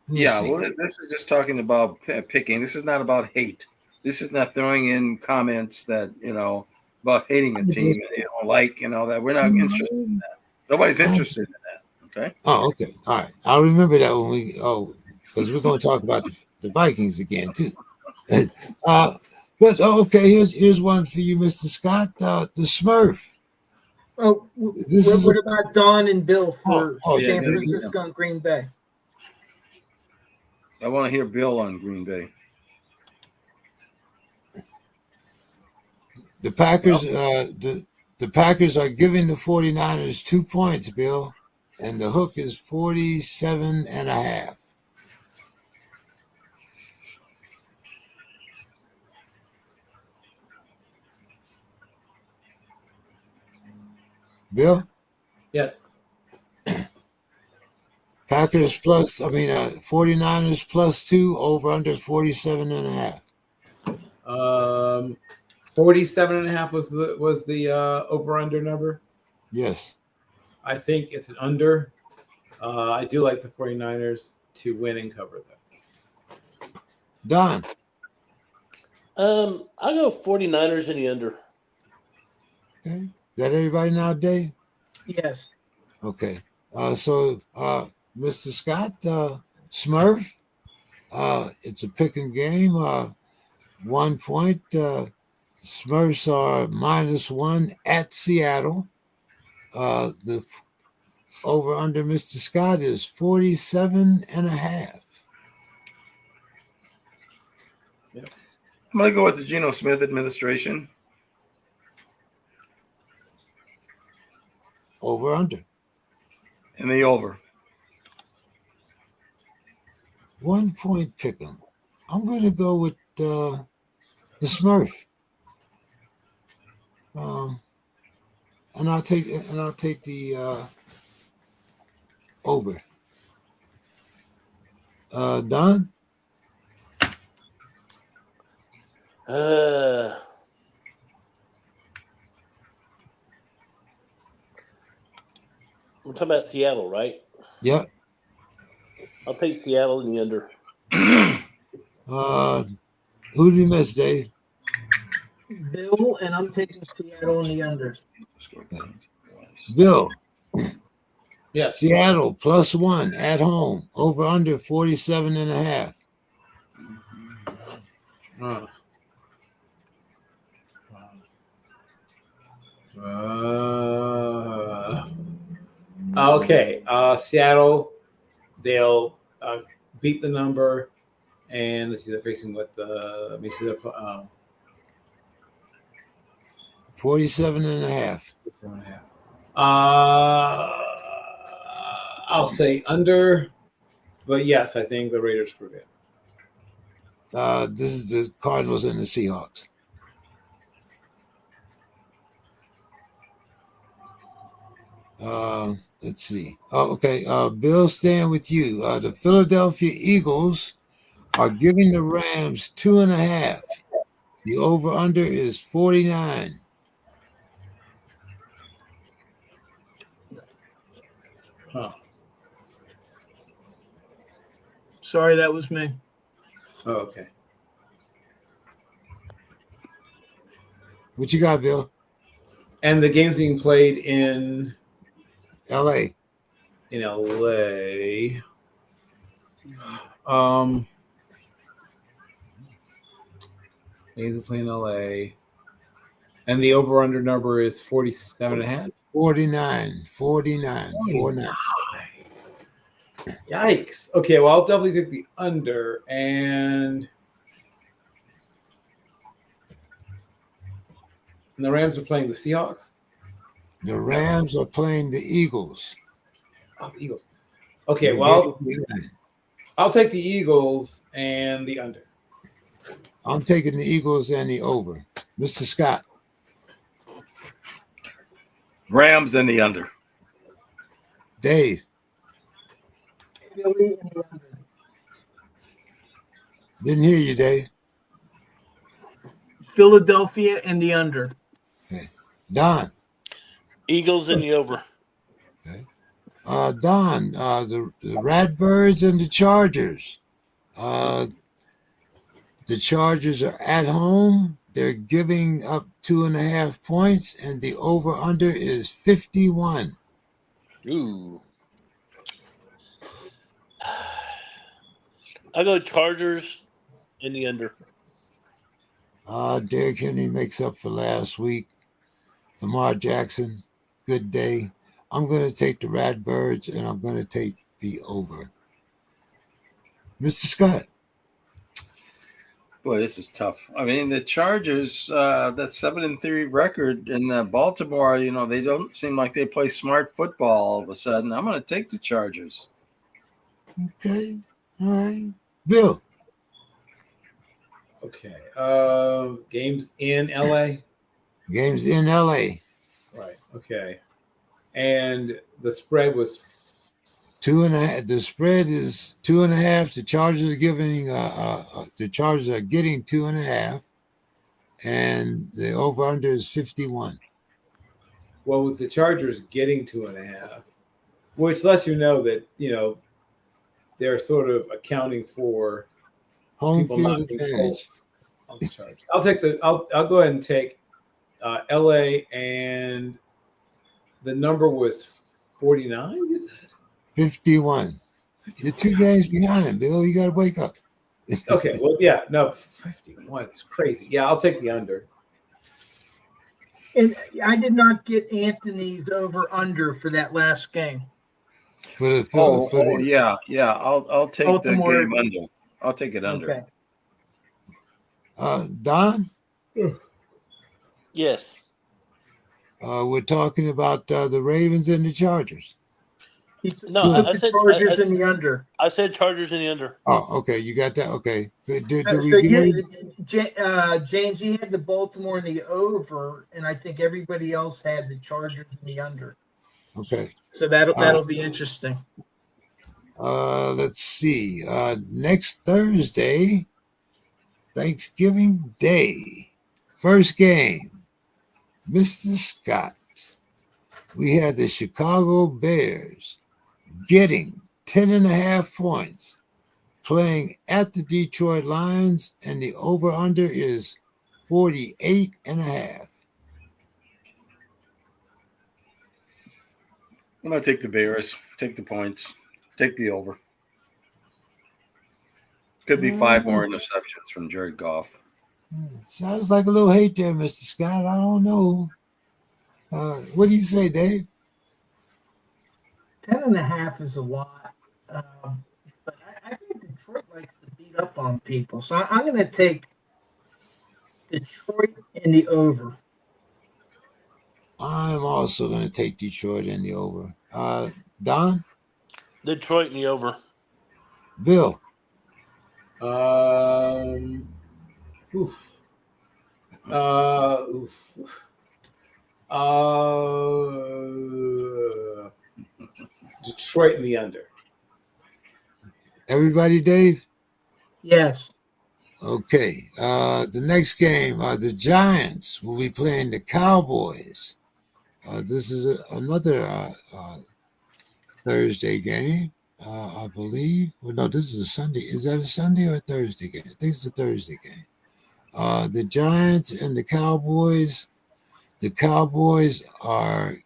This is just talking about picking. This is not about hate. This is not throwing in comments that, about hating a team, and all that. We're not interested in that. Nobody's interested in that. Okay. Oh, okay. All right. I'll remember that when because we're going to talk about the Vikings again too. But okay, here's one for you, Mr. Scott. The Smurf. Oh, what about Don and Bill for San Francisco and Green Bay? I want to hear Bill on Green Bay. The Packers, the Packers are giving the 49ers 2 points, Bill, and the hook is 47.5. Bill, Yes. Packers 49ers +2 over under 47.5. 47.5 was the over under number. Yes. I think it's an under. I do like the 49ers to win and cover though. Don. I'll go 49ers in the under. Okay. Is that everybody now, Dave? Yes. Okay. So Mr. Scott, Smurf, it's a picking game. 1 point. Smurfs are -1 at Seattle. The over under Mr. Scott is 47.5. I'm going to go with the Geno Smith administration. Over under. And the over. 1 point pick 'em. I'm going to go with the Smurf. And I'll take the over. Don? We're talking about Seattle, right? Yep. I'll take Seattle in the under. Who did you miss, Dave? Bill, and I'm taking Seattle in the under. Bill. Yes. Seattle +1 at home. Over under 47.5. Okay. Seattle, they'll beat the number, and let's see, they're facing what the. Let me see their. 47.5. I'll say under, but yes, I think the Raiders prevail. This is the Cardinals and the Seahawks. Let's see. Okay. Bill, staying with you. The Philadelphia Eagles are giving the Rams 2.5. The over-under is 49. Sorry, that was me. Oh, okay. What you got, Bill? And the game's being played in L.A. In LA. Games playing in LA. And the over-under number is 47.5. 49. 49. Yikes. Okay, well, I'll definitely take the under. And the Rams are playing the Seahawks? The Rams are playing the Eagles. Oh, the Eagles. Okay, well, I'll take the Eagles and the under. I'm taking the Eagles and the over. Mr. Scott. Rams and the under. Dave. Philly and the under. Didn't hear you, Dave. Philadelphia and the under. Okay. Don. Eagles in the over. Okay. Don, the Ratbirds and the Chargers. The Chargers are at home. They're giving up 2.5 points, and the over-under is 51. Ooh. I'll go Chargers in the under. Derrick Henry makes up for last week. Lamar Jackson, good day. I'm going to take the Ratbirds, and I'm going to take the over. Mr. Scott. Boy, this is tough. I mean, the Chargers, that 7-3 record in Baltimore, they don't seem like they play smart football all of a sudden. I'm going to take the Chargers. Okay. All right. Bill. Okay. Games in LA. Games in LA. Right. Okay. And the spread was 2.5. The spread is 2.5. The Chargers are giving. The Chargers are getting 2.5, and the over under is 51. well, with the Chargers getting 2.5, which lets you know that they're sort of accounting for Home people field not being advantage. on the Chargers. I'll go ahead and take LA, and the number was 49. You said 51. You're 2 games behind, Bill. You got to wake up. okay. Well, yeah, no, 51 is crazy. Yeah, I'll take the under. And I did not get Anthony's over under for that last game. For the Yeah. I'll take Baltimore. the game under. I'll take it under. Okay. Don, Yes. we're talking about the Ravens and the Chargers. No, Took I the said Chargers in the under. I said Chargers in the under. Oh, okay. You got that? Okay. Did So we James, you had the Baltimore in the over, and I think everybody else had the Chargers in the under. Okay. So that'll be interesting. Let's see. Next Thursday, Thanksgiving Day, first game, Mr. Scott. We had the Chicago Bears getting 10.5 points, playing at the Detroit Lions, and the over-under is 48.5. I'm going to take the Bears, take the points, take the over. Could be 5 more interceptions from Jared Goff. Sounds like a little hate there, Mr. Scott. I don't know. What do you say, Dave? 10.5 is a lot. But I think Detroit likes to beat up on people. So I'm going to take Detroit in the over. I'm also going to take Detroit in the over. Don? Detroit in the over. Bill? Oof. Detroit in the under. Everybody, Dave? Yes. Okay. The next game, the Giants will be playing the Cowboys. This is another Thursday game, I believe. Well, no, this is a Sunday. Is that a Sunday or a Thursday game? I think it's a Thursday game. The Giants and the Cowboys. The Cowboys are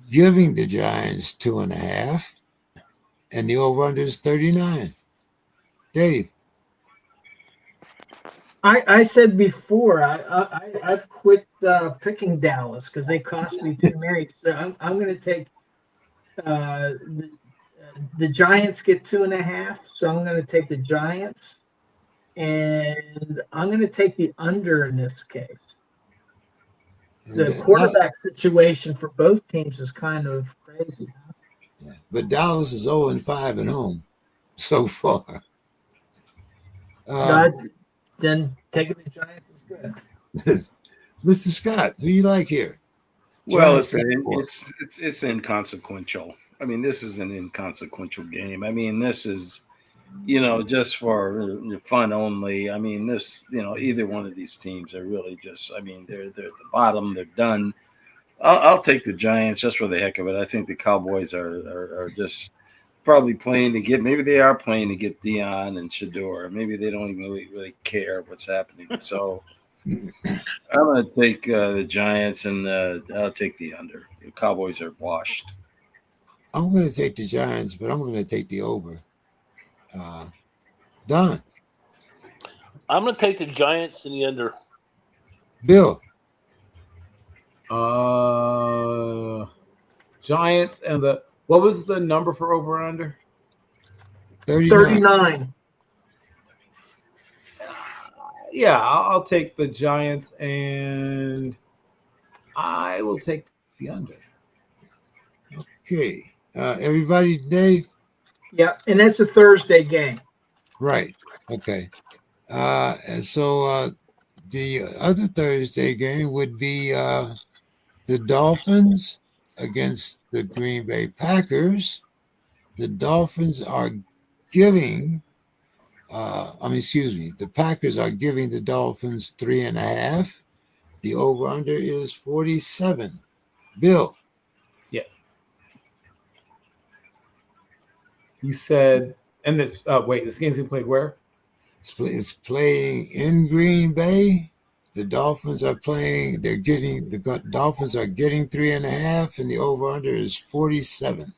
giving the Giants 2.5, and the over-under is 39. Dave? I said before I've quit picking Dallas because they cost me too many. So I'm going to take the Giants get 2.5. So I'm going to take the Giants, and I'm going to take the under in this case. The quarterback situation for both teams is kind of crazy. Yeah, but Dallas is 0-5 at home so far. Then taking the Giants is good. Mr. Scott, who you like here? Well, Giants, it's inconsequential. I mean, this is an inconsequential game. I mean, this is, just for fun only. I mean, this, either one of these teams are really just, I mean, they're at the bottom. They're done. I'll take the Giants just for the heck of it. I think the Cowboys are just probably playing to get, maybe they are playing to get Dion and Shador. Maybe they don't even really care what's happening. So I'm going to take the Giants, and I'll take the under. The Cowboys are washed. I'm going to take the Giants, but I'm going to take the over. Don? I'm going to take the Giants in the under. Bill? Giants and what was the number for over and under? 39. Yeah, I'll take the Giants, and I will take the under. Okay. Everybody, Dave? Yeah, and that's a Thursday game. Right. Okay. And so the other Thursday game would be the Dolphins against the Green Bay Packers. The Dolphins are giving, the Packers are giving the Dolphins 3.5. The over-under is 47. Bill. Yes. You said, and this. Wait, this game's being played where? It's playing in Green Bay. The Dolphins are playing. The Dolphins are getting 3.5, and the over/under is 47.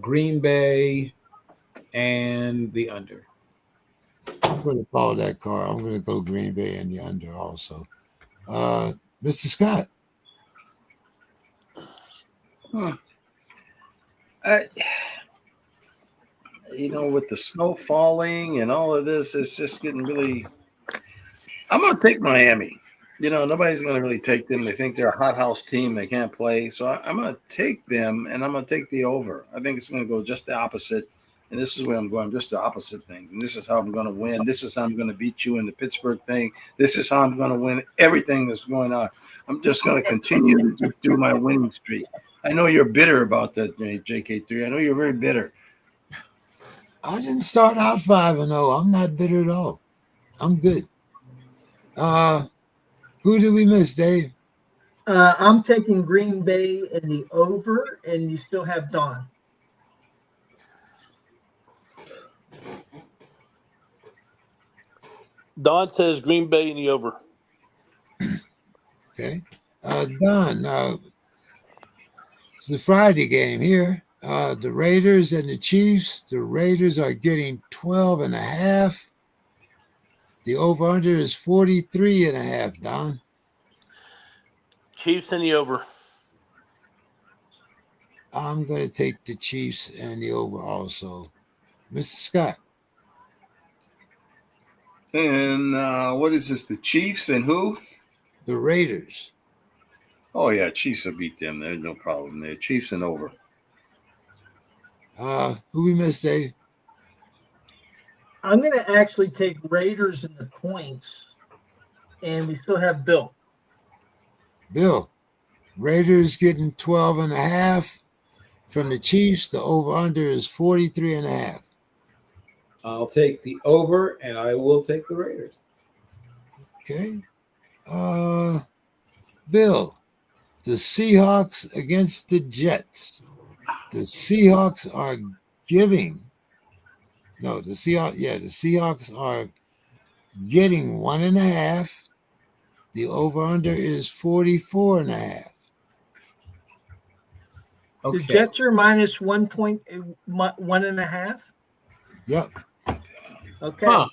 Green Bay and the under. I'm going to follow that car. I'm going to go Green Bay and the under also. Mr. Scott. With the snow falling and all of this, it's just getting really. I'm going to take Miami. Nobody's going to really take them. They think they're a hot house team. They can't play. So I'm going to take them, and I'm going to take the over. I think it's going to go just the opposite. And this is where I'm going, just the opposite things. And this is how I'm going to win. This is how I'm going to beat you in the Pittsburgh thing. This is how I'm going to win everything that's going on. I'm just going to continue to do my winning streak. I know you're bitter about that, JK3. I know you're very bitter. I didn't start out 5-0. I'm not bitter at all. I'm good. Who did we miss, Dave? I'm taking Green Bay in the over, and you still have Don. Don says Green Bay in the over. Okay. Don, it's the Friday game here. The Raiders and the Chiefs. The Raiders are getting 12.5. The over-under is 43.5, Don. Chiefs in the over. I'm going to take the Chiefs and the over also. Mr. Scott. And what is this? The Chiefs and who? The Raiders. Oh, yeah, Chiefs will beat them. There's no problem there. Chiefs and over. Who we missed, Dave? I'm going to actually take Raiders in the points, and we still have Bill. Bill. Raiders getting 12.5 from the Chiefs. The over-under is 43.5. I'll take the over, and I will take the Raiders. Okay. Bill. The Seahawks against the Jets. The Seahawks are giving. No, the Seahawks are getting 1.5. The over-under is 44.5. Okay. The Jets are minus 1.1.5. Yep. Okay. Huh.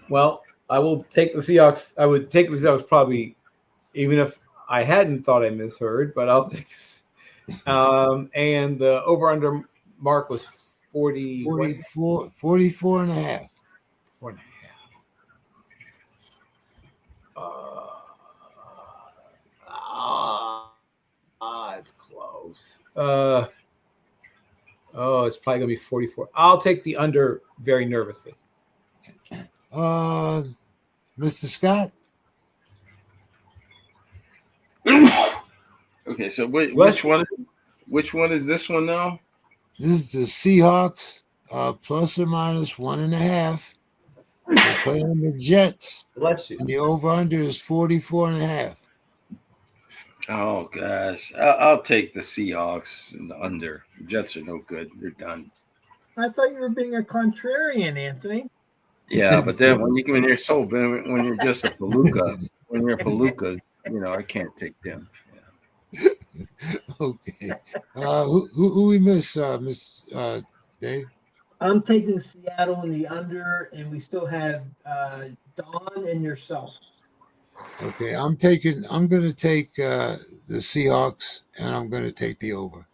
Well, I will take the Seahawks. I would take the Seahawks probably, even if I hadn't thought I misheard, but I'll take this. And the over-under mark was 44.5. 4.5. It's close. It's probably gonna be 44. I'll take the under very nervously. Mr. Scott. Okay, so which one? Which one is this one now? This is the Seahawks, plus or minus 1.5. They're playing the Jets. Bless you. And the over-under is 44.5. Oh gosh, I'll take the Seahawks and the under. The Jets are no good. They're done. I thought you were being a contrarian, Anthony. Yeah, but then when you're just a palooka, when you're a palooka, I can't take them. Yeah. Okay. Who we miss, Miss Dave? I'm taking Seattle in the under, and we still have Don and yourself. Okay, I'm going to take the Seahawks, and I'm going to take the over.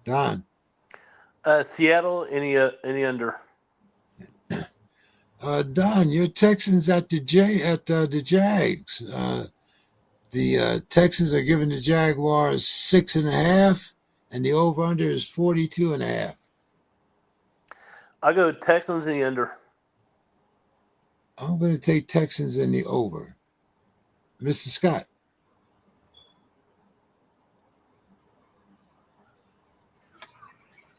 Don. Seattle in the under. Don, your Texans at the Jags. The Texans are giving the Jaguars 6.5, and the over/under is 42.5. I go Texans in the under. I'm going to take Texans in the over. Mr. Scott.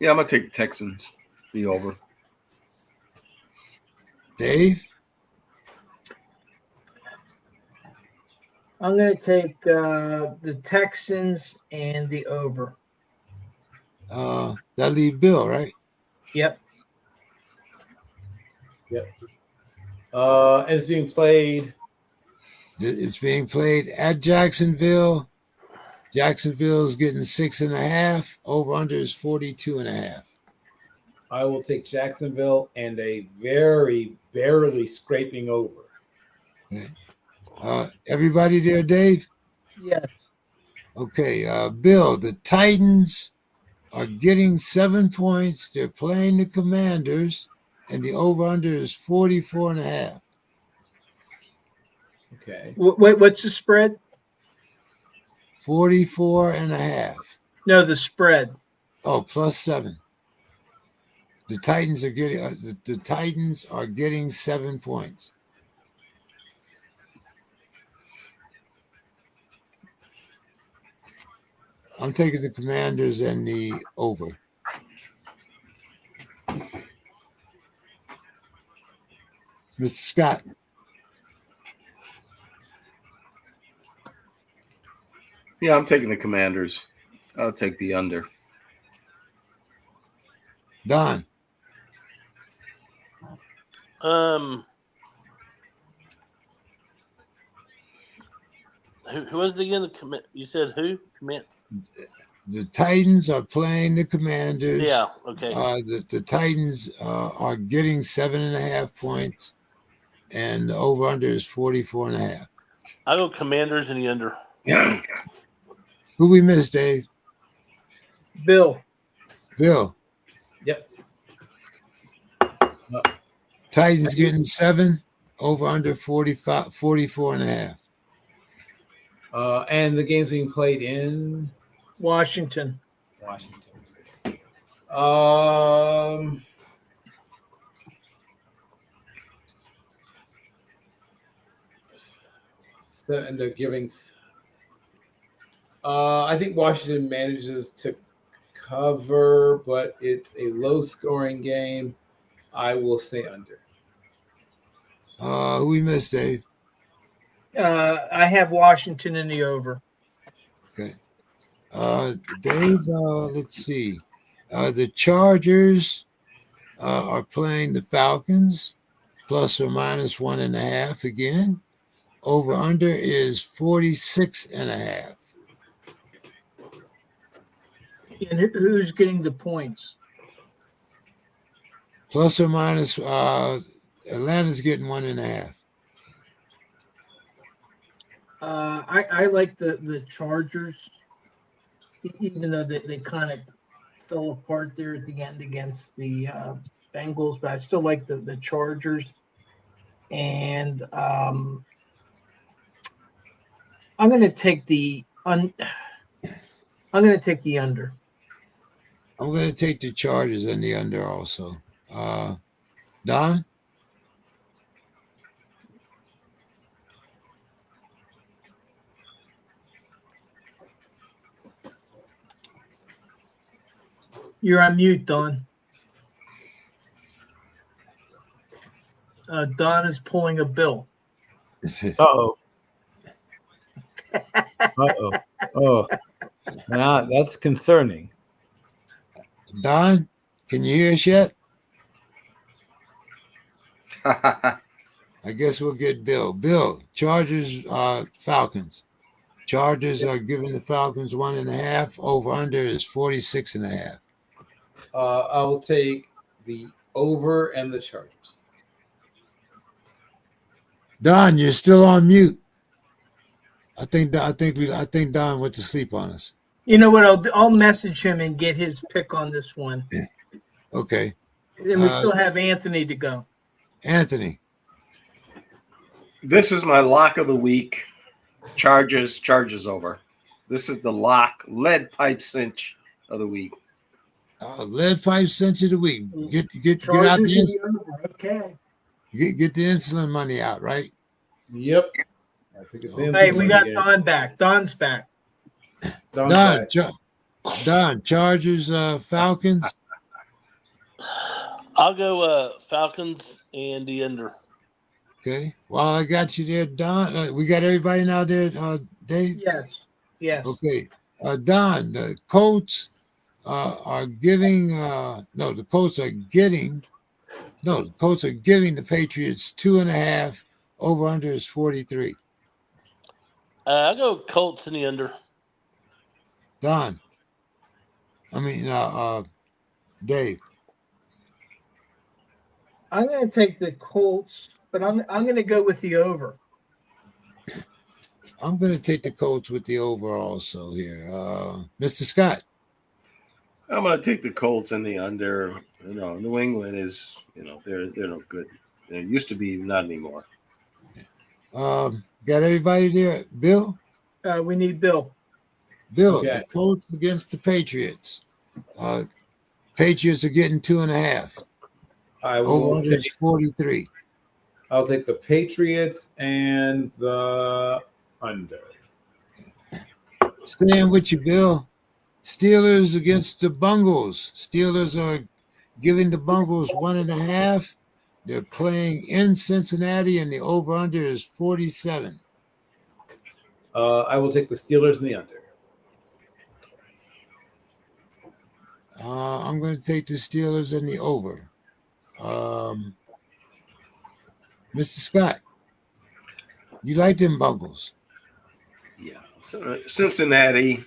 Yeah, I'm gonna take Texans. The over. Dave. I'm going to take the Texans and the over. That leave Bill, right? Yep. And it's being played. It's being played at Jacksonville. Jacksonville's getting 6.5. Over/under is 42.5. I will take Jacksonville and a very barely scraping over. Okay. Everybody there, Dave? Yes. Okay, Bill, the Titans are getting 7 points. They're playing the Commanders, and the over/under is 44.5. Okay. Wait, what's the spread? 44.5. No, the spread. Oh, +7. The Titans are getting the Titans are getting 7 points. I'm taking the Commanders and the over. Mr. Scott. Yeah, I'm taking the Commanders. I'll take the under. Don. Who was it again? You said who? The Titans are playing the Commanders. Yeah, okay. The Titans are getting 7.5 points, and the over/under is 44.5. I go Commanders in the under. Who we missed, Dave? Bill. Bill. Yep. Titans getting 7, over/under 44.5. And the game's being played in Washington. So, and they're giving. I think Washington manages to cover, but it's a low-scoring game. I will say under. Who we missed, Dave? I have Washington in the over. Okay. Dave, let's see. The Chargers are playing the Falcons, ±1.5 again. Over/under is 46.5. And who's getting the points? Plus or minus, Atlanta's getting 1.5. I like the Chargers, even though they kind of fell apart there at the end against the Bengals, but I still like the Chargers. And I'm going to take the under. I'm going to take the Chargers and the under also. Don? You're on mute, Don. Don is pulling a bill. Uh-oh. Oh, now that's concerning. Don, can you hear us yet? I guess we'll get Bill. Bill, Chargers, Falcons. Chargers are giving the Falcons 1.5. Over/under is 46.5. I will take the over and the Chargers. Don, you're still on mute. I think Don went to sleep on us. You know what? I'll message him and get his pick on this one. Okay. And we still have Anthony to go. Anthony. This is my lock of the week. Charges over. This is the lock, lead pipe cinch of the week. Lead pipe cinch of the week. Get out Okay. get the insulin money out, right? Yep. Hey, we got Don back. Don's back. Don, Chargers, Falcons. I'll go Falcons and the under. Okay. Well, I got you there, Don. We got everybody now there, Dave? Yes. Okay. Don, the Colts are giving the Colts are giving the Patriots 2.5. Over under is 43. I'll go Colts in the under. Don. Dave. I'm going to take the Colts, but I'm going to go with the over. I'm going to take the Colts with the over also here. Mr. Scott. I'm going to take the Colts and the under. New England is, they're no good. They used to be, not anymore. Got everybody there? Bill? We need Bill. Bill, Okay. The Colts against the Patriots. Patriots are getting 2.5. Over under is 43. I'll take the Patriots and the under. Staying with you, Bill. Steelers against the Bungles. Steelers are giving the Bungles 1.5. They're playing in Cincinnati, and the over-under is 47. I will take the Steelers and the under. I'm going to take the Steelers and the over. Mr. Scott, you like them Bungles? Yeah. So Cincinnati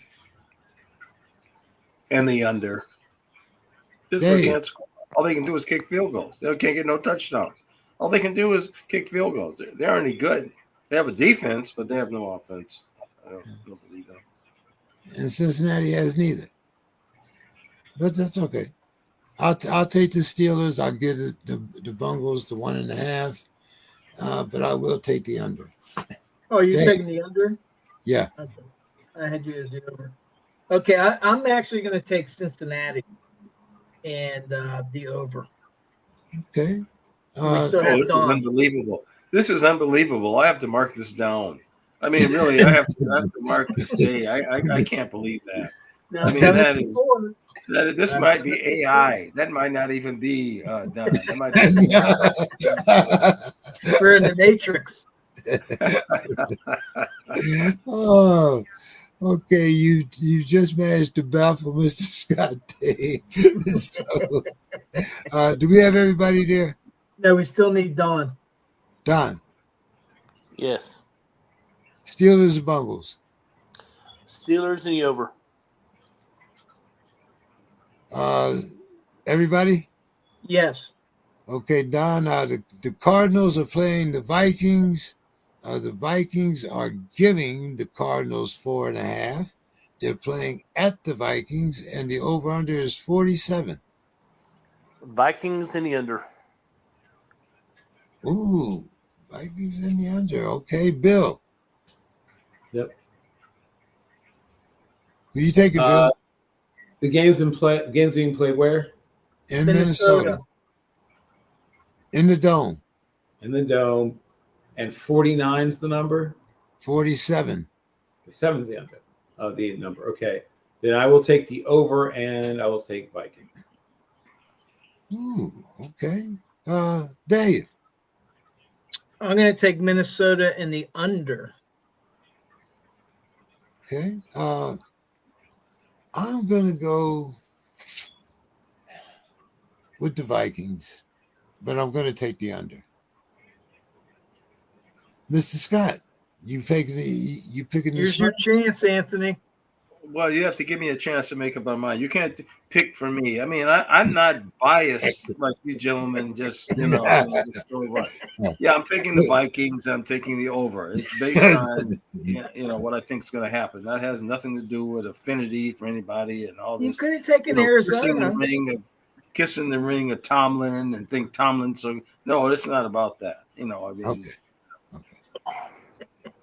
and the under. All they can do is kick field goals. They can't get no touchdowns. All they can do is kick field goals. They aren't any good. They have a defense, but they have no offense. I don't believe that. And Cincinnati has neither. But that's okay. I'll take the Steelers. I'll give the Bungles the 1.5. But I will take the under. Oh, you're taking the under? Yeah. Okay. I had you as the over. Okay, I'm actually going to take Cincinnati and the over. Okay. This is unbelievable. This is unbelievable. I have to mark this down. I mean, really, I have to mark this day. I can't believe that. Now, I mean, this might be AI. That might not even be done. That might be we're in the Matrix. Oh, okay. You just managed to baffle Mr. Scott Dave. So, do we have everybody there? No, we still need Don. Don. Yes. Steelers or Bungles? Steelers and the over. Everybody? Yes. Okay, Don. The Cardinals are playing the Vikings. The Vikings are giving the Cardinals 4.5. They're playing at the Vikings, and the over-under is 47. Vikings and the under. Ooh, Vikings in the under. Okay, Bill. Yep. Who you taking, Bill? The game's being played where? In Minnesota. In the Dome. In the Dome. And 49's the number? 47. 7's the under. The number. Okay. Then I will take the over and I will take Vikings. Ooh, okay. Dave. I'm going to take Minnesota in the under. Okay. I'm going to go with the Vikings, but I'm going to take the under. Mr. Scott, you picking Here's your chance, Anthony. Well, you have to give me a chance to make up my mind. You can't pick for me. I mean, I'm not biased like you gentlemen. Just just go right. Yeah, I'm picking the Vikings. I'm taking the over. It's based on what I think is going to happen. That has nothing to do with affinity for anybody and all this. You could have taken Arizona. kissing the ring of Tomlin and think Tomlin's so. No, it's not about that. I mean, Okay.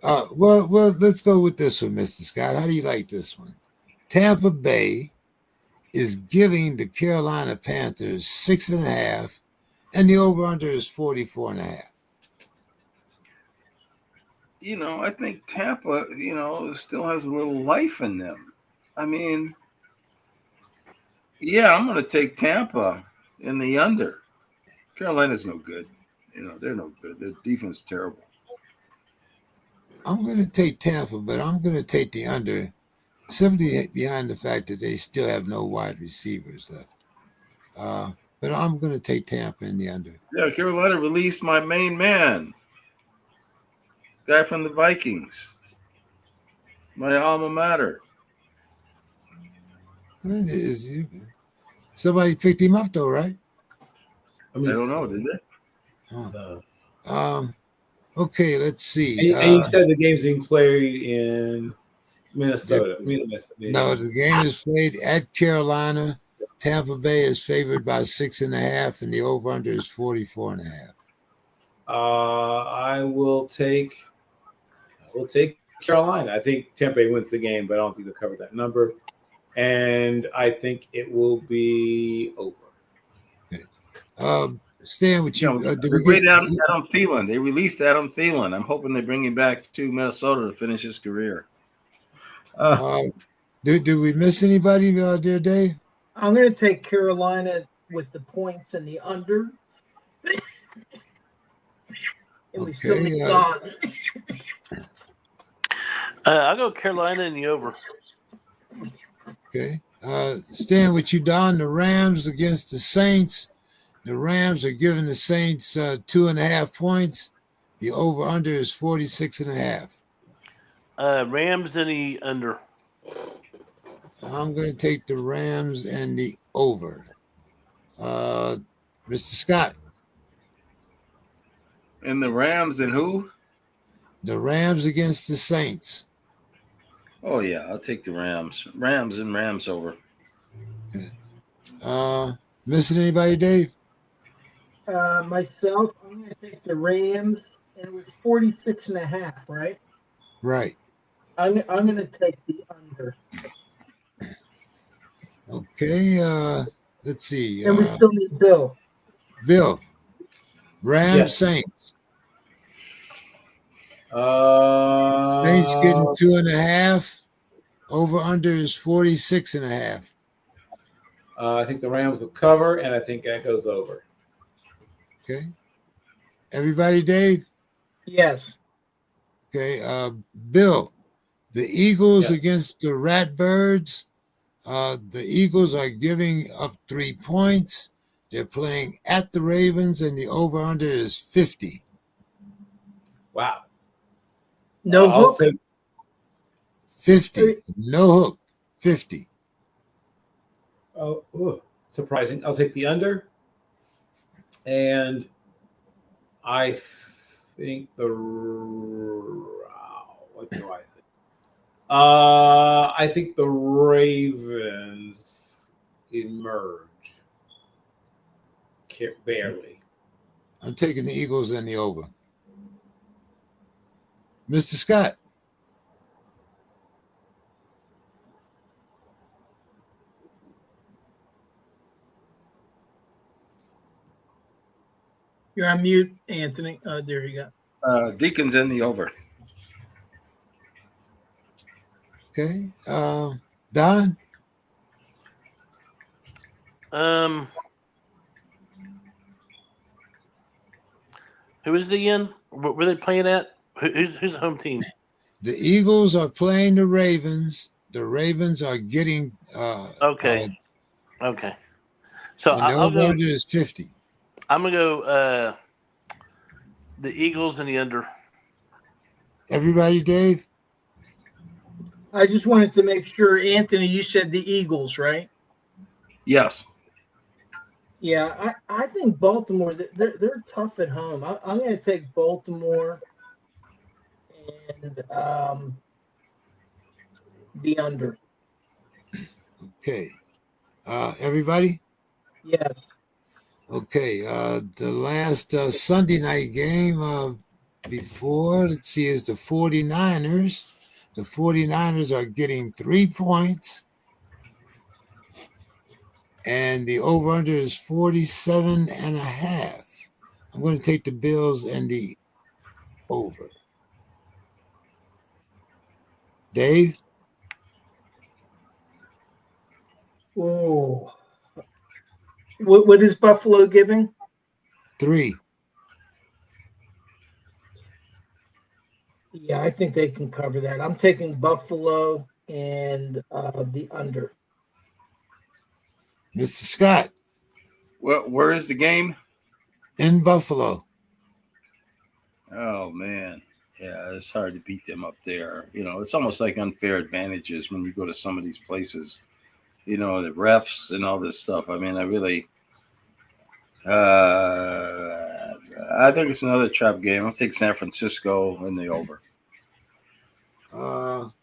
Well, let's go with this one, Mr. Scott. How do you like this one? Tampa Bay is giving the Carolina Panthers 6.5, and the over/under is 44.5. I think Tampa, still has a little life in them. I mean, yeah, I'm going to take Tampa in the under. Carolina's no good. They're no good. Their defense is terrible. I'm going to take Tampa, but I'm going to take the under simply behind the fact that they still have no wide receivers left. But I'm going to take Tampa in the under. Yeah, Carolina released my main man, guy from the Vikings, my alma mater. Somebody picked him up, though, right? I don't know, did they? Okay, let's see. And you said the game's being played in Minnesota. No, the game is played at Carolina. Tampa Bay is favored by 6.5, and the over/under is 44.5. I will take Carolina. I think Tampa Bay wins the game, but I don't think they'll cover that number. And I think it will be over. Okay. Stan, with you, Adam Thielen. They released Adam Thielen. I'm hoping they bring him back to Minnesota to finish his career. Did we miss anybody there, Dave? I'm going to take Carolina with the points and the under. And we still need Don. I'll go Carolina in the over. Okay. Stan, with you, Don, the Rams against the Saints. The Rams are giving the Saints 2.5 points. The over/under is 46.5. Rams in the under. I'm going to take the Rams and the over. Mr. Scott. And the Rams and who? The Rams against the Saints. Oh, yeah, I'll take the Rams. Rams and Rams over. Okay. Missing anybody, Dave? Myself, I'm going to take the Rams, and it was 46.5, right? Right. I'm going to take the under. Okay. Let's see. And we still need Bill. Bill. Rams, Yes. Saints. Saints Saints getting 2.5. Over/under is 46.5. I think the Rams will cover, and I think that goes over. Okay. Everybody, Dave? Yes. Okay. Bill, the Eagles Yes. against the Ratbirds. The Eagles are giving up 3 points. They're playing at the Ravens, and the over/under is 50. Wow. No I'll hook. take 50. No hook. 50. Surprising. I'll take the under. And I think what do I think? I think the Ravens emerge. Barely. I'm taking the Eagles and the over. Mr. Scott. You're on mute, Anthony. There you go. Deacons in the over. Okay. Don? Who is it again? Where were they playing at? Who's the home team? The Eagles are playing the Ravens. The Ravens are getting Okay. So and the I'll go. over/under is 50. I'm gonna go the Eagles and the under. Everybody, Dave? I just wanted to make sure, Anthony, you said the Eagles, right? Yes. Yeah, I think Baltimore, they're tough at home. I'm going to take Baltimore and the under. Okay. Everybody? Yes. Okay, the last Sunday night game before, let's see, is the 49ers. The 49ers are getting 3 points, and the over-under is 47.5. I'm going to take the Bills and the over. Dave? Oh. What is Buffalo giving? 3. Yeah, I think they can cover that. I'm taking Buffalo and the under. Mr. Scott? Where is the game? In Buffalo. Oh man, yeah, it's hard to beat them up there. It's almost like unfair advantages when you go to some of these places. The refs and all this stuff. I mean, I think it's another trap game. I'll take San Francisco in the over.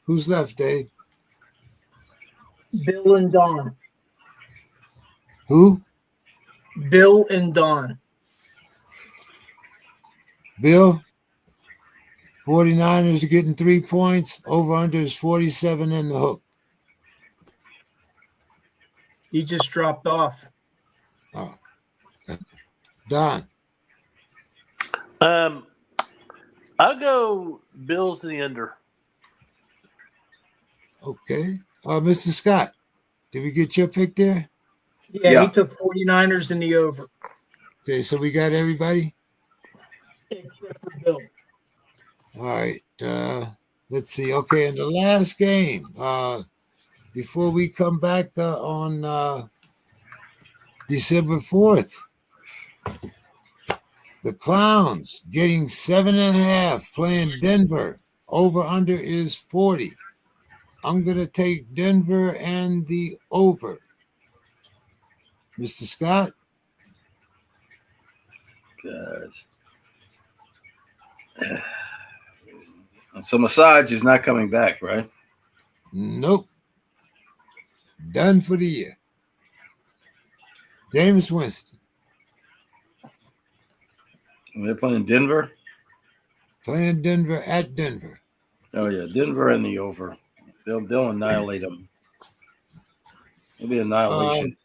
Who's left, Dave? Bill and Don. Who? Bill and Don. Bill? 49ers are getting 3 points. Over-under is 47 in the hook. He just dropped off. Oh. Don? I'll go Bills to the under. Okay. Mr. Scott, did we get your pick there? Yeah, he took 49ers in the over. Okay, so we got everybody? Except for Bill. All right. Let's see. Okay, in the last game, before we come back on December 4th, the Clowns getting 7.5, playing Denver. Over-under is 40. I'm going to take Denver and the over. Mr. Scott? Gosh. So Massage is not coming back, right? Nope. Done for the year. James Winston. They're playing Denver? Playing Denver at Denver. Oh, yeah. Denver and the over. They'll annihilate them. It'll be annihilation.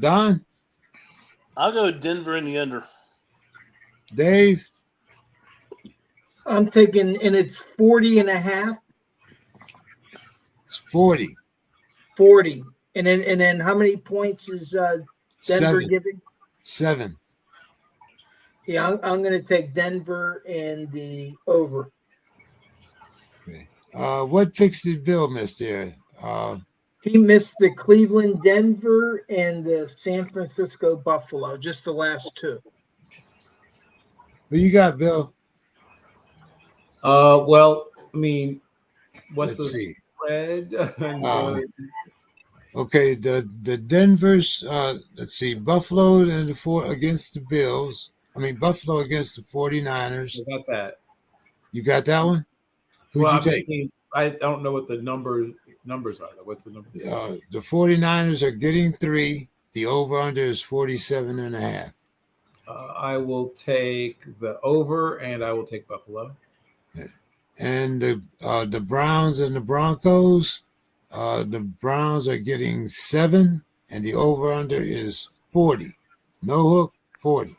Don? I'll go Denver in the under. Dave? I'm taking, and it's 40.5. It's 40. 40. And then how many points is Denver giving? 7. Yeah, I'm going to take Denver and the over. Okay. What picks did Bill miss there? He missed the Cleveland, Denver, and the San Francisco, Buffalo, just the last two. What you got, Bill? Well, I mean, what's Let's the see. spread? Okay, the Denver's let's see, Buffalo and against the Bills. I mean Buffalo against the 49ers. I got that. You got that one? Who'd you take? I don't know what the numbers are. What's the number? The 49ers are getting 3. The over-under is 47.5. I will take the over, and I will take Buffalo. And the Browns and the Broncos, the Browns are getting 7, and the over-under is 40. No hook, 40.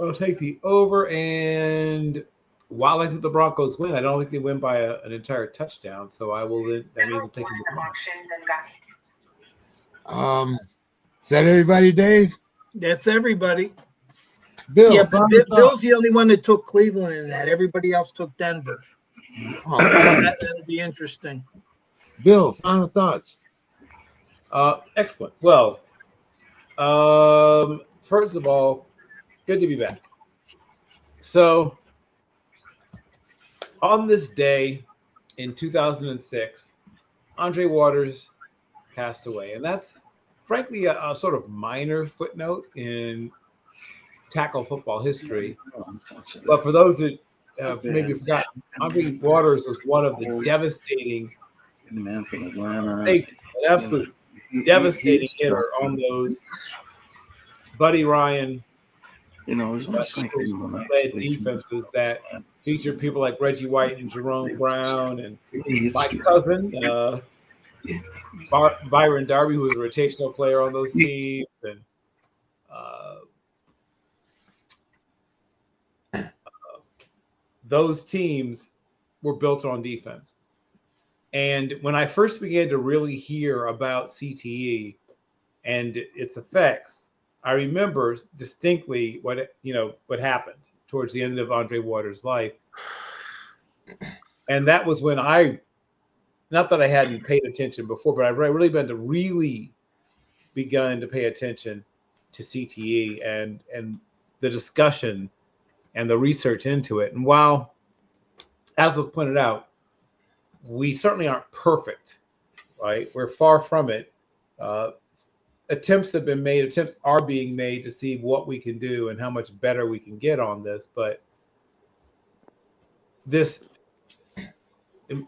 I'll take the over, and while I think the Broncos win, I don't think they win by an entire touchdown. So I will. That means I'm taking the Broncos. Is that everybody, Dave? That's everybody. Bill, yeah, but Bill's the only one that took Cleveland in that. Everybody else took Denver. Oh, that'll be interesting. Bill, final thoughts. Excellent. Well, first of all, good to be back. So, on this day in 2006, Andre Waters passed away. And that's, frankly, a sort of minor footnote in tackle football history. But for those that maybe forgot, Andre Waters was one of the devastating safeties that absolute devastating hitter on those Buddy Ryan it was almost like led defenses that featured people like Reggie White and Jerome Brown and my cousin Byron Darby, who was a rotational player on those teams, and those teams were built on defense. And when I first began to really hear about CTE and its effects, I remember distinctly what happened towards the end of Andre Waters' life. And that was when not that I hadn't paid attention before, but I really begun to pay attention to CTE and the discussion and the research into it. And while, as was pointed out, we certainly aren't perfect, right? We're far from it. Attempts are being made to see what we can do and how much better we can get on this. But this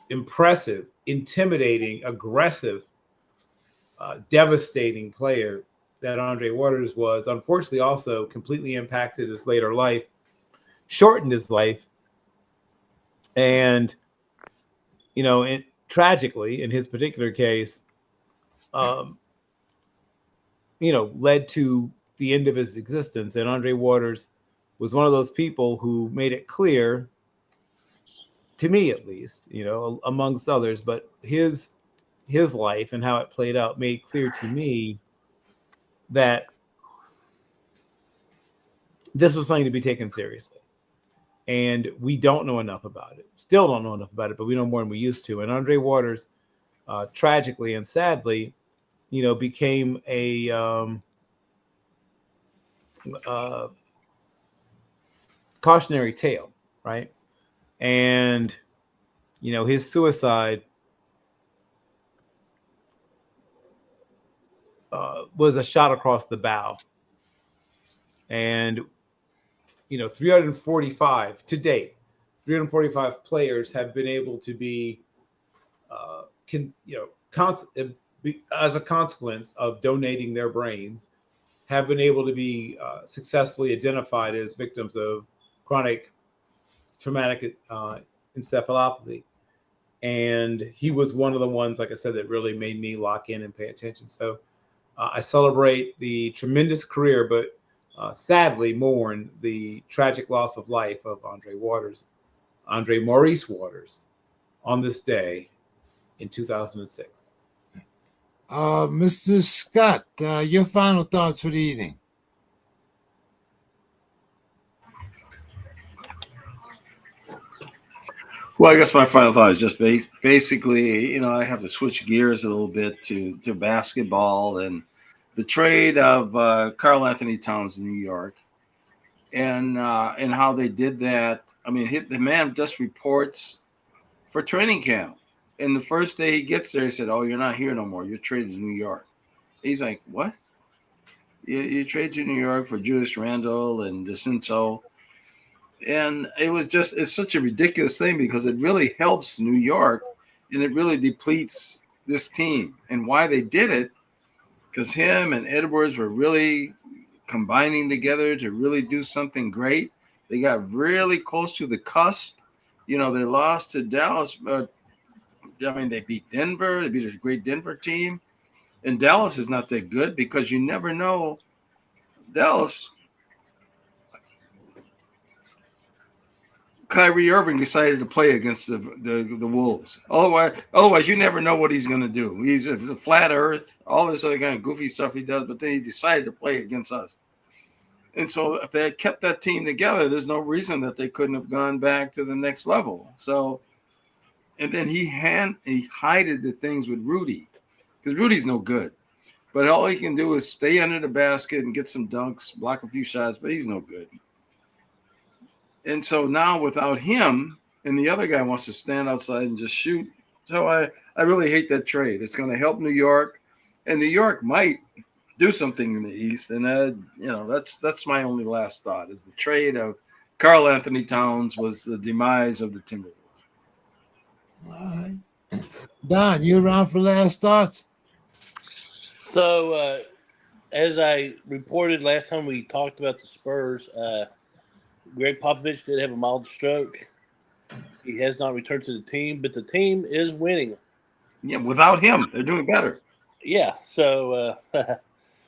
impressive, intimidating, aggressive, devastating player that Andre Waters was, unfortunately also completely impacted his later life, shortened his life, and tragically in his particular case, led to the end of his existence. And Andre Waters was one of those people who made it clear, to me at least, amongst others, but his life and how it played out made clear to me that this was something to be taken seriously. And we don't know enough about it. Still don't know enough about it, but we know more than we used to. And Andre Waters, tragically and sadly, became a cautionary tale, right? And, his suicide was a shot across the bow. And 345 to date, 345 players have been able to be, as a consequence of donating their brains, have been able to be successfully identified as victims of chronic traumatic encephalopathy. And he was one of the ones, like I said, that really made me lock in and pay attention. So I celebrate the tremendous career, but sadly mourn the tragic loss of life of Andre Maurice Waters, on this day in 2006. Mr. Scott, your final thoughts for the evening. Well, I guess my final thought is just basically, I have to switch gears a little bit to basketball and the trade of Karl Anthony Towns in New York, and how they did that. I mean, the man just reports for training camp, and the first day he gets there, he said, "Oh, you're not here no more. You're traded to New York." He's like, "What? You trade to New York for Julius Randle and DeCinto?" And it's such a ridiculous thing because it really helps New York and it really depletes this team. And why they did it, because him and Edwards were really combining together to really do something great. They got really close to the cusp. They lost to Dallas, but they beat Denver. They beat a great Denver team. And Dallas is not that good because you never know. Dallas, Kyrie Irving decided to play against the Wolves. Otherwise, you never know what he's going to do. He's a flat earth, all this other kind of goofy stuff he does, but then he decided to play against us. And so if they had kept that team together, there's no reason that they couldn't have gone back to the next level. So, and then he hided the things with Rudy, because Rudy's no good. But all he can do is stay under the basket and get some dunks, block a few shots, but he's no good. And so now without him, and the other guy wants to stand outside and just shoot. So I really hate that trade. It's going to help New York, and New York might do something in the East. And that's my only last thought is the trade of Karl Anthony Towns was the demise of the Timberwolves. All right. Don, you around for last thoughts? So, as I reported last time we talked about the Spurs, Greg Popovich did have a mild stroke. He has not returned to the team, but the team is winning. Yeah, without him, they're doing better. Yeah. So,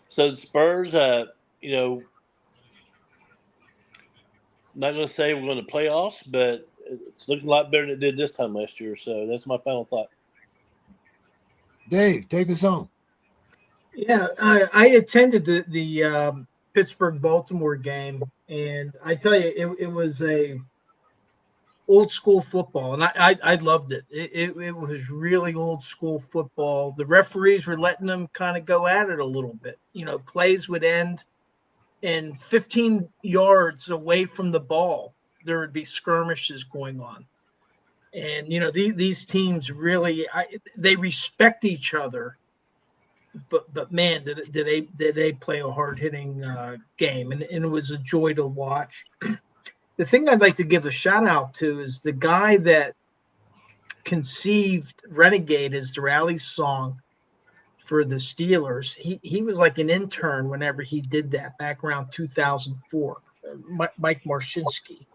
so the Spurs, not going to say we're going to playoffs, but it's looking a lot better than it did this time last year. So that's my final thought. Dave, take us home. Yeah, I attended the Pittsburgh Baltimore game, and I tell you, it was a old school football, and I loved it. It was really old school football. The referees were letting them kind of go at it a little bit. Plays would end, and 15 yards away from the ball, there would be skirmishes going on. And these teams really, they respect each other. But man, did they play a hard hitting game, and it was a joy to watch. The thing I'd like to give a shout out to is the guy that conceived "Renegade" as the rally song for the Steelers. He was like an intern whenever he did that back around 2004. Mike Marshinsky.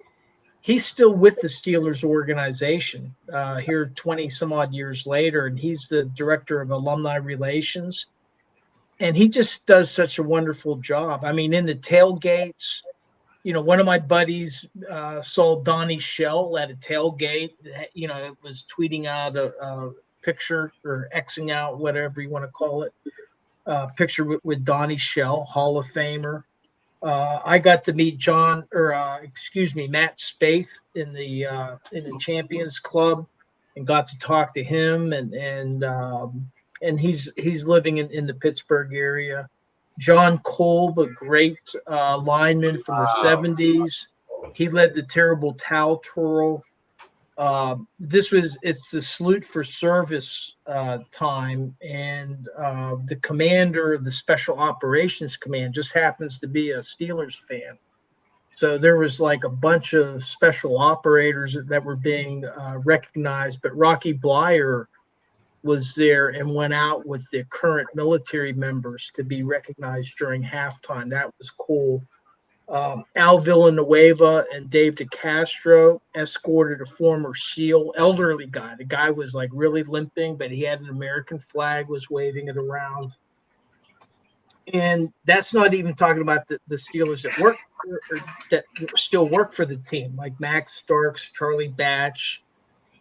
He's still with the Steelers organization here 20 some odd years later, and he's the director of alumni relations. And he just does such a wonderful job. I mean, in the tailgates, one of my buddies saw Donnie Shell at a tailgate. It was tweeting out a picture or Xing out, whatever you want to call it, picture with Donnie Shell, Hall of Famer. I got to meet Matt Spaeth in the Champions Club, and got to talk to him, and he's living in the Pittsburgh area. John Kolb, a great lineman from the 70s. He led the terrible towel twirl. It's the salute for service time, and the commander of the Special Operations Command just happens to be a Steelers fan. So there was like a bunch of special operators that were being recognized, but Rocky Blyer was there and went out with the current military members to be recognized during halftime. That was cool. Al Villanueva and Dave DeCastro escorted a former SEAL, elderly guy. The guy was like really limping, but he had an American flag, was waving it around. And that's not even talking about the Steelers that work or that still work for the team, like Max Starks, Charlie Batch,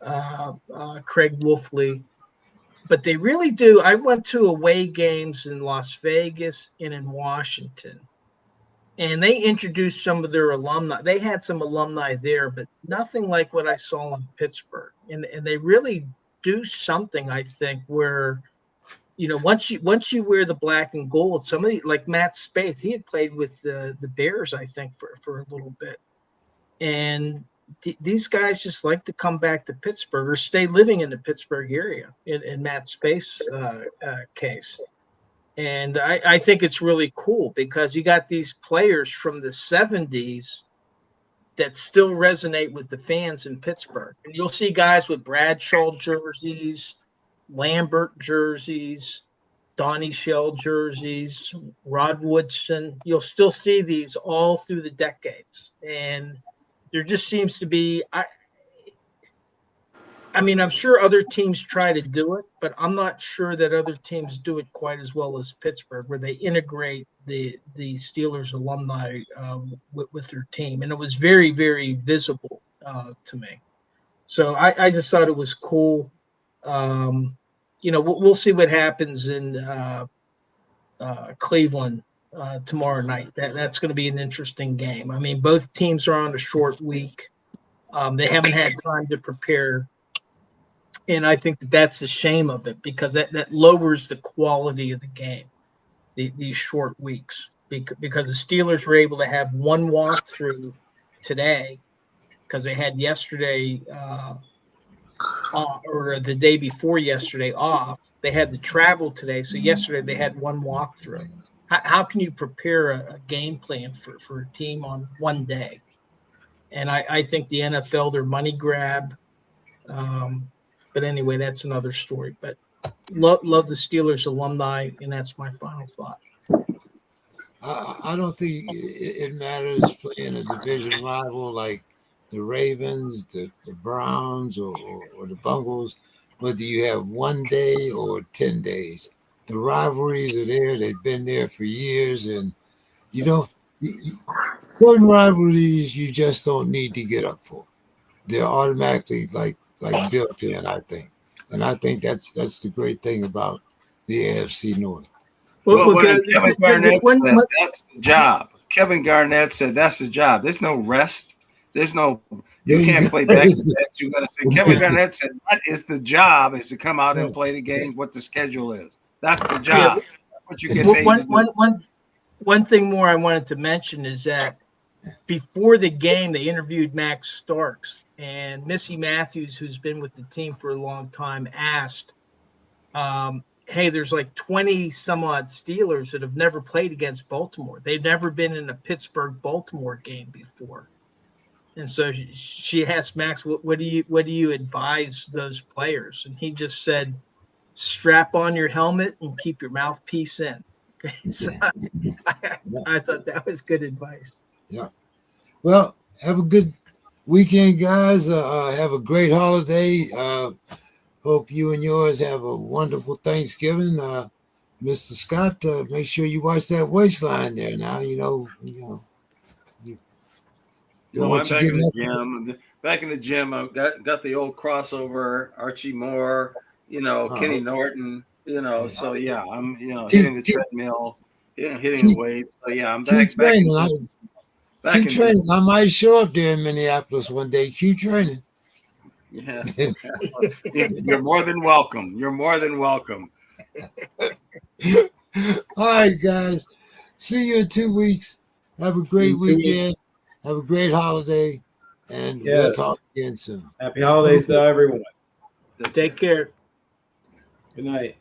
Craig Wolfley. But they really do. I went to away games in Las Vegas and in Washington, and they introduced some of their alumni. They had some alumni there, but nothing like what I saw in Pittsburgh. And they really do something, I think, where, once you wear the black and gold, somebody like Matt Spaeth, he had played with the Bears, I think, for a little bit. And these guys just like to come back to Pittsburgh or stay living in the Pittsburgh area in Matt Spaeth's case. And I think it's really cool because you got these players from the 70s that still resonate with the fans in Pittsburgh. And you'll see guys with Bradshaw jerseys, Lambert jerseys, Donnie Shell jerseys, Rod Woodson. You'll still see these all through the decades. And there just seems to be I mean, I'm sure other teams try to do it, but I'm not sure that other teams do it quite as well as Pittsburgh, where they integrate the Steelers alumni with their team. And it was very, very visible to me. So I just thought it was cool. We'll see what happens in Cleveland tomorrow night. That's going to be an interesting game. I mean, both teams are on a short week. They haven't had time to prepare. And I think that's the shame of it, because that lowers the quality of the game, these short weeks, because the Steelers were able to have one walkthrough today because they had yesterday or the day before yesterday off. They had to travel today. So yesterday they had one walkthrough. How can you prepare a game plan for a team on one day? And I think the NFL, their money grab. But anyway, that's another story. But love the Steelers alumni, and that's my final thought. I don't think it matters playing a division rival like the Ravens, the Browns, or the Bengals, whether you have 1 day or 10 days. The rivalries are there. They've been there for years, and you don't. Certain rivalries you just don't need to get up for. They're automatically like built in, I think, and I think that's the great thing about the AFC North. Well, Well, when okay, Kevin Garnett one- said that's the job. Kevin Garnett said that's the job. There's no rest. There's no. You can't play back to back. You got to say. Kevin Garnett said that is the job is to come out and play the games. What the schedule is. That's the job. That's what you get paid to do. One thing more I wanted to mention is that before the game, they interviewed Max Starks, and Missy Matthews, who's been with the team for a long time, asked, hey, there's like 20 some odd Steelers that have never played against Baltimore. They've never been in a Pittsburgh-Baltimore game before. And so she asked Max, what do you advise those players? And he just said, strap on your helmet and keep your mouthpiece in. So I thought that was good advice. Yeah. Well, have a good weekend, guys. Have a great holiday. Hope you and yours have a wonderful Thanksgiving. Mr. Scott, make sure you watch that waistline there now. You know. No, I'm back in the gym. Back in the gym. I got the old crossover, Archie Moore, Kenny Norton, so yeah, I'm, hitting the treadmill, hitting the weights. So yeah, I'm back. Keep training. Keep training. I might show up there in Minneapolis one day. Keep training. Yeah. You're more than welcome. You're more than welcome. All right, guys. See you in 2 weeks. Have a great weekend. Have a great holiday. And we'll talk again soon. Happy holidays to everyone. Take care. Good night.